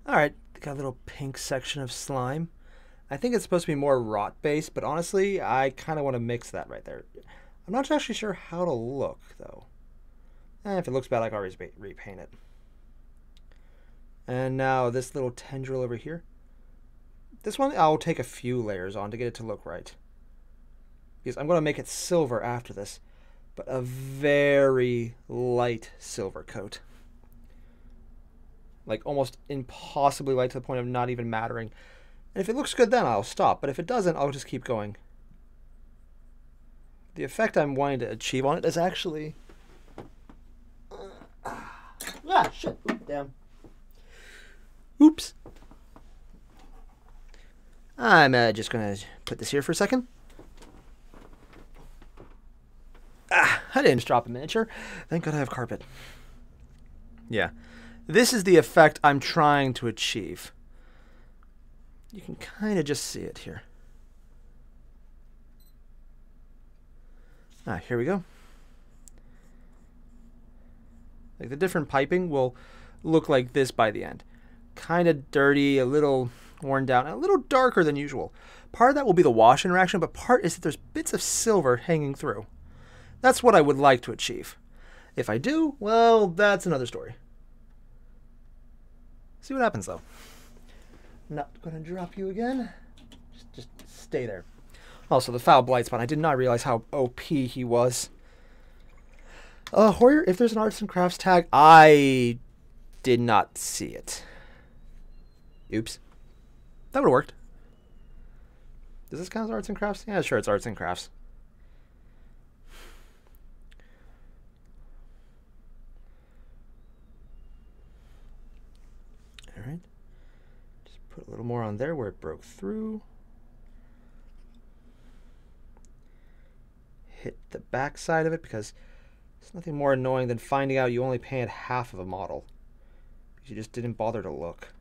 Alright, got a little pink section of slime. I think it's supposed to be more rot based, but honestly, I kind of want to mix that right there. I'm not actually sure how to look, though. If it looks bad, I can always repaint it. And now this little tendril over here. This one I'll take a few layers on to get it to look right. Because I'm going to make it silver after this, but a very light silver coat. Like almost impossibly light to the point of not even mattering. And if it looks good, then I'll stop. But if it doesn't, I'll just keep going. The effect I'm wanting to achieve on it is actually... shit. Oop, damn. Oops. I'm just going to put this here for a second. I didn't drop a miniature. Thank God I have carpet. Yeah. This is the effect I'm trying to achieve. You can kind of just see it here. Ah, here we go. Like the different piping will look like this by the end. Kind of dirty, a little worn down, a little darker than usual. Part of that will be the wash interaction, but part is that there's bits of silver hanging through. That's what I would like to achieve. If I do, well, that's another story. See what happens, though. Not going to drop you again. Just stay there. Also, the foul blight spot. I did not realize how OP he was. Hoyer, if there's an arts and crafts tag, I did not see it. Oops. That would have worked. Does this count as arts and crafts? Yeah, sure, it's arts and crafts. All right. Just put a little more on there where it broke through. Hit the back side of it because it's nothing more annoying than finding out you only painted half of a model because you just didn't bother to look.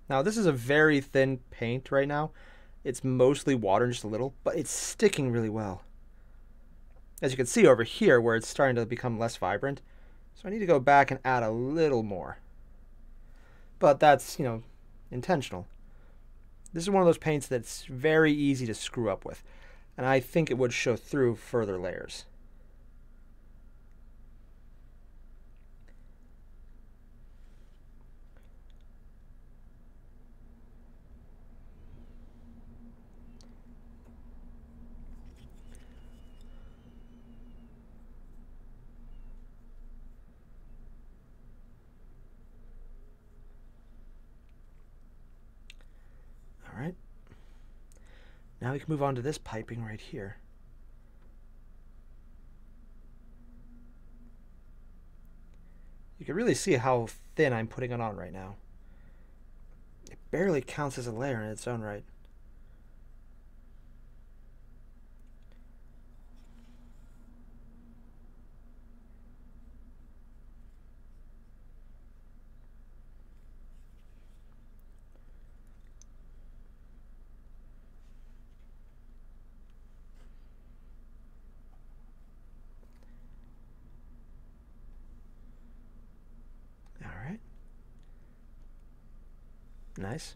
Now this is a very thin paint right now. It's mostly water and just a little, but it's sticking really well. As you can see over here where it's starting to become less vibrant. So I need to go back and add a little more. But that's, you know, intentional. This is one of those paints that's very easy to screw up with. And I think it would show through further layers. Alright. Now we can move on to this piping right here. You can really see how thin I'm putting it on right now. It barely counts as a layer in its own right. Nice.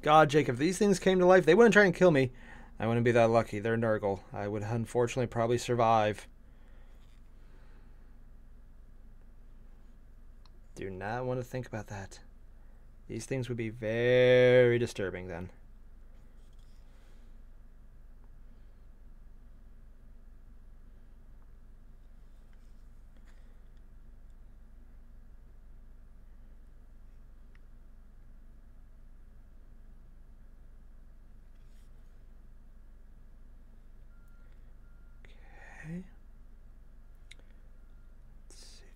God, Jake, if these things came to life, they wouldn't try and kill me. I wouldn't be that lucky. They're Nurgle. I would unfortunately probably survive. Do not want to think about that. These things would be very disturbing then.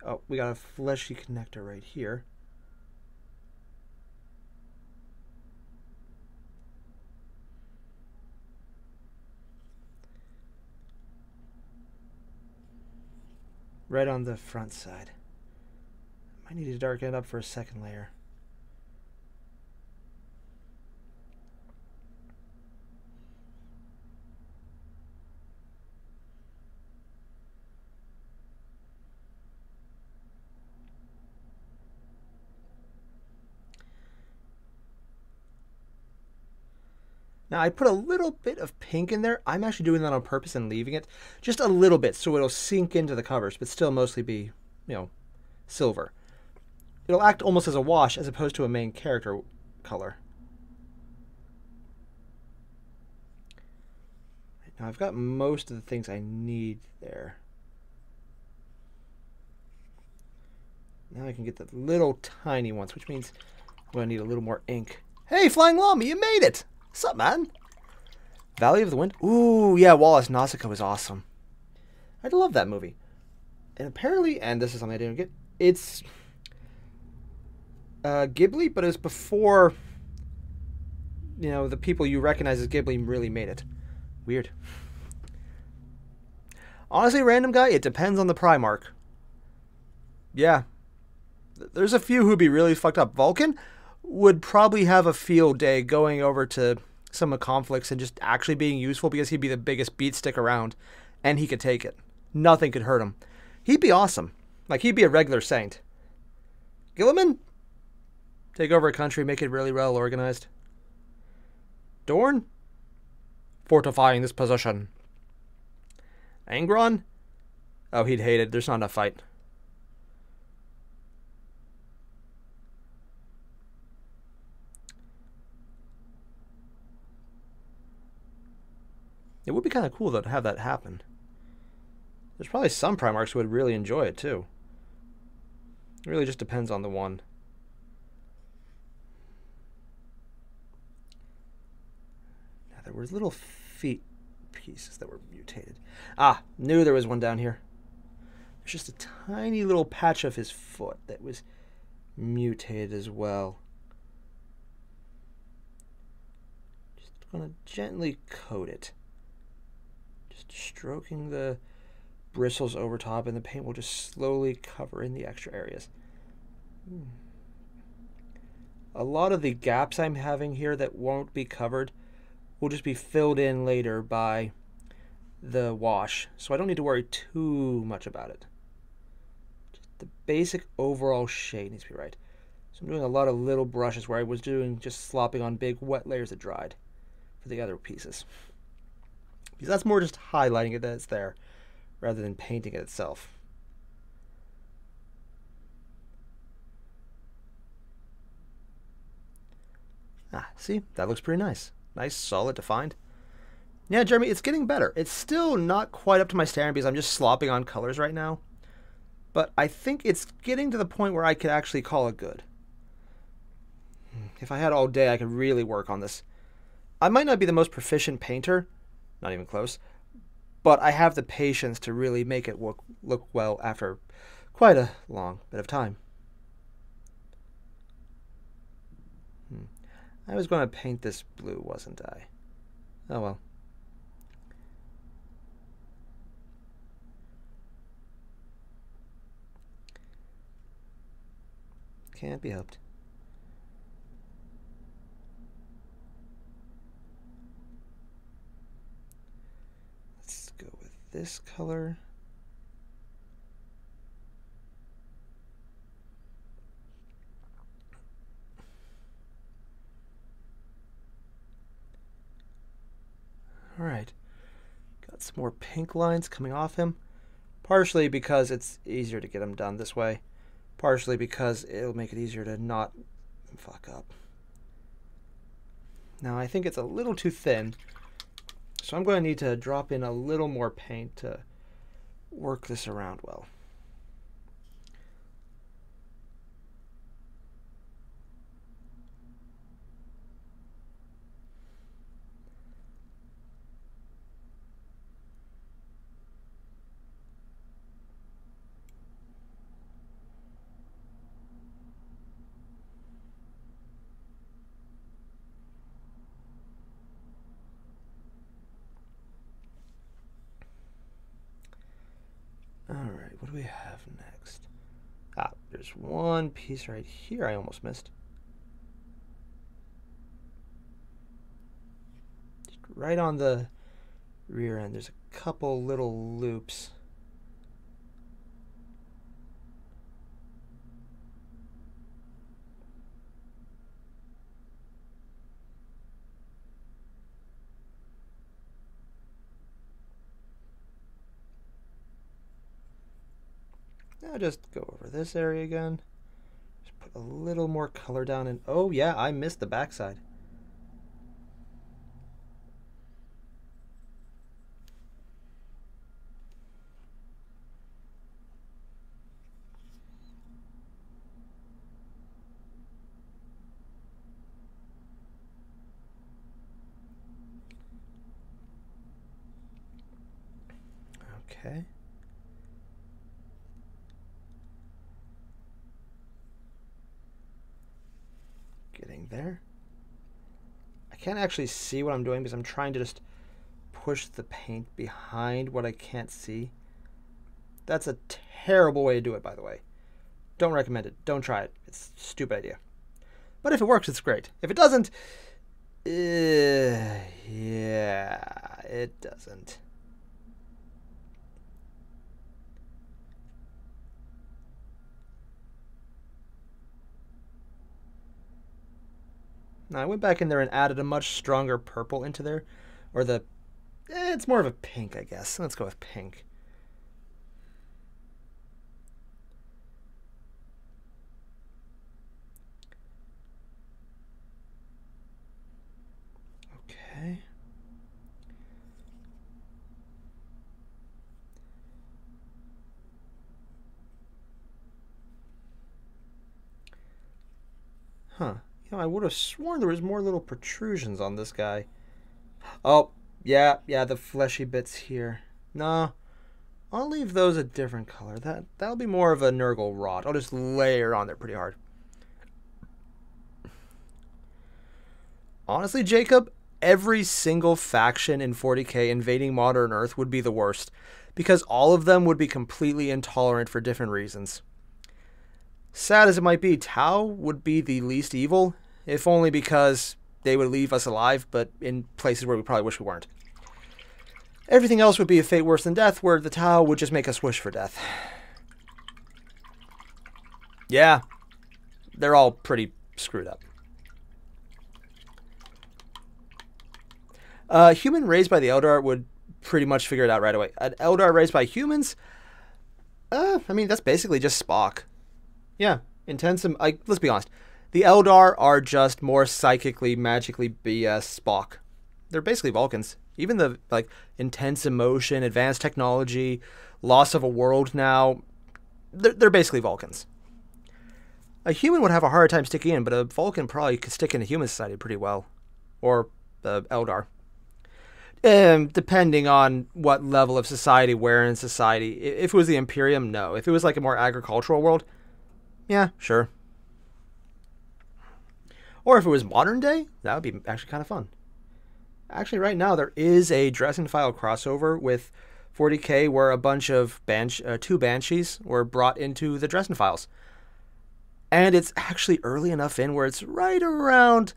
Oh, we got a fleshy connector right here. Right on the front side. Might need to darken it up for a second layer. Now I put a little bit of pink in there. I'm actually doing that on purpose and leaving it just a little bit so it'll sink into the covers, but still mostly be, you know, silver. It'll act almost as a wash as opposed to a main character color. Now I've got most of the things I need there. Now I can get the little tiny ones, which means I'm going to need a little more ink. Hey, Flying Llama, you made it! What's up, man? Valley of the Wind? Ooh, yeah, Wallace Nausicaa was awesome. I love that movie. And apparently, and this is something I didn't get, it's Ghibli, but it was before you know, the people you recognize as Ghibli really made it. Weird. Honestly, random guy, it depends on the Primarch. Yeah. There's a few who'd be really fucked up. Vulcan would probably have a field day going over to some of conflicts and just actually being useful because he'd be the biggest beat stick around and he could take it. Nothing could hurt him. He'd be awesome. Like, he'd be a regular saint. Gilliman? Take over a country, make it really well organized. Dorn? Fortifying this position. Angron? Oh, he'd hate it. There's not enough fight. It would be kind of cool, though, to have that happen. There's probably some Primarchs who would really enjoy it, too. It really just depends on the one. Now, there were little feet pieces that were mutated. Ah, knew there was one down here. There's just a tiny little patch of his foot that was mutated as well. Just gonna gently coat it. Just stroking the bristles over top, and the paint will just slowly cover in the extra areas. A lot of the gaps I'm having here that won't be covered will just be filled in later by the wash, so I don't need to worry too much about it. Just the basic overall shade needs to be right. So I'm doing a lot of little brushes where I was doing just slopping on big wet layers that dried for the other pieces. Because that's more just highlighting it that it's there, rather than painting it itself. Ah, see? That looks pretty nice. Nice, solid, defined. Yeah, Jeremy, it's getting better. It's still not quite up to my standard because I'm just slopping on colors right now. But I think it's getting to the point where I could actually call it good. If I had all day, I could really work on this. I might not be the most proficient painter, not even close, but I have the patience to really make it look well after quite a long bit of time. I was going to paint this blue, wasn't I? Oh well. Can't be helped. Let's go with this color. All right. Got some more pink lines coming off him. Partially because it's easier to get them done this way. Partially because it'll make it easier to not fuck up. Now I think it's a little too thin, so I'm going to need to drop in a little more paint to work this around well. Alright, what do we have next? Ah, there's one piece right here I almost missed. Just right on the rear end, there's a couple little loops. Now just go over this area again. Just put a little more color down and oh yeah, I missed the backside. Okay. Getting there. I can't actually see what I'm doing because I'm trying to just push the paint behind what I can't see. That's a terrible way to do it, by the way. Don't recommend it. Don't try it. It's a stupid idea. But if it works, it's great. If it doesn't, yeah, it doesn't. Now, I went back in there and added a much stronger purple into there. Or it's more of a pink, I guess. Let's go with pink. Okay. Huh. You know, I would have sworn there was more little protrusions on this guy. Oh, yeah, the fleshy bits here. No, I'll leave those a different color. That'll be more of a Nurgle rot. I'll just layer on there pretty hard. Honestly, Jacob, every single faction in 40k invading modern Earth would be the worst, because all of them would be completely intolerant for different reasons. Sad as it might be, Tau would be the least evil, if only because they would leave us alive, but in places where we probably wish we weren't. Everything else would be a fate worse than death, where the Tau would just make us wish for death. Yeah, they're all pretty screwed up. Human raised by the Eldar would pretty much figure it out right away. An Eldar raised by humans? I mean, that's basically just Spock. Yeah, let's be honest. The Eldar are just more psychically, magically BS Spock. They're basically Vulcans. Even the, intense emotion, advanced technology, loss of a world now, they're basically Vulcans. A human would have a hard time sticking in, but a Vulcan probably could stick in a human society pretty well. Or the Eldar. Depending on what level of society we're in society. If it was the Imperium, no. If it was like a more agricultural world, yeah, sure. Or if it was modern day, that would be actually kind of fun. Actually, right now, there is a Dresden File crossover with 40k where a bunch of two Banshees were brought into the Dresden Files. And it's actually early enough in where it's right around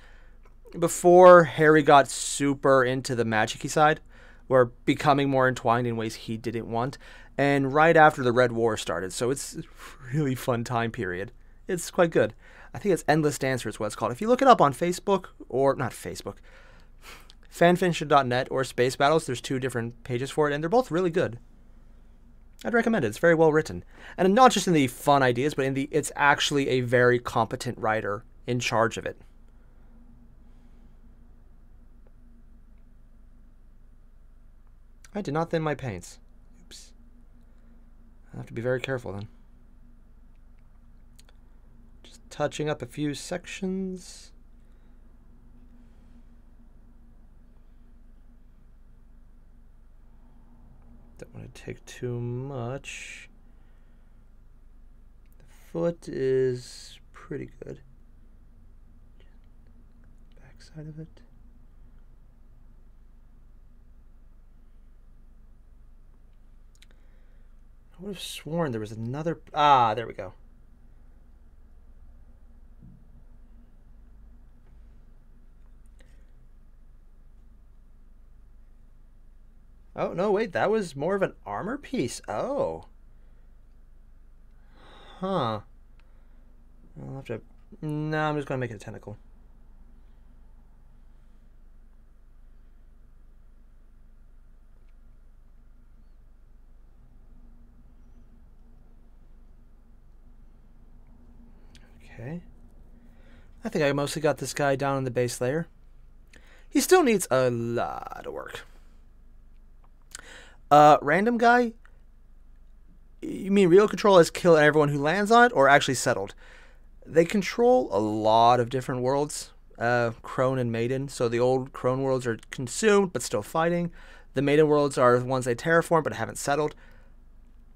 before Harry got super into the magic-y side, where becoming more entwined in ways he didn't want, and right after the Red War started, so it's a really fun time period. It's quite good. I think it's Endless Dancer is what it's called. If you look it up on Facebook, or not Facebook, fanfiction.net or Space Battles, there's 2 different pages for it, and they're both really good. I'd recommend it. It's very well written. And not just in the fun ideas, but it's actually a very competent writer in charge of it. I did not thin my paints. Oops. I have to be very careful then. Just touching up a few sections. Don't want to take too much. The foot is pretty good. Back side of it. I would have sworn there was another... Ah, there we go. Oh, no, wait, that was more of an armor piece. Oh. Huh. I'll have to... No, I'm just going to make it a tentacle. Okay. I think I mostly got this guy down in the base layer. He still needs a lot of work. Random guy? You mean real control has killed everyone who lands on it, or actually settled? They control a lot of different worlds, Crone and Maiden. So the old Crone worlds are consumed, but still fighting. The Maiden worlds are the ones they terraform, but haven't settled.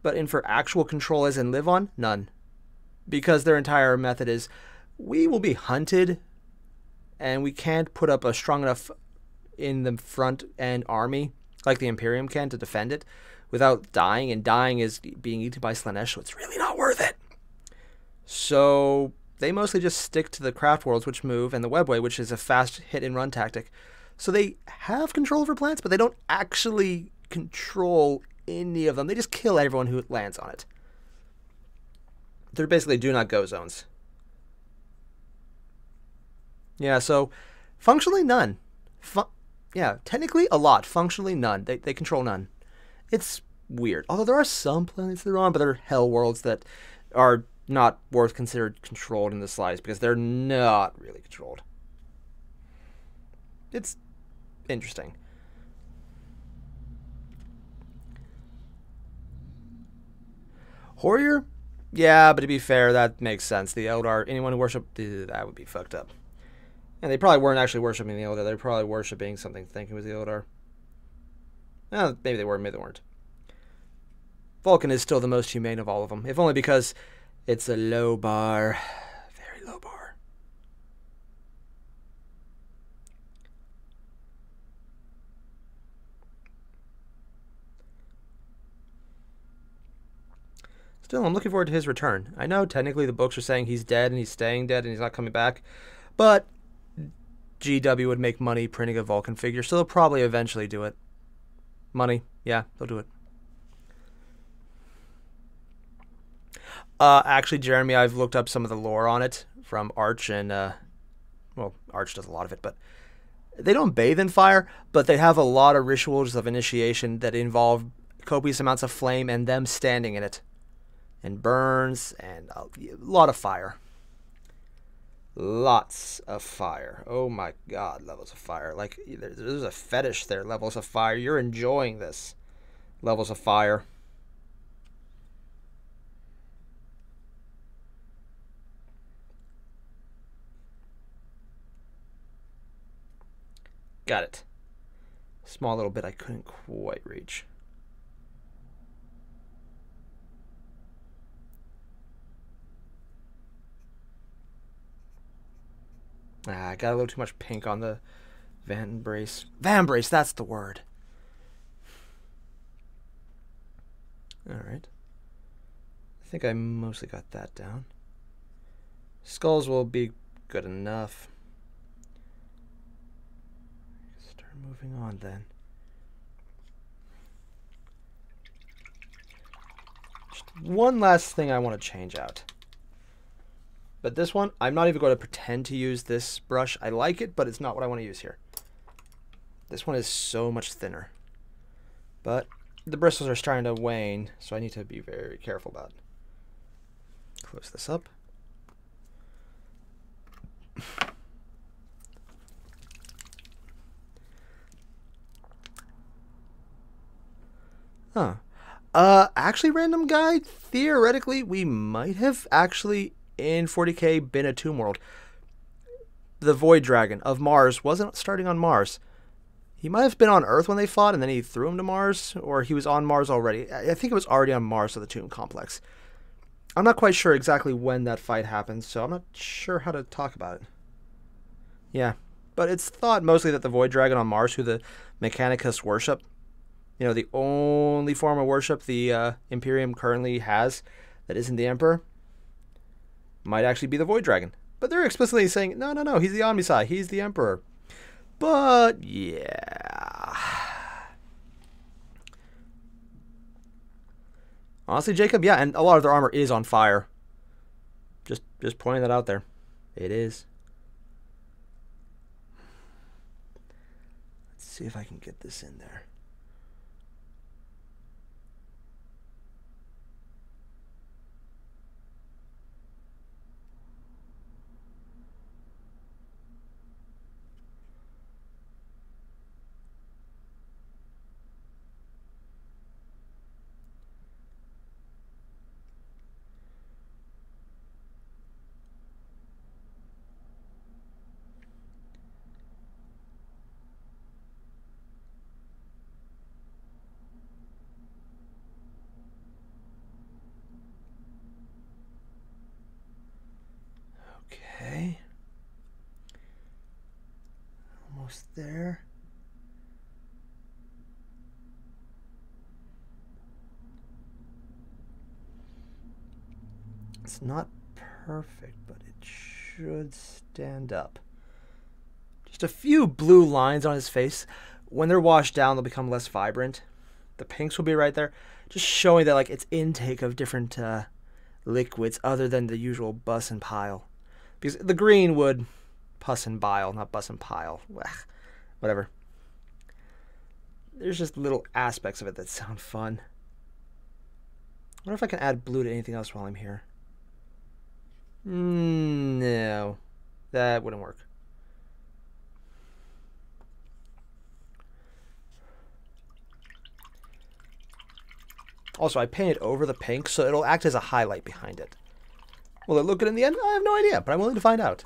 But for actual control as in live on, none. Because their entire method is, we will be hunted and we can't put up a strong enough in the front end army like the Imperium can to defend it without dying, and dying is being eaten by Slanesh, so it's really not worth it. So they mostly just stick to the craft worlds, which move, and the webway, which is a fast hit and run tactic. So they have control over plants, but they don't actually control any of them. They just kill everyone who lands on it. They're basically do not go zones. Yeah, so functionally none. Yeah, technically a lot. Functionally none. They control none. It's weird. Although there are some planets they're on, but they're hell worlds that are not worth considered controlled in the slightest because they're not really controlled. It's interesting. Airier? Yeah, but to be fair, that makes sense. The Eldar, anyone who worshipped, that would be fucked up. And they probably weren't actually worshipping the Eldar. They were probably worshipping something thinking it was the Eldar. Well, maybe they were, maybe they weren't. Vulcan is still the most humane of all of them, if only because it's a low bar. Very low bar. Still, I'm looking forward to his return. I know technically the books are saying he's dead and he's staying dead and he's not coming back, but GW would make money printing a Vulcan figure, so they'll probably eventually do it. Money, yeah, they'll do it. Actually, Jeremy, I've looked up some of the lore on it from Arch, and well, Arch does a lot of it, but they don't bathe in fire, but they have a lot of rituals of initiation that involve copious amounts of flame and them standing in it, and burns and a lot of fire. Lots of fire. Oh my god, levels of fire. Like, there's a fetish there, levels of fire. You're enjoying this. Levels of fire. Got it. Small little bit I couldn't quite reach. I got a little too much pink on the Vambrace. Vambrace, that's the word. Alright. I think I mostly got that down. Skulls will be good enough. Start moving on then. Just one last thing I want to change out. But this one, I'm not even going to pretend to use this brush. I like it, but it's not what I want to use here. This one is so much thinner. But the bristles are starting to wane, so I need to be very careful about it. Close this up. Huh. Actually, random guy, theoretically, we might have actually in 40k been a Tomb World. The Void Dragon of Mars wasn't starting on Mars. He might have been on Earth when they fought, and then he threw him to Mars, or he was on Mars already. I think it was already on Mars, so the Tomb Complex. I'm not quite sure exactly when that fight happened, so I'm not sure how to talk about it. Yeah, but it's thought mostly that the Void Dragon on Mars, who the Mechanicus worship, you know, the only form of worship the Imperium currently has that isn't the Emperor, might actually be the Void Dragon. But they're explicitly saying, no, no, no, he's the Omnisci, he's the Emperor. But, yeah. Honestly, Jacob, yeah, and a lot of their armor is on fire. Just pointing that out there. It is. Let's see if I can get this in there. almost there. It's not perfect, but it should stand up. Just a few blue lines on his face. When they're washed down, they'll become less vibrant. The pinks will be right there, just showing that like its intake of different liquids other than the usual bus and pile. Because the green would pus and bile, not bus and pile. Whatever. There's just little aspects of it that sound fun. I wonder if I can add blue to anything else while I'm here. No, that wouldn't work. Also, I painted over the pink, so it'll act as a highlight behind it. Will it look good in the end? I have no idea, but I'm willing to find out.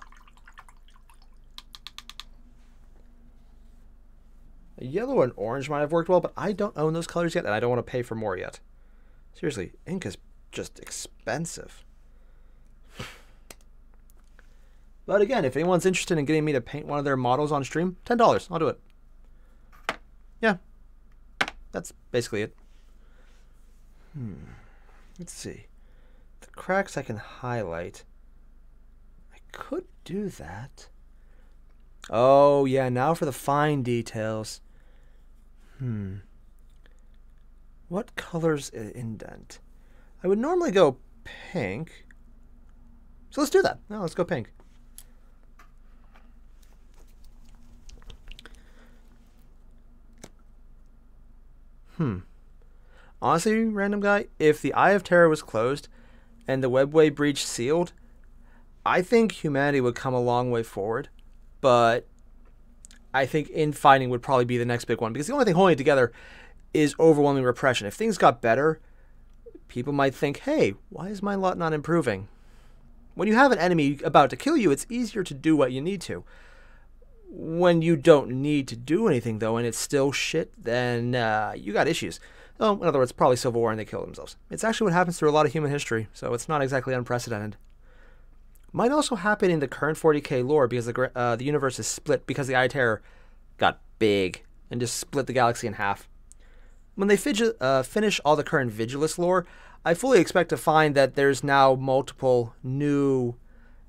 A yellow and orange might have worked well, but I don't own those colors yet, and I don't want to pay for more yet. Seriously, ink is just expensive. But again, if anyone's interested in getting me to paint one of their models on stream, $10. I'll do it. Yeah, that's basically it. Let's see. The cracks I can highlight. I could do that. Oh, yeah, now for the fine details. What color's indent? I would normally go pink. So let's do that. No, let's go pink. Honestly, random guy, if the Eye of Terror was closed and the Webway breach sealed, I think humanity would come a long way forward. But I think infighting would probably be the next big one, because the only thing holding it together is overwhelming repression. If things got better, people might think, hey, why is my lot not improving? When you have an enemy about to kill you, it's easier to do what you need to. When you don't need to do anything, though, and it's still shit, then you got issues. Oh, in other words, probably civil war and they kill themselves. It's actually what happens through a lot of human history, so it's not exactly unprecedented. Might also happen in the current 40k lore because the universe is split because the Eye of Terror got big and just split the galaxy in half. When they finish all the current Vigilus lore, I fully expect to find that there's now multiple new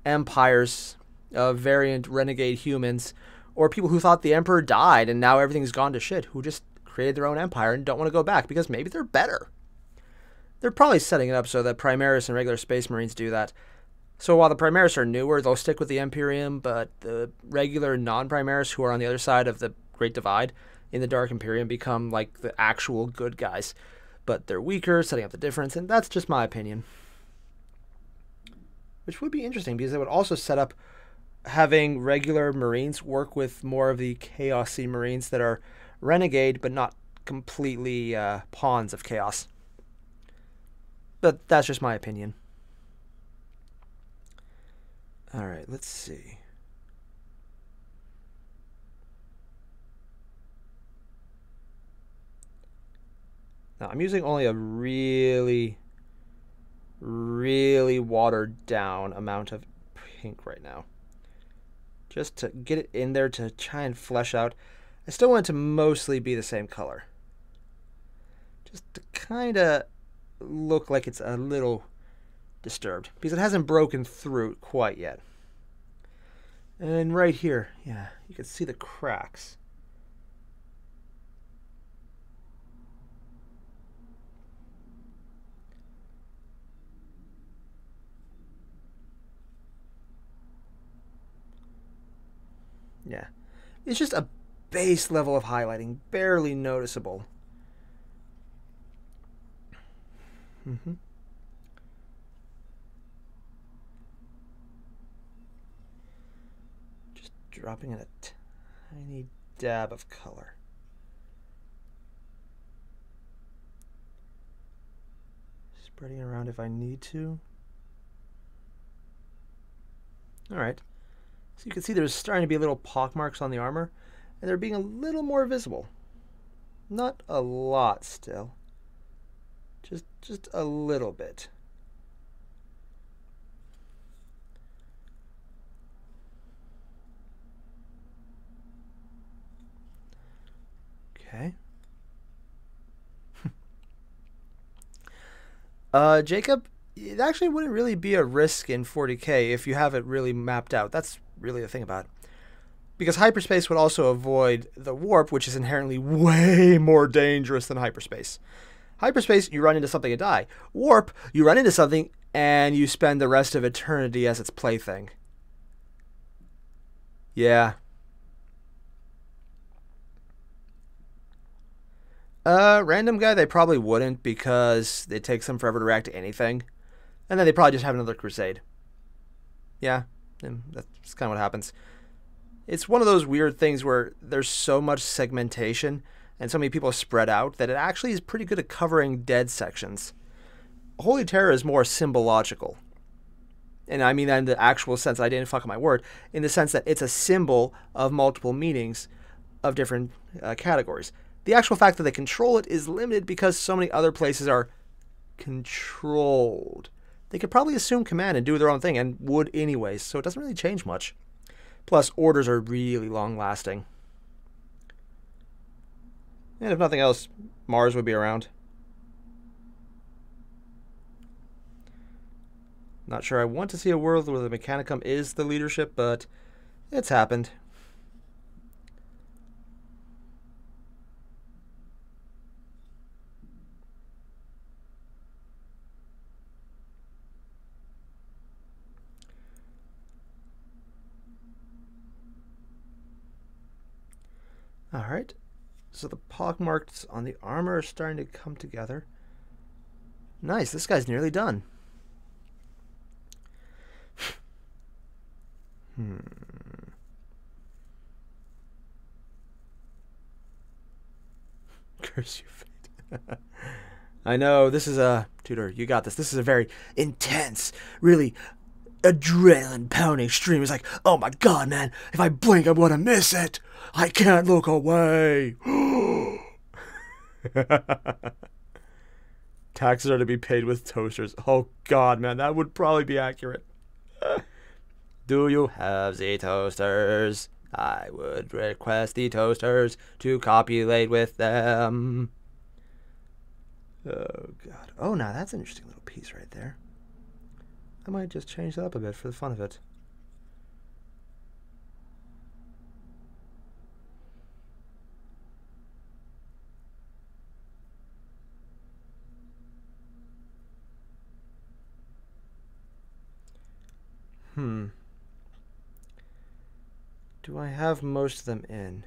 empires of variant renegade humans, or people who thought the Emperor died and now everything's gone to shit, who just created their own empire and don't want to go back because maybe they're better. They're probably setting it up so that Primaris and regular Space Marines do that. So while the Primaris are newer, they'll stick with the Imperium, but the regular non-Primaris who are on the other side of the Great Divide in the Dark Imperium become like the actual good guys. But they're weaker, setting up the difference, and that's just my opinion. Which would be interesting because it would also set up having regular Marines work with more of the Chaos-y Marines that are renegade, but not completely pawns of chaos. But that's just my opinion. Alright, let's see. Now, I'm using only a really watered down amount of pink right now. Just to get it in there to try and flesh out. I still want it to mostly be the same color. Just to kind of look like it's a little disturbed. Because it hasn't broken through quite yet. And right here, yeah, you can see the cracks. Yeah. It's just a base level of highlighting, barely noticeable. Just dropping in a tiny dab of color. Spreading around if I need to. Alright. So you can see there's starting to be little pock marks on the armor, and they're being a little more visible. Not a lot still. Just a little bit. Jacob, it actually wouldn't really be a risk in 40K if you have it really mapped out. That's really the thing about it. Because hyperspace would also avoid the warp, which is inherently way more dangerous than hyperspace. Hyperspace, you run into something and die. Warp, you run into something and you spend the rest of eternity as its plaything. Yeah. Random guy, they probably wouldn't because it takes them forever to react to anything. And then they probably just have another crusade. Yeah, that's kind of what happens. It's one of those weird things where there's so much segmentation and so many people spread out that it actually is pretty good at covering dead sections. Holy Terror is more symbological. And I mean that in the actual sense, I didn't fuck up my word, in the sense that it's a symbol of multiple meanings of different categories. The actual fact that they control it is limited because so many other places are controlled. They could probably assume command and do their own thing, and would anyways, so it doesn't really change much. Plus, orders are really long-lasting. And if nothing else, Mars would be around. Not sure I want to see a world where the Mechanicum is the leadership, but it's happened. Alright, so the pockmarks on the armor are starting to come together. Nice, this guy's nearly done. Curse you, fate. I know, this is a... Tudor, you got this. This is a very intense, really adrenaline pounding stream. It's like, oh my god, man, if I blink, I'm gonna miss it. I can't look away. Taxes are to be paid with toasters. Oh god, man, that would probably be accurate. Do you have the toasters? I would request the toasters to copulate with them. Oh god. Oh, now that's an interesting little piece right there. I might just change that up a bit for the fun of it. Do I have most of them in?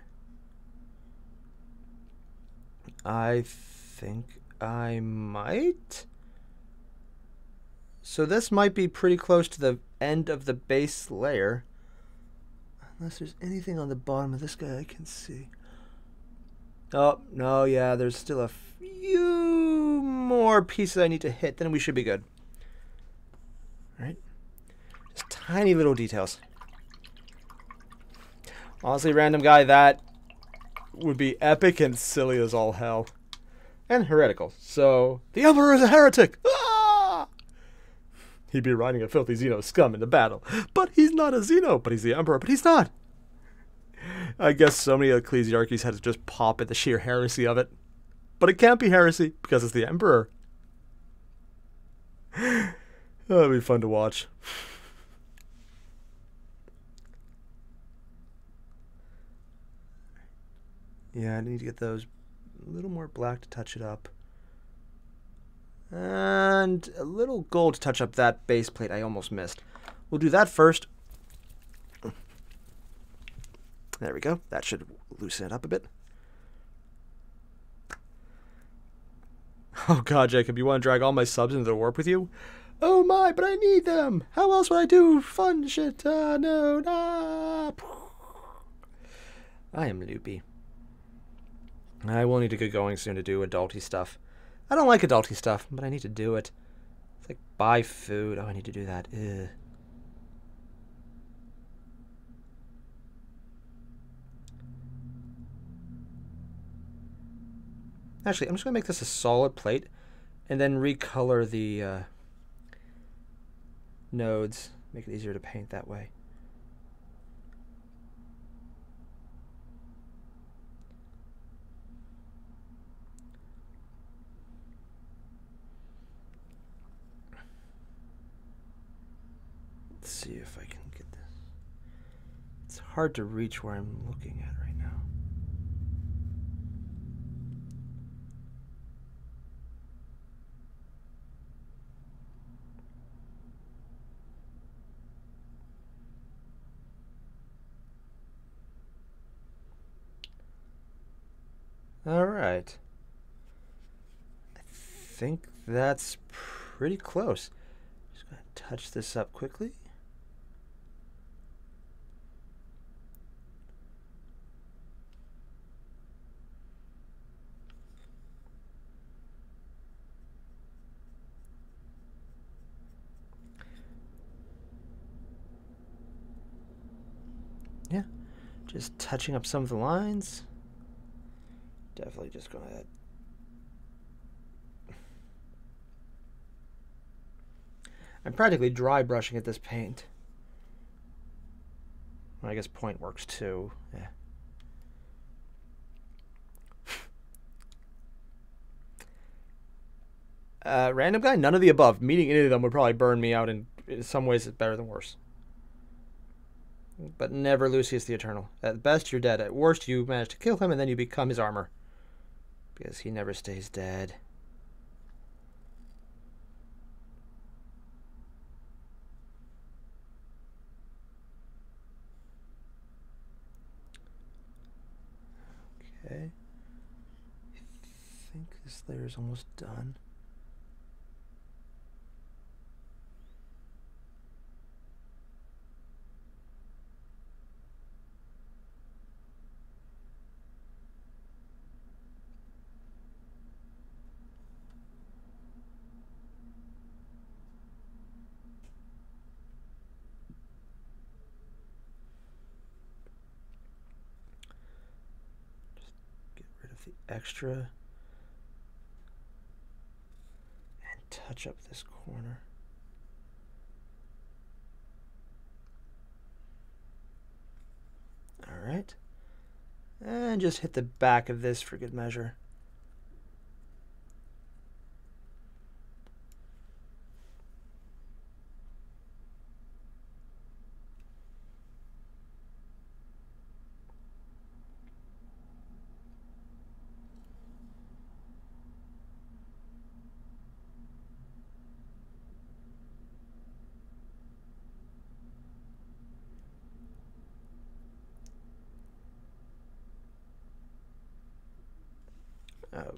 I think I might. So this might be pretty close to the end of the base layer. Unless there's anything on the bottom of this guy I can see. Oh, no, yeah, there's still a few more pieces I need to hit, then we should be good. Alright. Just tiny little details. Honestly, random guy, that would be epic and silly as all hell. And heretical. So, the Emperor is a heretic! Ah! He'd be riding a filthy Xeno scum into battle. But he's not a Xeno, but he's the Emperor, but he's not! I guess so many ecclesiarchies had to just pop at the sheer heresy of it. But it can't be heresy, because it's the Emperor. That'd be fun to watch. Yeah, I need to get those a little more black to touch it up. And a little gold to touch up that base plate I almost missed. We'll do that first. There we go. That should loosen it up a bit. Oh god, Jacob, you want to drag all my subs into the warp with you? Oh my, but I need them! How else would I do fun shit? No, nah. I am loopy. I will need to get going soon to do adulty stuff. I don't like adulty stuff, but I need to do it. It's like buy food. Oh, I need to do that. Ugh. Actually, I'm just going to make this a solid plate and then recolor the nodes. Make it easier to paint that way. see if I can get this. It's hard to reach where I'm looking at right now. All right. I think that's pretty close. Just gonna touch this up quickly. Yeah, just touching up some of the lines. Definitely just going to... I'm practically dry brushing at this paint. Well, I guess point works too. Yeah. Random guy? None of the above. Meeting any of them would probably burn me out, and in some ways it's better than worse. But never Lucius the Eternal. At best, you're dead. At worst, you manage to kill him, and then you become his armor. Because he never stays dead. Okay. I think this layer is almost done. The extra and touch up this corner. All right, and just hit the back of this for good measure.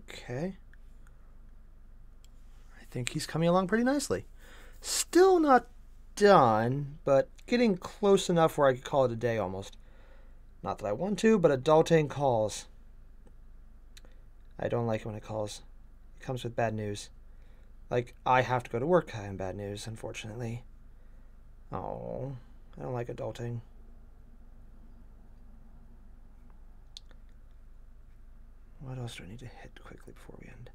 Okay. I think he's coming along pretty nicely. Still not done, but getting close enough where I could call it a day almost. Not that I want to, but adulting calls. I don't like it when it calls. It comes with bad news. Like, I have to go to work. I am bad news, unfortunately. Oh, I don't like adulting. What else do I need to hit quickly before we end?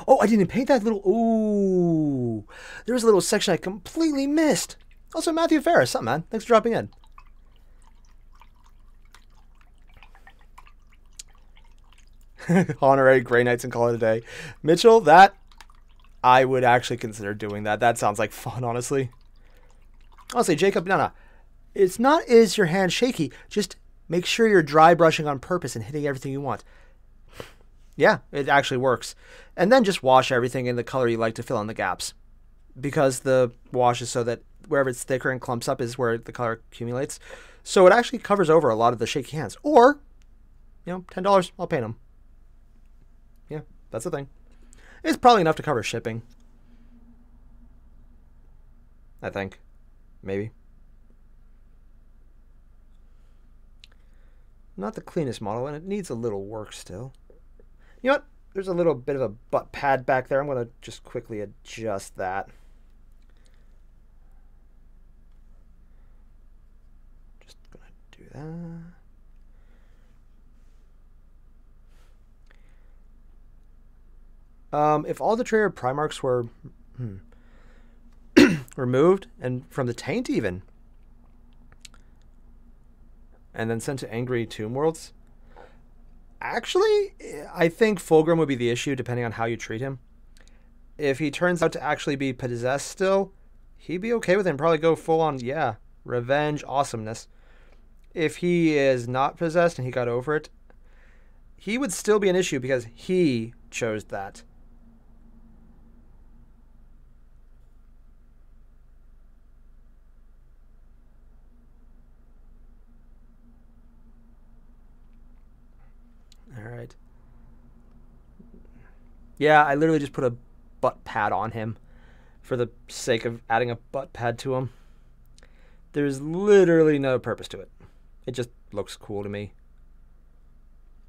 Oh, I didn't paint that little... Ooh. There was a little section I completely missed. Also, Matthew Ferris. What's up, man? Thanks for dropping in. Honorary Grey Knights and call it a day. Mitchell, that... I would actually consider doing that. That sounds like fun, honestly. Honestly, Jacob, no. It's not is your hand shaky. Just... make sure you're dry brushing on purpose and hitting everything you want. Yeah, it actually works. And then just wash everything in the color you like to fill in the gaps. Because the wash is so that wherever it's thicker and clumps up is where the color accumulates. So it actually covers over a lot of the shaky hands. Or, you know, $10, I'll paint them. Yeah, that's the thing. It's probably enough to cover shipping. I think. Maybe. Not the cleanest model, and it needs a little work still. You know what? There's a little bit of a butt pad back there. I'm going to just quickly adjust that. Just going to do that. If all the Trayer Primarchs were removed, and from the taint even, and then sent to Angry Tomb Worlds. Actually, I think Fulgrim would be the issue, depending on how you treat him. If he turns out to actually be possessed still, he'd be okay with it and probably go full on, yeah, revenge awesomeness. If he is not possessed and he got over it, he would still be an issue because he chose that. All right. Yeah, I literally just put a butt pad on him for the sake of adding a butt pad to him. There's literally no purpose to it. It just looks cool to me.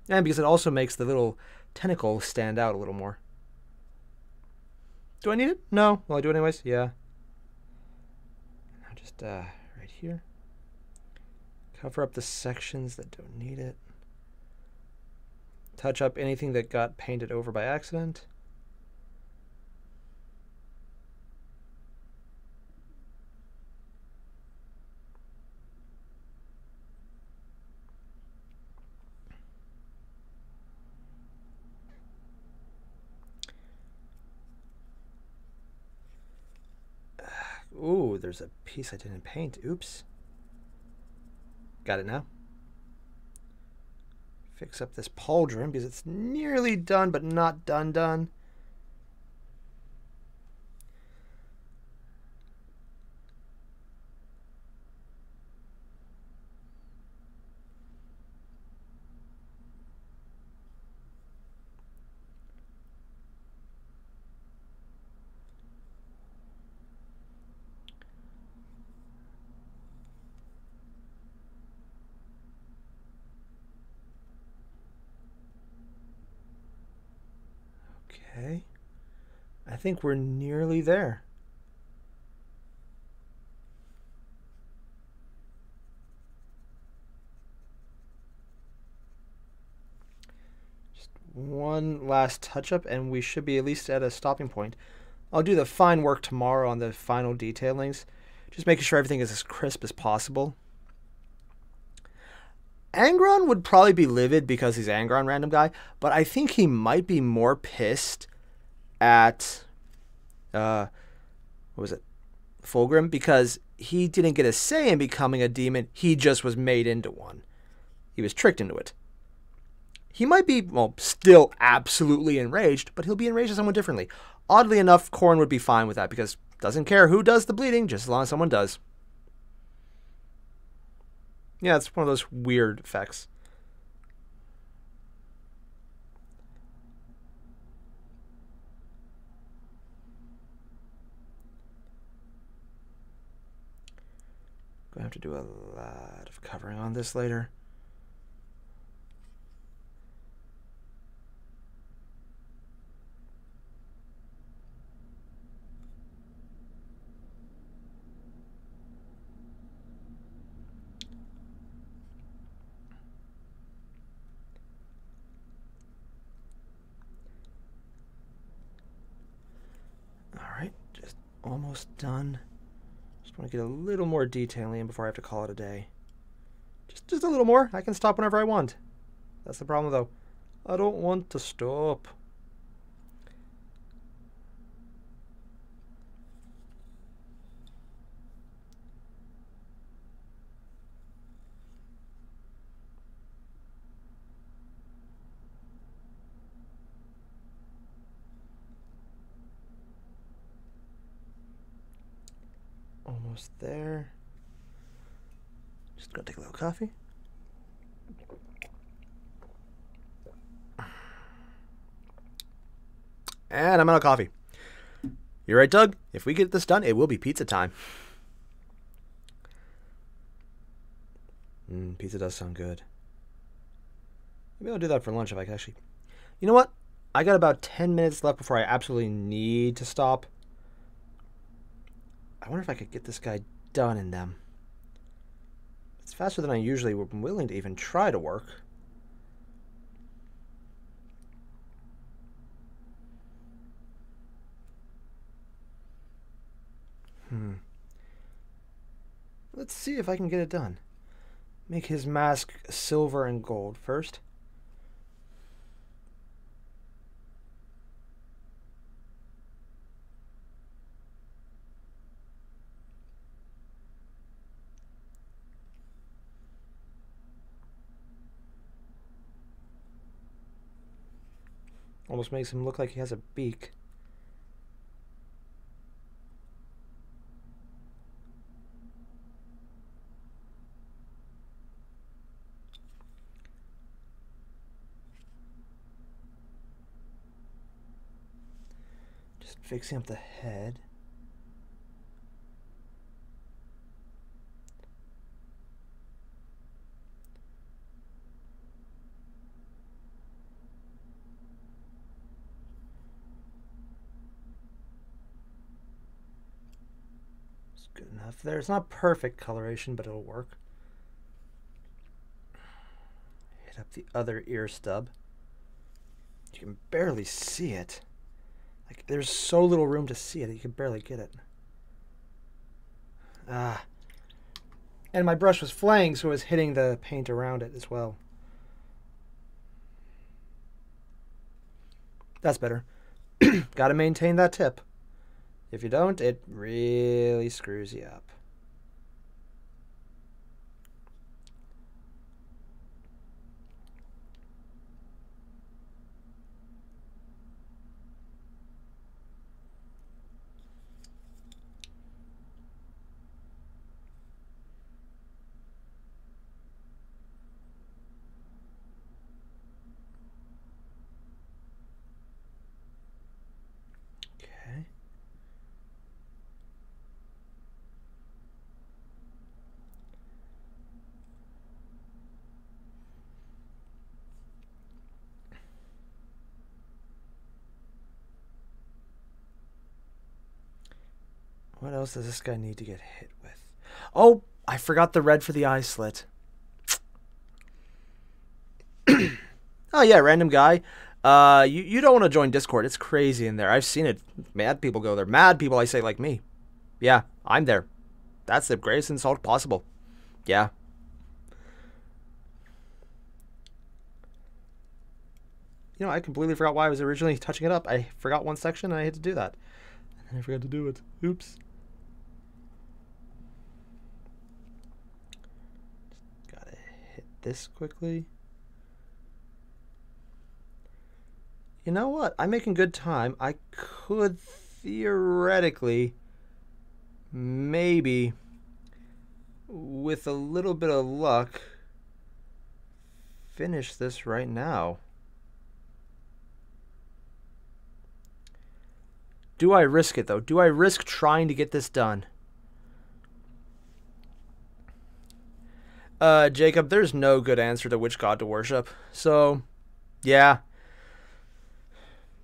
And because it also makes the little tentacle stand out a little more. Do I need it? No. Will I do it anyways? Yeah. Now just right here. Cover up the sections that don't need it. Touch up anything that got painted over by accident. Ooh, there's a piece I didn't paint. Oops. Got it now. Fix up this pauldron because it's nearly done, but not done. Okay. I think we're nearly there. Just one last touch-up, and we should be at least at a stopping point. I'll do the fine work tomorrow on the final detailings, just making sure everything is as crisp as possible. Angron would probably be livid because he's Angron random guy, but I think he might be more pissed at what was it? Fulgrim, because he didn't get a say in becoming a demon, he just was made into one. He was tricked into it. He might be, well, still absolutely enraged, but he'll be enraged at someone differently. Oddly enough, Korn would be fine with that because doesn't care who does the bleeding, just as long as someone does. Yeah, it's one of those weird effects. Gonna have to do a lot of covering on this later. Alright, just almost done. Just want to get a little more detailing in before I have to call it a day. Just a little more. I can stop whenever I want. That's the problem, though. I don't want to stop. Almost there. Just gonna take a little coffee. And I'm out of coffee. You're right, Doug. If we get this done, it will be pizza time. Pizza does sound good. Maybe I'll do that for lunch if I can actually. You know what? I got about 10 minutes left before I absolutely need to stop. I wonder if I could get this guy done in them. It's faster than I usually would be willing to even try to work. Let's see if I can get it done. Make his mask silver and gold first. Almost makes him look like he has a beak. Just fixing up the head. Good enough there. It's not perfect coloration, but it'll work. Hit up the other ear stub. You can barely see it. Like, there's so little room to see it, you can barely get it. Ah. And my brush was flaying, so it was hitting the paint around it as well. That's better. Gotta maintain that tip. If you don't, it really screws you up. What else does this guy need to get hit with? Oh, I forgot the red for the eye slit. Oh yeah, random guy. You don't want to join Discord. It's crazy in there. I've seen it. Mad people go there. Mad people, I say, like me. Yeah, I'm there. That's the greatest insult possible. Yeah. You know, I completely forgot why I was originally touching it up. I forgot one section and I had to do that. And I forgot to do it. Oops. Just gotta hit this quickly. You know what? I'm making good time. I could theoretically, maybe, with a little bit of luck, finish this right now. Do I risk it, though? Do I risk trying to get this done? Jacob, there's no good answer to which god to worship. So, yeah.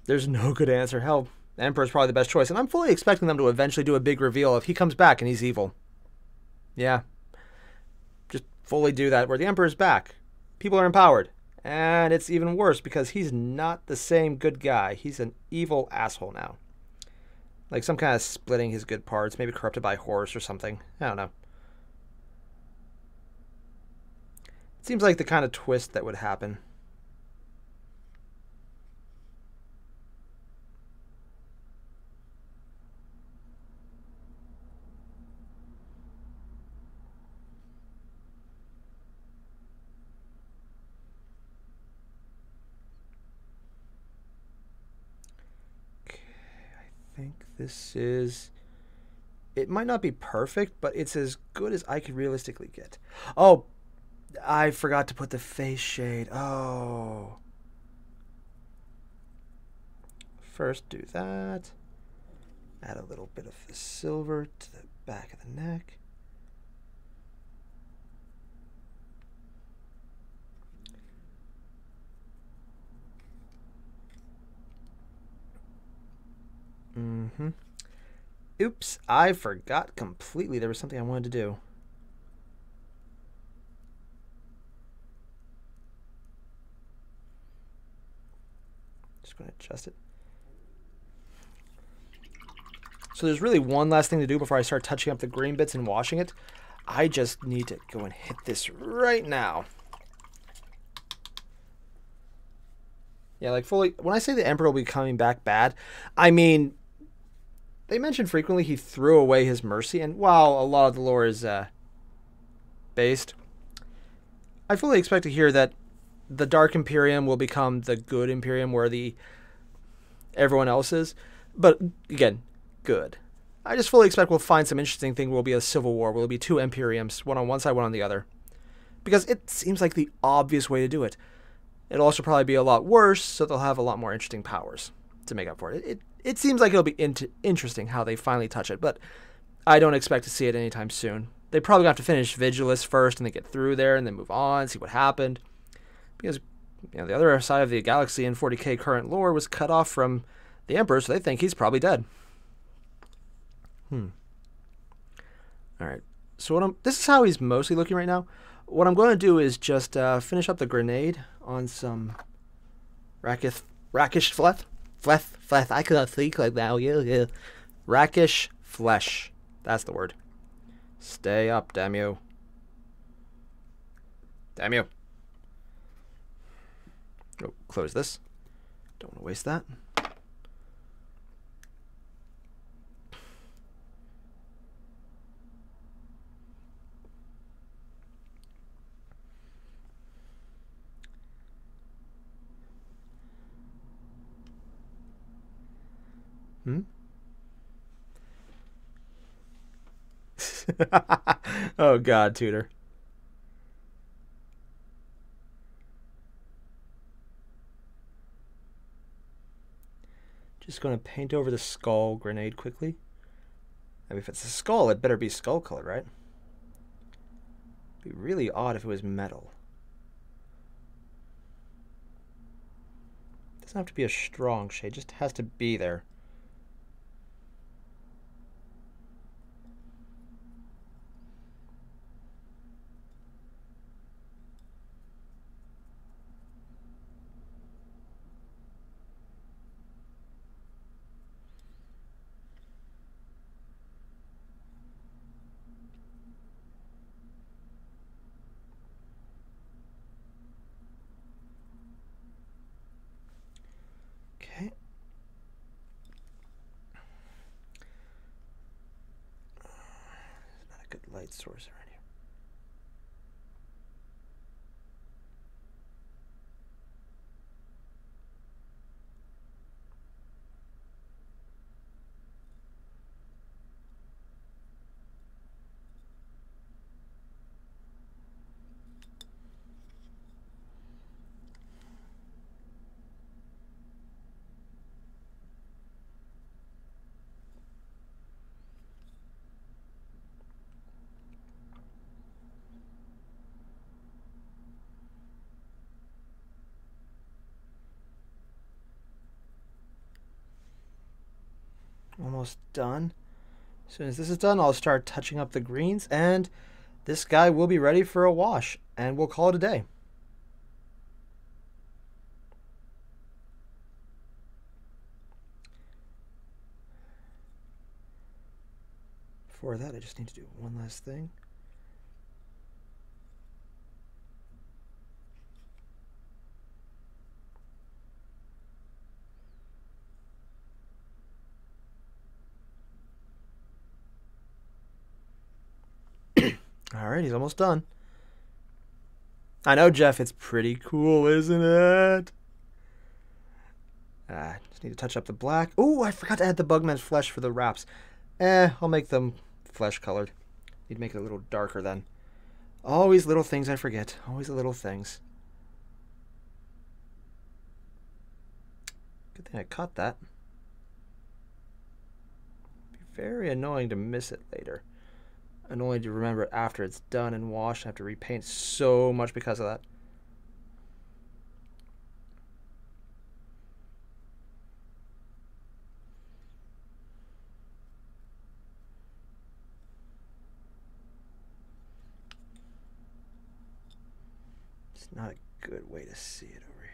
There's no good answer. Hell, Emperor's probably the best choice. And I'm fully expecting them to eventually do a big reveal if he comes back and he's evil. Yeah. Just fully do that where the Emperor's back. People are empowered. And it's even worse because he's not the same good guy. He's an evil asshole now. Like some kind of splitting his good parts, maybe corrupted by a horse or something. I don't know. It seems like the kind of twist that would happen. I think this is... It might not be perfect, but it's as good as I could realistically get. Oh, I forgot to put the face shade. Oh. First do that. Add a little bit of the silver to the back of the neck. Mm-hmm. Oops, I forgot completely there was something I wanted to do. Just going to adjust it. So there's really one last thing to do before I start touching up the green bits and washing it. I just need to go and hit this right now. Yeah, like fully, when I say the Emperor will be coming back bad, I mean, they mention frequently he threw away his mercy, and while a lot of the lore is based, I fully expect to hear that the Dark Imperium will become the good Imperium, where the everyone else is. But again, good. I just fully expect we'll find some interesting thing. Will be a civil war. Will be two Imperiums, one on one side, one on the other. Because it seems like the obvious way to do it. It'll also probably be a lot worse, so they'll have a lot more interesting powers to make up for it. It seems like it'll be interesting how they finally touch it, but I don't expect to see it anytime soon. They probably have to finish Vigilus first and then get through there and then move on, see what happened. Because the other side of the galaxy in 40k current lore was cut off from the Emperor, so they think he's probably dead. Alright, so this is how he's mostly looking right now. What I'm going to do is just finish up the grenade on some rakish flesh. I cannot think like that. Yeah. Rakish flesh. That's the word. Stay up, damn you. Damn you. Oh, close this. Don't want to waste that. Oh God, Tutor. Just going to paint over the skull grenade quickly. I mean, if it's a skull, it better be skull color, right? It'd be really odd if it was metal. It doesn't have to be a strong shade, it just has to be there. Okay. There's not a good light source around here. Almost done. As soon as this is done, I'll start touching up the greens, and this guy will be ready for a wash, and we'll call it a day. Before that, I just need to do one last thing. Alright, he's almost done. I know, Jeff, it's pretty cool, isn't it? Just need to touch up the black. Oh, I forgot to add the Bugman's flesh for the wraps. I'll make them flesh colored. Need to make it a little darker then. Always little things I forget. Always the little things. Good thing I caught that. Be very annoying to miss it later. And only to remember it after it's done and washed. I have to repaint so much because of that. It's not a good way to see it over here.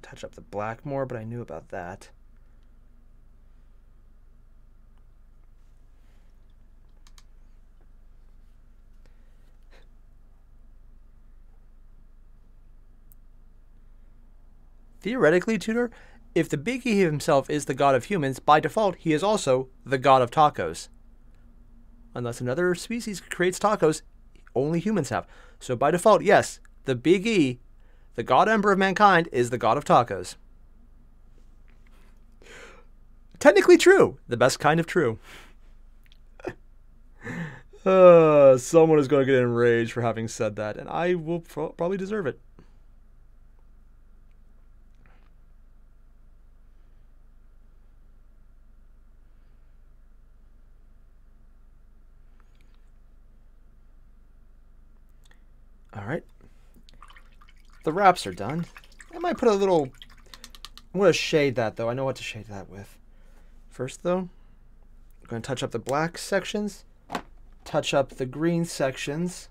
Touch up the black more, but I knew about that. theoretically, Tutor, if the Big E himself is the god of humans, by default, he is also the god of tacos. Unless another species creates tacos, only humans have. So by default, yes, the Big E, the god emperor of mankind, is the god of tacos. Technically true. The best kind of true. Someone is going to get enraged for having said that, and I will probably deserve it. Alright. The wraps are done. I might put a little... I'm going to shade that, though. I know what to shade that with. First, though, I'm going to touch up the black sections. Touch up the green sections.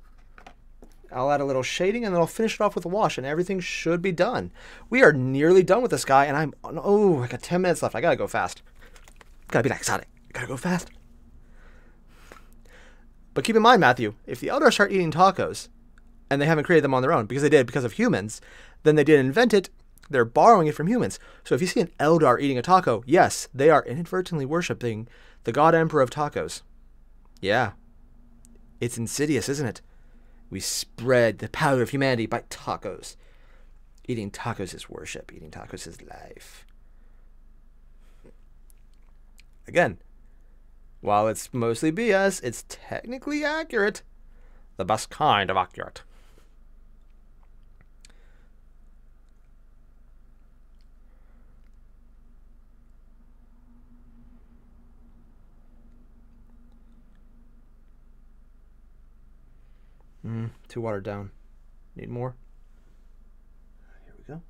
I'll add a little shading, and then I'll finish it off with a wash, and everything should be done. We are nearly done with this guy, and oh, I got 10 minutes left. I got to go fast. Got to be like Sonic. Got to go fast. But keep in mind, Matthew, if the Eldar start eating tacos, and they haven't created them on their own, because they did because of humans, then they didn't invent it, they're borrowing it from humans. So if you see an Eldar eating a taco, yes, they are inadvertently worshipping the god emperor of tacos. Yeah. It's insidious, isn't it? We spread the power of humanity by tacos. Eating tacos is worship. Eating tacos is life. Again, while it's mostly BS, it's technically accurate. The best kind of accurate. Too watered down. Need more? Here we go.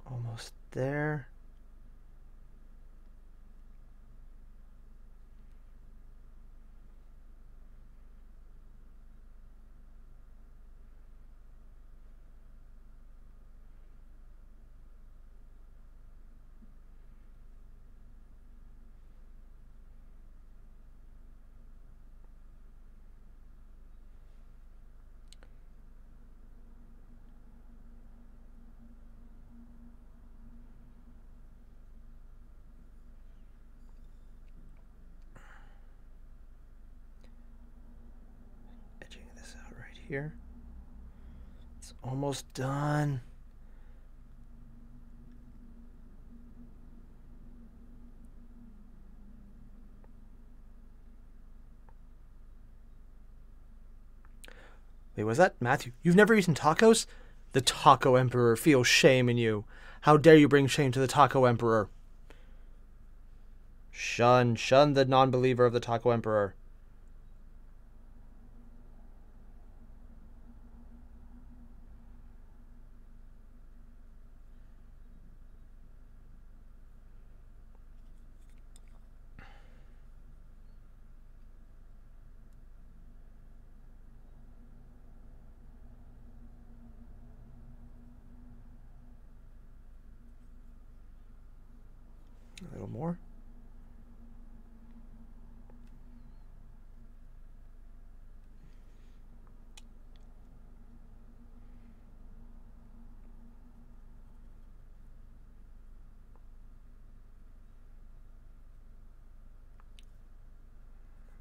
Almost there. Here. It's almost done. Wait, was that Matthew? You've never eaten tacos? The Taco Emperor feels shame in you. How dare you bring shame to the Taco Emperor? Shun the non-believer of the Taco Emperor. A little more.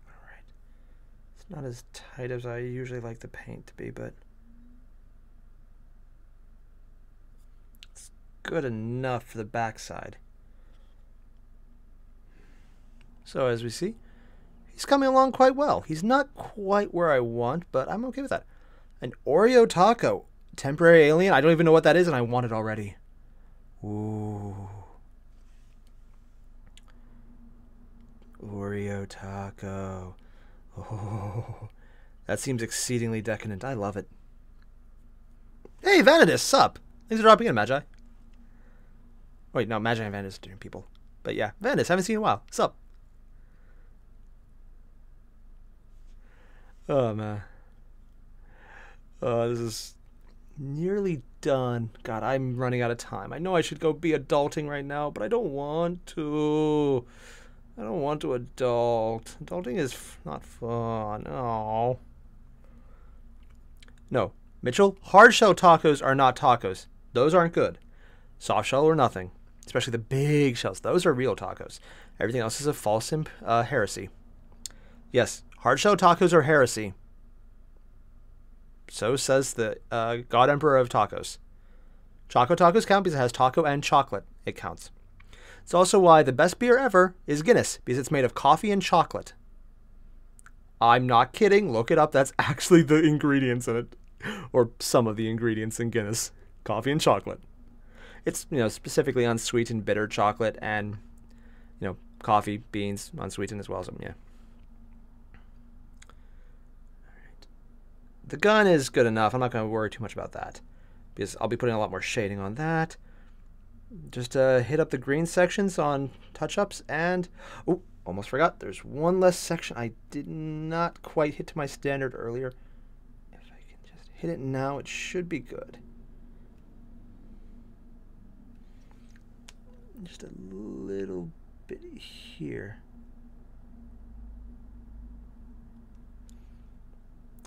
All right. It's not as tight as I usually like the paint to be, but it's good enough for the backside. So as we see, he's coming along quite well. He's not quite where I want, but I'm okay with that. An Oreo taco. Temporary alien. I don't even know what that is, and I want it already. Ooh. Oreo taco. Oh. That seems exceedingly decadent. I love it. Hey, Vanidus, sup? Thanks for dropping in, Magi. Wait, no, Magi and Vanidus are different people. But yeah, Vanidus, haven't seen you in a while. Sup? Oh man. This is nearly done. God, I'm running out of time. I know I should go be adulting right now, but I don't want to. I don't want to adult. Adulting is not fun. Oh. No. Mitchell, hard shell tacos are not tacos. Those aren't good. Soft shell or nothing. Especially the big shells. Those are real tacos. Everything else is a false heresy. Yes, hard shell tacos are heresy. So says the God Emperor of tacos. Choco tacos count because it has taco and chocolate. It counts. It's also why the best beer ever is Guinness, because it's made of coffee and chocolate. I'm not kidding. Look it up. That's actually the ingredients in it. Or some of the ingredients in Guinness. Coffee and chocolate. It's, specifically unsweetened bitter chocolate and, coffee, beans, unsweetened as well. So, yeah. The gun is good enough. I'm not going to worry too much about that, because I'll be putting a lot more shading on that. Just hit up the green sections on touch-ups, and oh, almost forgot. There's one less section I did not quite hit to my standard earlier. If I can just hit it now, it should be good. Just a little bit here.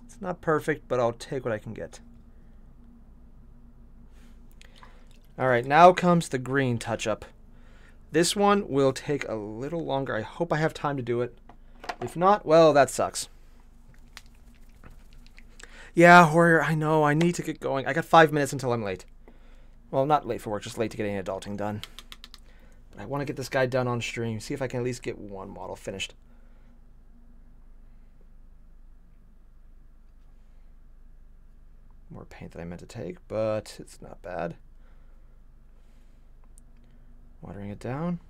It's not perfect, but I'll take what I can get. Alright, now comes the green touch-up. This one will take a little longer. I hope I have time to do it. If not, well, that sucks. Yeah, Warrior, I know. I need to get going. I got 5 minutes until I'm late. Well, not late for work, just late to getting adulting done. But I want to get this guy done on stream. See if I can at least get one model finished. More paint than I meant to take, but it's not bad. Watering it down.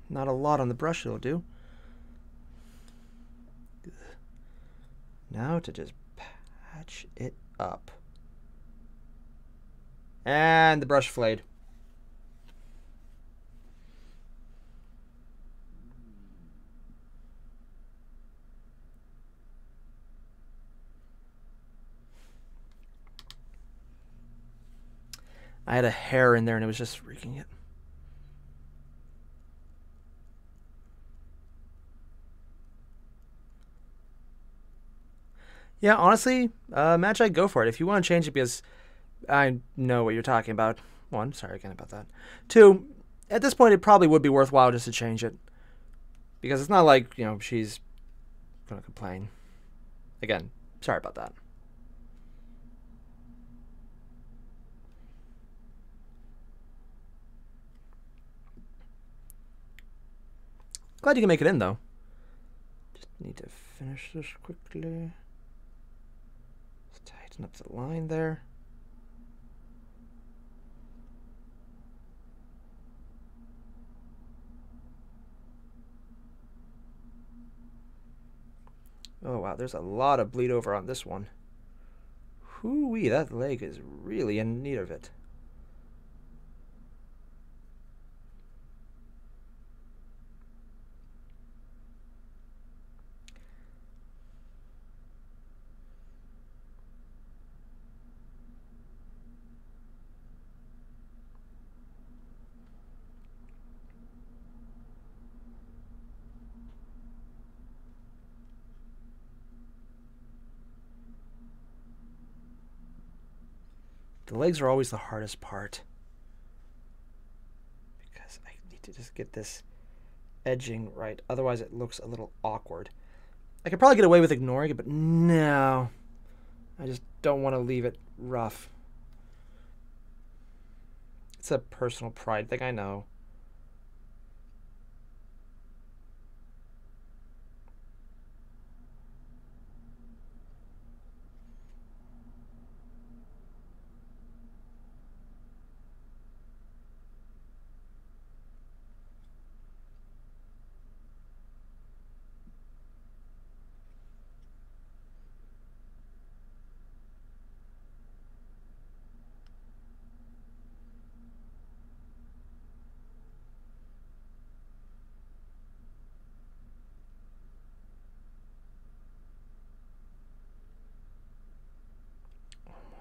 Not a lot on the brush, it'll do. Now to just patch it up. And the brush flayed. I had a hair in there and it was just wreaking it. Yeah, honestly, match, I'd go for it. If you want to change it, because I know what you're talking about. One, sorry again about that. Two, at this point, it probably would be worthwhile just to change it. Because it's not like, she's going to complain. Again, sorry about that. Glad you can make it in, though. Just need to finish this quickly. Let's tighten up the line there. Oh, wow, there's a lot of bleed over on this one. Hoo-wee, that leg is really in need of it. The legs are always the hardest part, because I need to just get this edging right. Otherwise, it looks a little awkward. I could probably get away with ignoring it, but no. I just don't want to leave it rough. It's a personal pride thing, I know.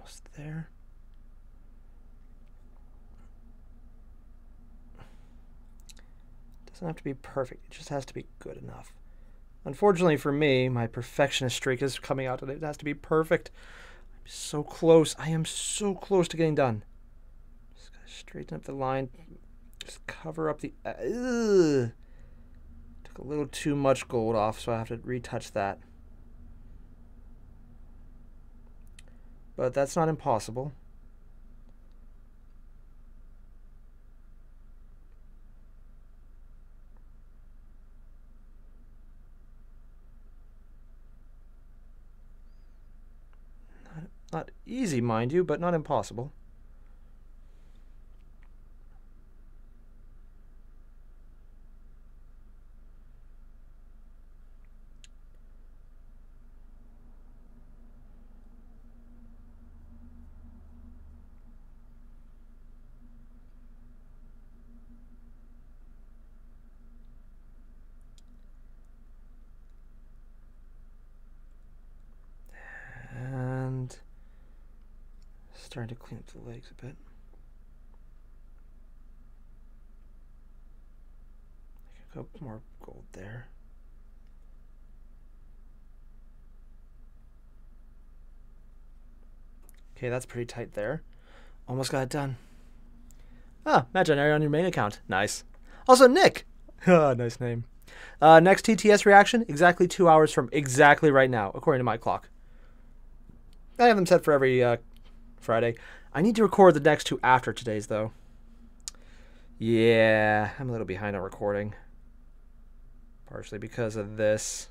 Almost there. Doesn't have to be perfect. It just has to be good enough. Unfortunately for me, my perfectionist streak is coming out today. It has to be perfect. I'm so close. I am so close to getting done. Just gotta straighten up the line. Just cover up the... Took a little too much gold off, so I have to retouch that. But that's not impossible. Not easy, mind you, but not impossible. Starting to clean up the legs a bit. I could go more gold there. Okay, that's pretty tight there. Almost got it done. Ah, match on Airier on your main account. Nice. Also, Nick. Nice name. Next TTS reaction, exactly 2 hours from exactly right now, according to my clock. I have them set for every Friday. I need to record the next two after today's, though. Yeah, I'm a little behind on recording. Partially because of this.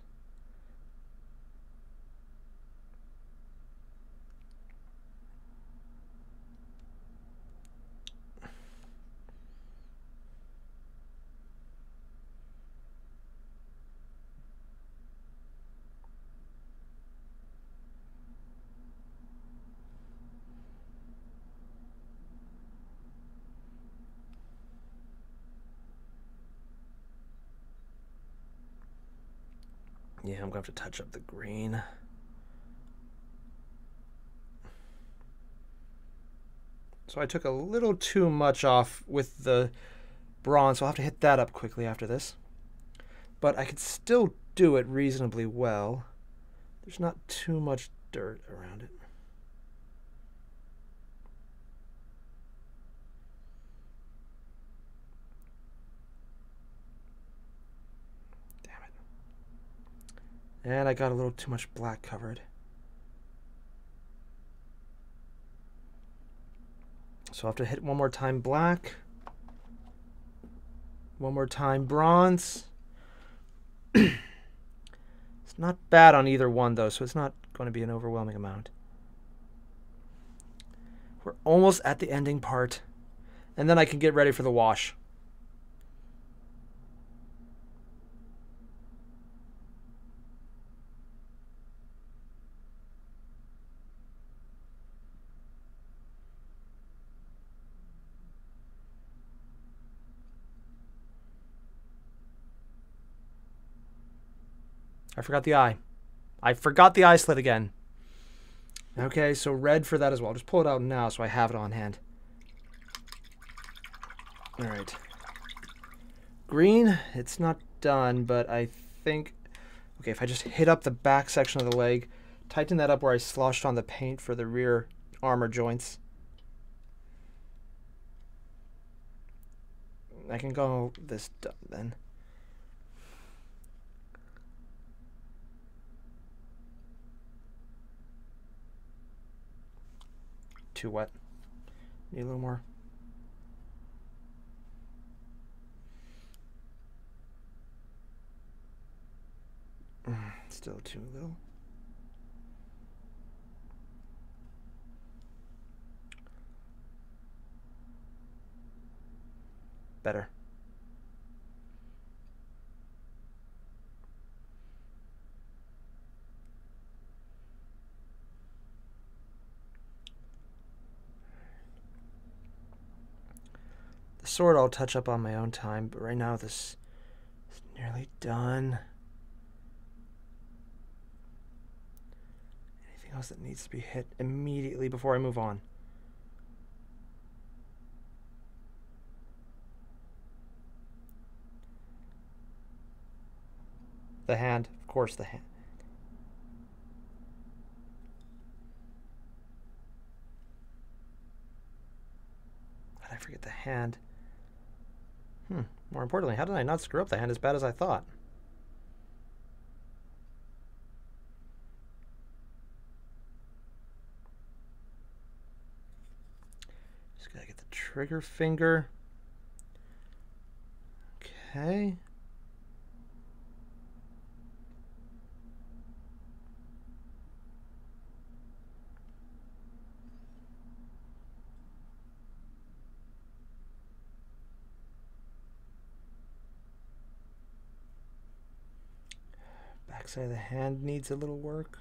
Yeah, I'm going to have to touch up the green. So I took a little too much off with the bronze, so I'll have to hit that up quickly after this. But I could still do it reasonably well. There's not too much dirt around it. And I got a little too much black covered. So I'll have to hit one more time black. One more time bronze. It's not bad on either one though, so it's not going to be an overwhelming amount. We're almost at the ending part. And then I can get ready for the wash. I forgot the eye. I forgot the eye slit again. Okay, so red for that as well. I'll just pull it out now so I have it on hand. All right. Green, it's not done, but I think... Okay, if I just hit up the back section of the leg, tighten that up where I sloshed on the paint for the rear armor joints. I can go this done then. Too wet. Need a little more. Still too little. Better. The sword I'll touch up on my own time, but right now this is nearly done. Anything else that needs to be hit immediately before I move on? The hand. Of course, the hand. How did I forget the hand? More importantly, how did I not screw up the hand as bad as I thought? Just gotta get the trigger finger. Okay. Backside of the hand needs a little work.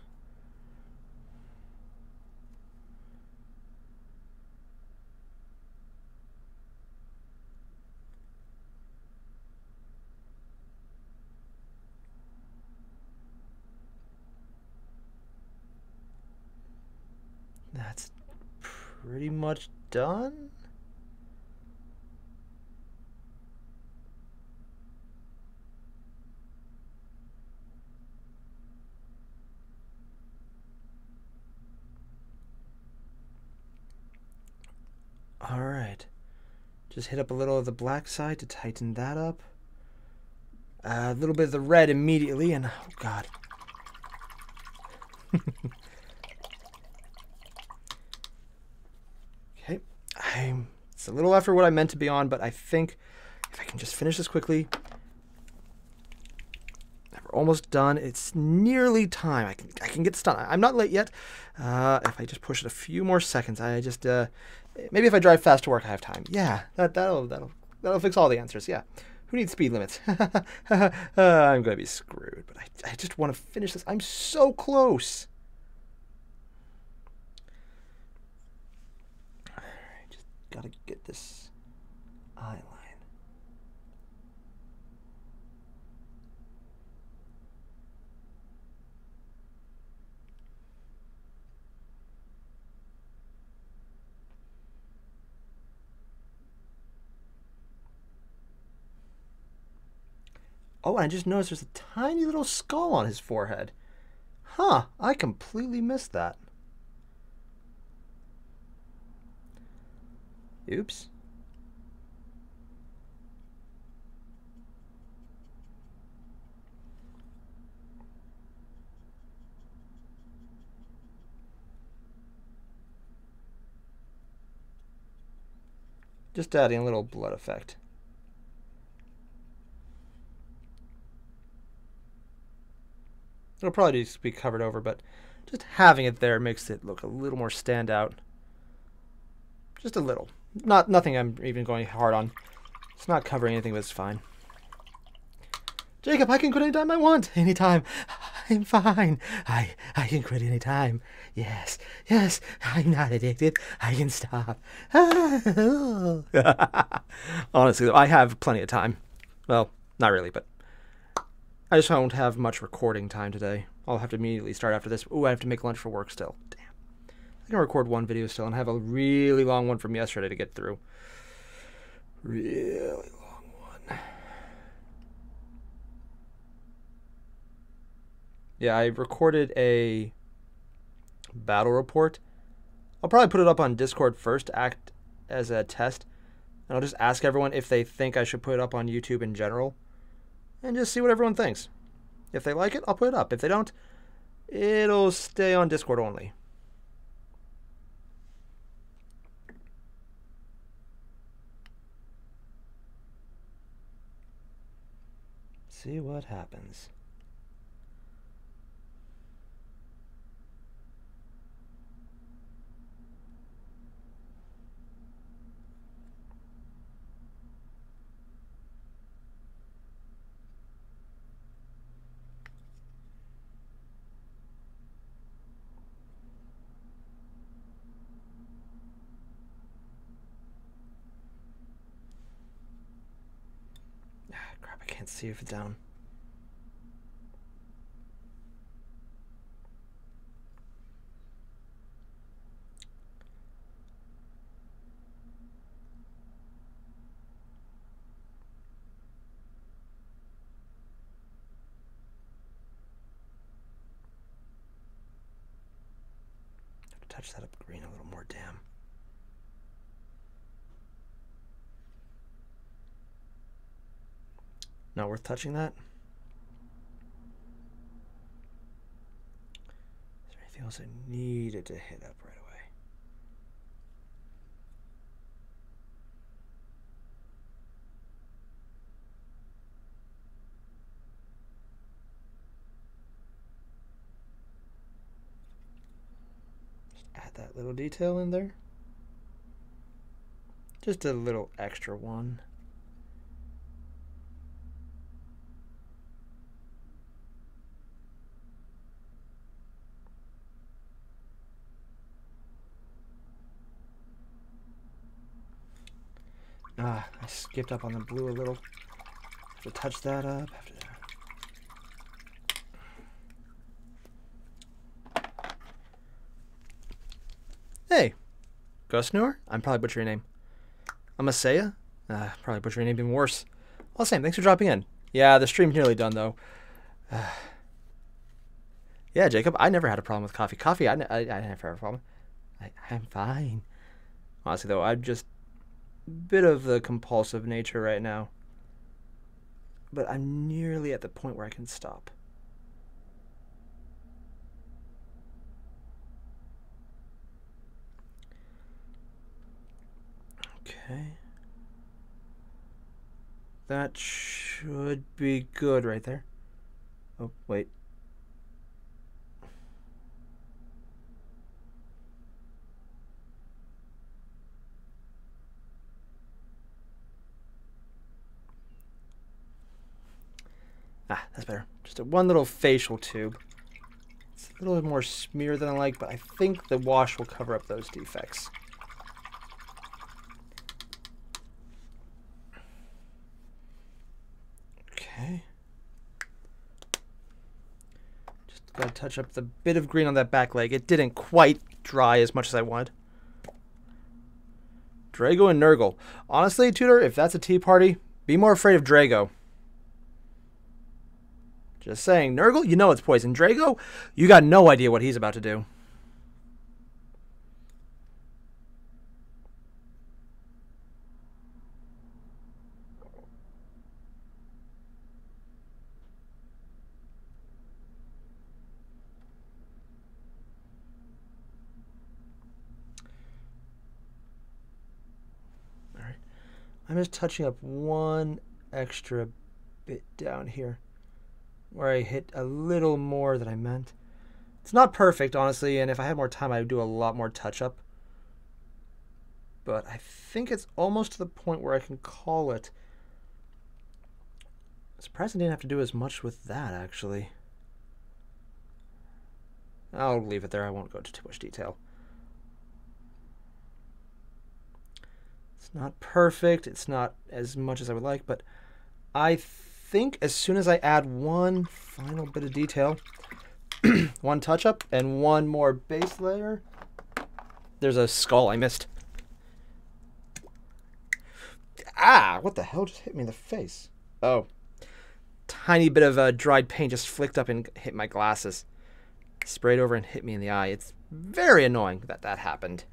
That's pretty much done. All right. Just hit up a little of the black side to tighten that up. A little bit of the red immediately, and oh god. Okay. It's a little after what I meant to be on, but I think if I can just finish this quickly. We're almost done. It's nearly time. I can get this done. I'm not late yet. If I just push it a few more seconds, I just maybe if I drive fast to work, I have time. Yeah, that'll fix all the answers. Yeah. Who needs speed limits? I'm gonna be screwed, but I just want to finish this. I'm so close. All right, just gotta get this eye line. Oh, and I just noticed there's a tiny little skull on his forehead. Huh, I completely missed that. Oops. Just adding a little blood effect. It'll probably just be covered over, but just having it there makes it look a little more standout. Just a little. Nothing I'm even going hard on. It's not covering anything, but it's fine. Jacob, I can quit anytime I want. Anytime. I'm fine. I can quit anytime. Yes. Yes. I'm not addicted. I can stop. Honestly, though, I have plenty of time. Well, not really, but I just won't have much recording time today. I'll have to immediately start after this. Ooh, I have to make lunch for work still. Damn. I can record one video still and have a really long one from yesterday to get through. Really long one. Yeah, I recorded a battle report. I'll probably put it up on Discord first to act as a test. And I'll just ask everyone if they think I should put it up on YouTube in general. And just see what everyone thinks. If they like it, I'll put it up. If they don't, it'll stay on Discord only. See what happens. Crap, I can't see if it's down. touch that up green a little more, damn. Not worth touching that? Is there anything else I needed to hit up right away? Just add that little detail in there. Just a little extra one. Ah, I skipped up on the blue a little. Have to touch that up. Hey, Gusnor? I'm probably butchering your name. Amasea? Probably butchering your name even worse. Well, same. Thanks for dropping in. Yeah, the stream's nearly done, though. Yeah, Jacob, I never had a problem with coffee. Coffee, I never had a problem. I'm fine. Honestly, though, I'm just a bit of the compulsive nature right now. But I'm nearly at the point where I can stop. Okay. That should be good right there. Oh, wait. Ah, that's better. Just one little facial tube. It's a little more smear than I like, but I think the wash will cover up those defects. Okay. Just gotta touch up the bit of green on that back leg. It didn't quite dry as much as I wanted. Drago and Nurgle. Honestly, Tudor, if that's a tea party, be more afraid of Drago. Just saying. Nurgle, you know it's poison. Drago, you got no idea what he's about to do. All right. I'm just touching up one extra bit down here, where I hit a little more than I meant. It's not perfect, honestly, and if I had more time, I would do a lot more touch-up. But I think it's almost to the point where I can call it. I'm surprised I didn't have to do as much with that, actually. I'll leave it there. I won't go into too much detail. It's not perfect. It's not as much as I would like, but I think as soon as I add one final bit of detail, one touch-up, and one more base layer. There's a skull I missed. Ah, what the hell just hit me in the face? Oh, tiny bit of dried paint just flicked up and hit my glasses. Sprayed over and hit me in the eye. It's very annoying that that happened.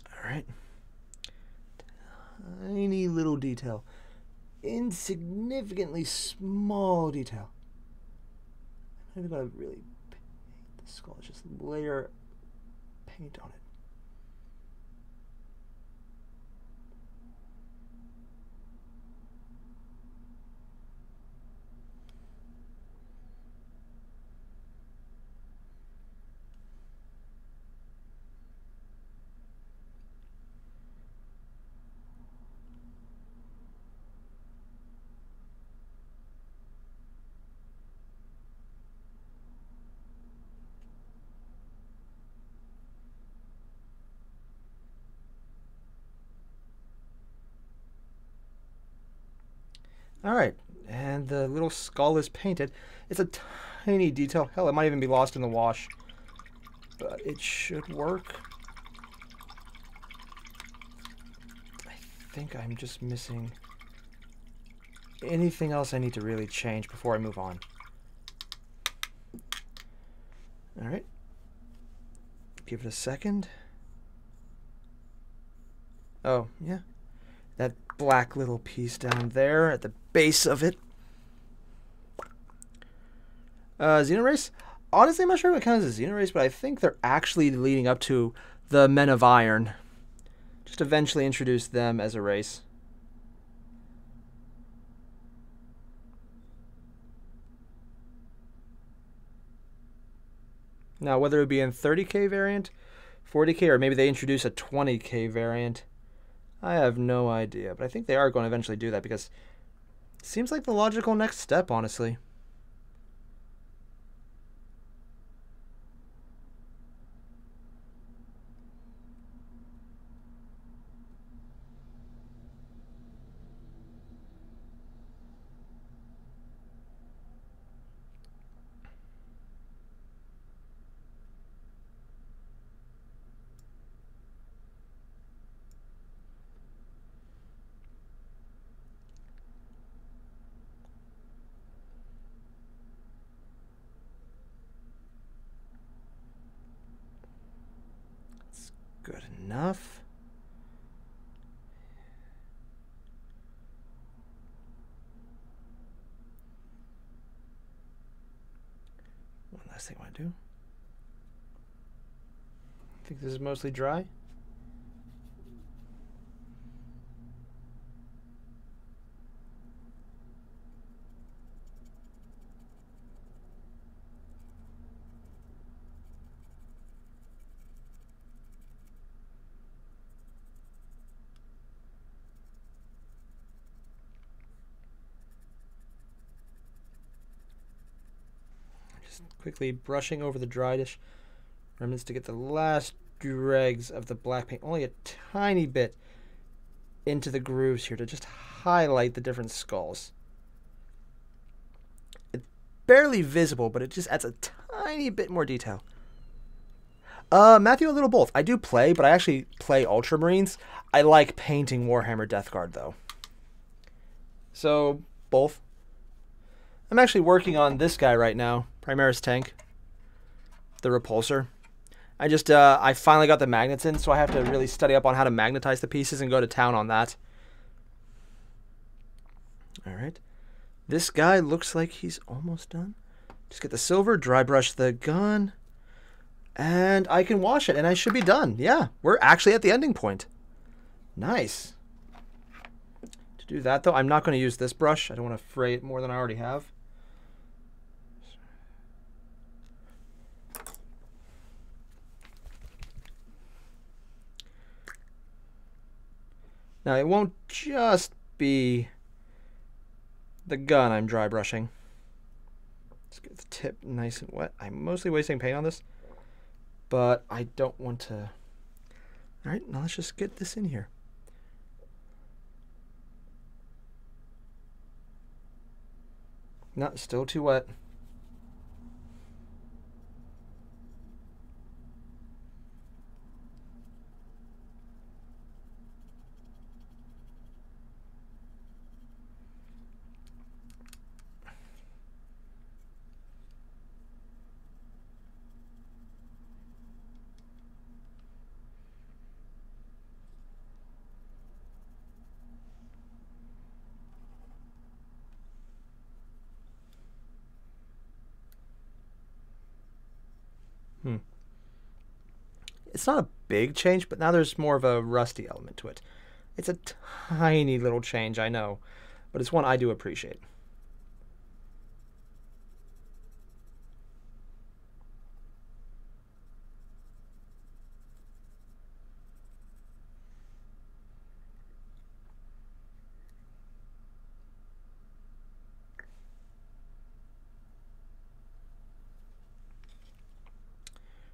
All right. Tiny little detail. Insignificantly small detail. I'm not even gonna really paint the skull, just layer paint on it. All right, and the little skull is painted. It's a tiny detail. Hell, it might even be lost in the wash, but it should work. I think I'm just missing anything else I need to really change before I move on? All right. Give it a second. Oh, yeah. That black little piece down there at the base of it. Xenorace? Honestly, I'm not sure what counts as a Xenorace, but I think they're actually leading up to the Men of Iron. Just eventually introduce them as a race. Now, whether it would be in 30k variant, 40k, or maybe they introduce a 20k variant, I have no idea. But I think they are going to eventually do that because it seems like the logical next step, honestly. Good enough. One last thing I want to do. I think this is mostly dry. Quickly brushing over the driedish remnants to get the last dregs of the black paint, only a tiny bit into the grooves here to just highlight the different skulls. It's barely visible, but it just adds a tiny bit more detail. Matthew, a little both. I do play, but I actually play Ultramarines. I like painting Warhammer Death Guard, though. So, both. I'm actually working on this guy right now, Primaris Tank, the Repulsor. I finally got the magnets in, so I have to really study up on how to magnetize the pieces and go to town on that. All right. This guy looks like he's almost done. Just get the silver, dry brush the gun, and I can wash it, and I should be done. Yeah, we're actually at the ending point. Nice. To do that, though, I'm not going to use this brush. I don't want to fray it more than I already have. Now, it won't just be the gun I'm dry brushing. Let's get the tip nice and wet. I'm mostly wasting paint on this, but I don't want to. All right, now let's just get this in here. No, still too wet. It's not a big change, but now there's more of a rusty element to it. It's a tiny little change, I know, but it's one I do appreciate.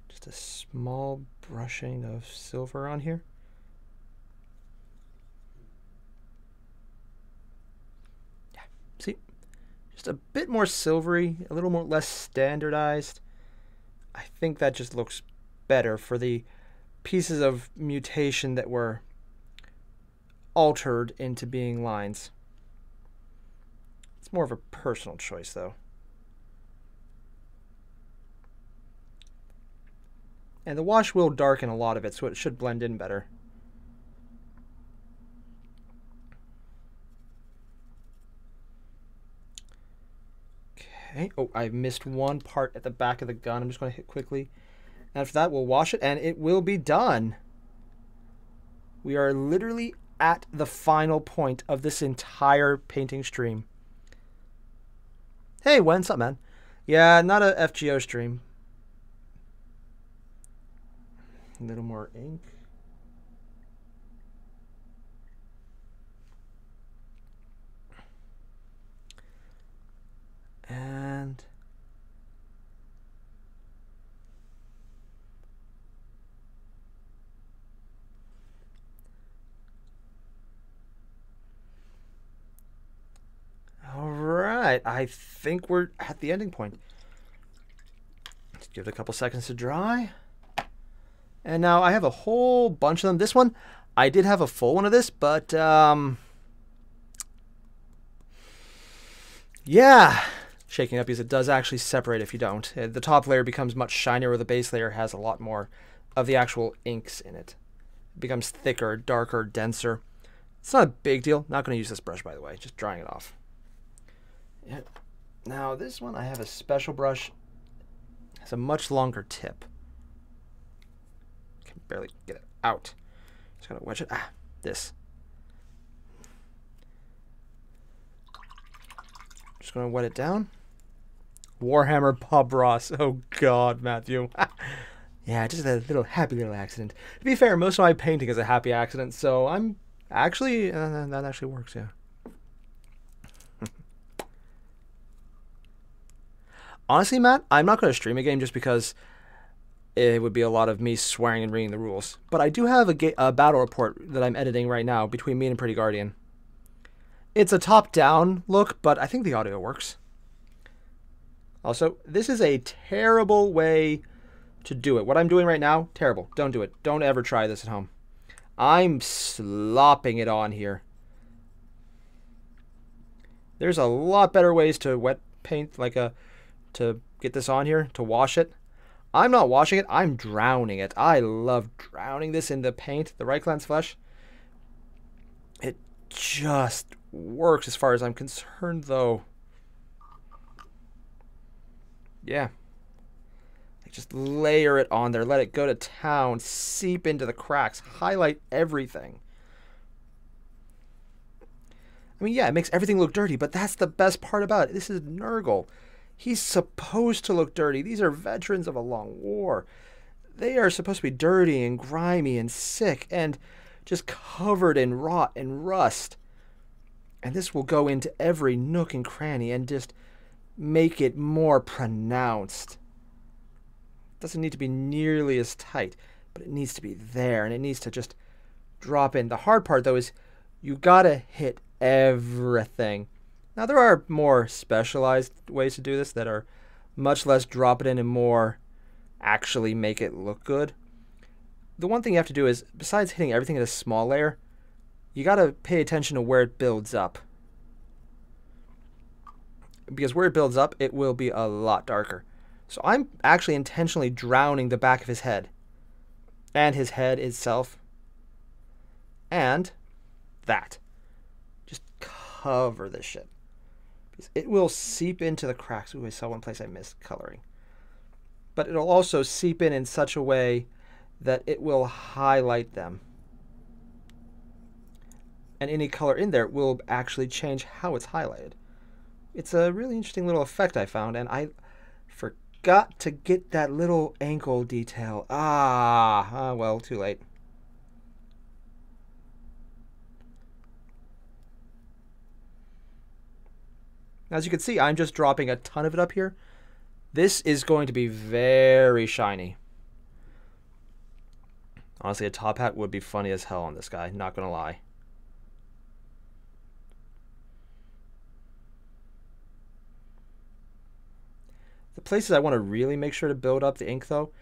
Just a small brushing of silver on here. Yeah, see, just a bit more silvery, a little more less standardized. I think that just looks better for the pieces of mutation that were altered into being lines. It's more of a personal choice, though. And the wash will darken a lot of it, so it should blend in better. Okay. Oh, I missed one part at the back of the gun. I'm just going to hit quickly. After that, we'll wash it, and it will be done. We are literally at the final point of this entire painting stream. Hey, what's up, man? Yeah, not a FGO stream. A little more ink. And all right, I think we're at the ending point. Let's give it a couple seconds to dry. And now I have a whole bunch of them. This one, I did have a full one of this, but yeah, shaking up because it does actually separate if you don't. The top layer becomes much shinier, where the base layer has a lot more of the actual inks in it. It becomes thicker, darker, denser. It's not a big deal. Not going to use this brush, by the way. Just drying it off. Yeah. Now this one, I have a special brush. It has a much longer tip. Can barely get it out. Just gotta wedge it. Ah, this. Just gonna wet it down. Warhammer Bob Ross. Oh God, Matthew. Yeah, just a little happy little accident. To be fair, most of my painting is a happy accident, so I'm actually that actually works. Yeah. Honestly, Matt, I'm not going to stream a game just because it would be a lot of me swearing and reading the rules. But I do have a battle report that I'm editing right now between me and Pretty Guardian. It's a top-down look, but I think the audio works. Also, this is a terrible way to do it. What I'm doing right now, terrible. Don't do it. Don't ever try this at home. I'm slopping it on here. There's a lot better ways to wet paint, like to get this on here, to wash it. I'm not washing it, I'm drowning it. I love drowning this in the paint, the Reichland's flesh. It just works as far as I'm concerned, though. Yeah. Just layer it on there, let it go to town, seep into the cracks, highlight everything. I mean, yeah, it makes everything look dirty, but that's the best part about it. This is Nurgle. He's supposed to look dirty. These are veterans of a long war. They are supposed to be dirty and grimy and sick and just covered in rot and rust. And this will go into every nook and cranny and just make it more pronounced. It doesn't need to be nearly as tight, but it needs to be there, and it needs to just drop in. The hard part, though, is you gotta hit everything. Now, there are more specialized ways to do this that are much less drop it in and more actually make it look good. The one thing you have to do is, besides hitting everything in a small layer, you got to pay attention to where it builds up. Because where it builds up, it will be a lot darker. So I'm actually intentionally drowning the back of his head. And his head itself. And that. Just cover this shit. It will seep into the cracks. Ooh, I saw one place I missed coloring. But it'll also seep in such a way that it will highlight them. And any color in there will actually change how it's highlighted. It's a really interesting little effect I found, and I forgot to get that little ankle detail. Well, too late. As you can see, I'm just dropping a ton of it up here. This is going to be very shiny. Honestly, a top hat would be funny as hell on this guy, not gonna lie. The places I want to really make sure to build up the ink, though,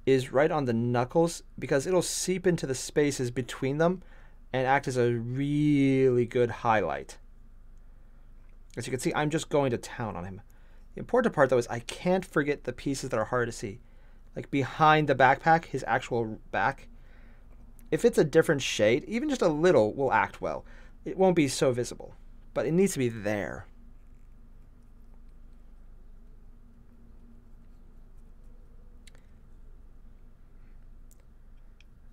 is right on the knuckles, because it'll seep into the spaces between them and act as a really good highlight. As you can see, I'm just going to town on him. The important part, though, is I can't forget the pieces that are hard to see. Like behind the backpack, his actual back. If it's a different shade, even just a little will act well. It won't be so visible, but it needs to be there.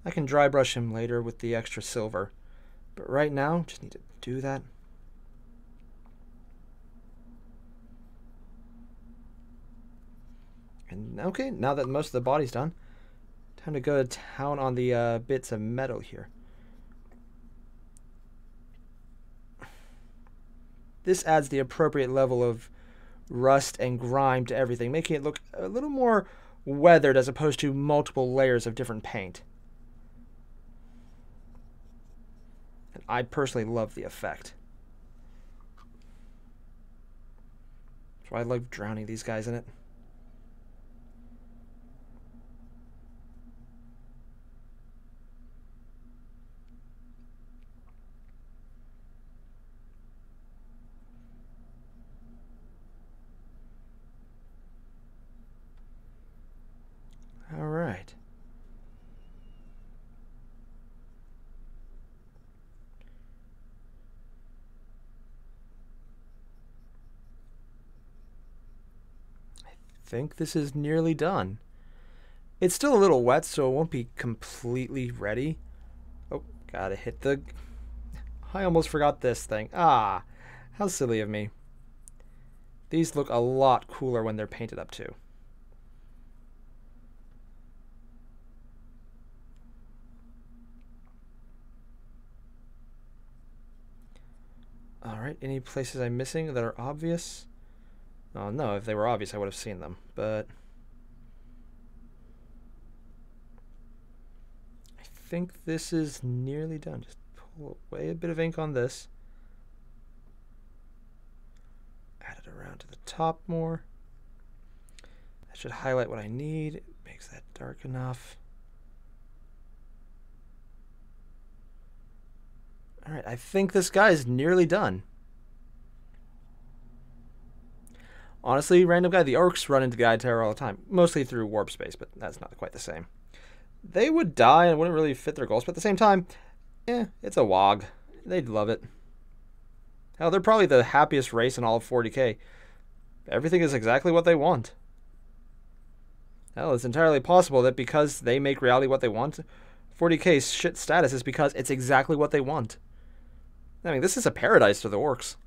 I can dry brush him later with the extra silver, but right now, just need to do that. And okay, now that most of the body's done, time to go to town on the bits of metal here. This adds the appropriate level of rust and grime to everything, making it look a little more weathered as opposed to multiple layers of different paint. And I personally love the effect. That's why I love drowning these guys in it. All right. I think this is nearly done. It's still a little wet, so it won't be completely ready. Oh, gotta hit the... I almost forgot this thing. Ah, how silly of me. These look a lot cooler when they're painted up too. Alright, any places I'm missing that are obvious? Oh no, if they were obvious I would have seen them, but... I think this is nearly done. Just pull away a bit of ink on this. Add it around to the top more. That should highlight what I need. It makes that dark enough. Alright, I think this guy is nearly done. Honestly, random guy, the orcs run into Guide Tower all the time. Mostly through warp space, but that's not quite the same. They would die and wouldn't really fit their goals, but at the same time, it's a WOG. They'd love it. Hell, they're probably the happiest race in all of 40k. Everything is exactly what they want. Hell, it's entirely possible that because they make reality what they want, 40k's shit status is because it's exactly what they want. I mean, this is a paradise to the orcs.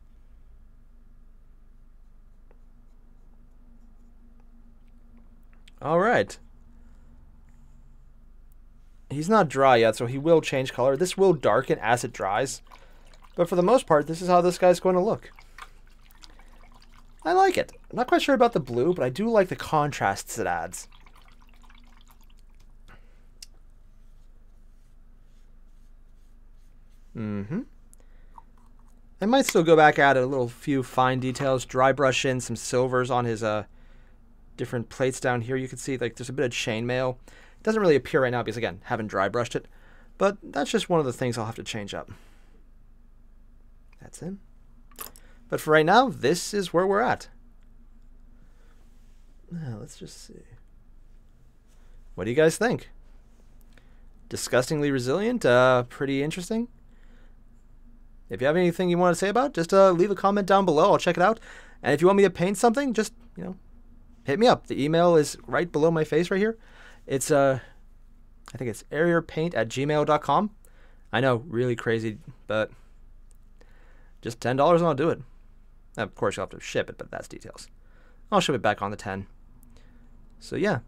Alright. He's not dry yet, so he will change color. This will darken as it dries. But for the most part, this is how this guy's going to look. I like it. I'm not quite sure about the blue, but I do like the contrasts it adds. I might still go back at it, a little few fine details, dry brush in some silvers on his different plates down here. You can see like there's a bit of chainmail. It doesn't really appear right now because again, haven't dry brushed it, but that's just one of the things I'll have to change up. That's it. But for right now, this is where we're at. Now, let's just see. What do you guys think? Disgustingly resilient, pretty interesting. If you have anything you want to say about it, just leave a comment down below. I'll check it out. And if you want me to paint something, just, hit me up. The email is right below my face right here. It's, I think it's AirierPaint@gmail.com. I know, really crazy, but just $10 and I'll do it. Of course, you'll have to ship it, but that's details. I'll ship it back on the 10. So yeah,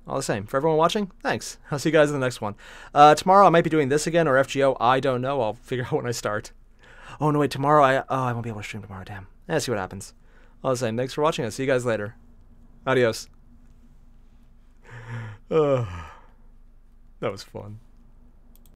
all the same. For everyone watching, thanks. I'll see you guys in the next one. Tomorrow I might be doing this again or FGO. I don't know. I'll figure out when I start. Oh, no, wait, tomorrow I won't be able to stream tomorrow. Damn. Let's see what happens. All the same, thanks for watching. I'll see you guys later. Adios. That was fun.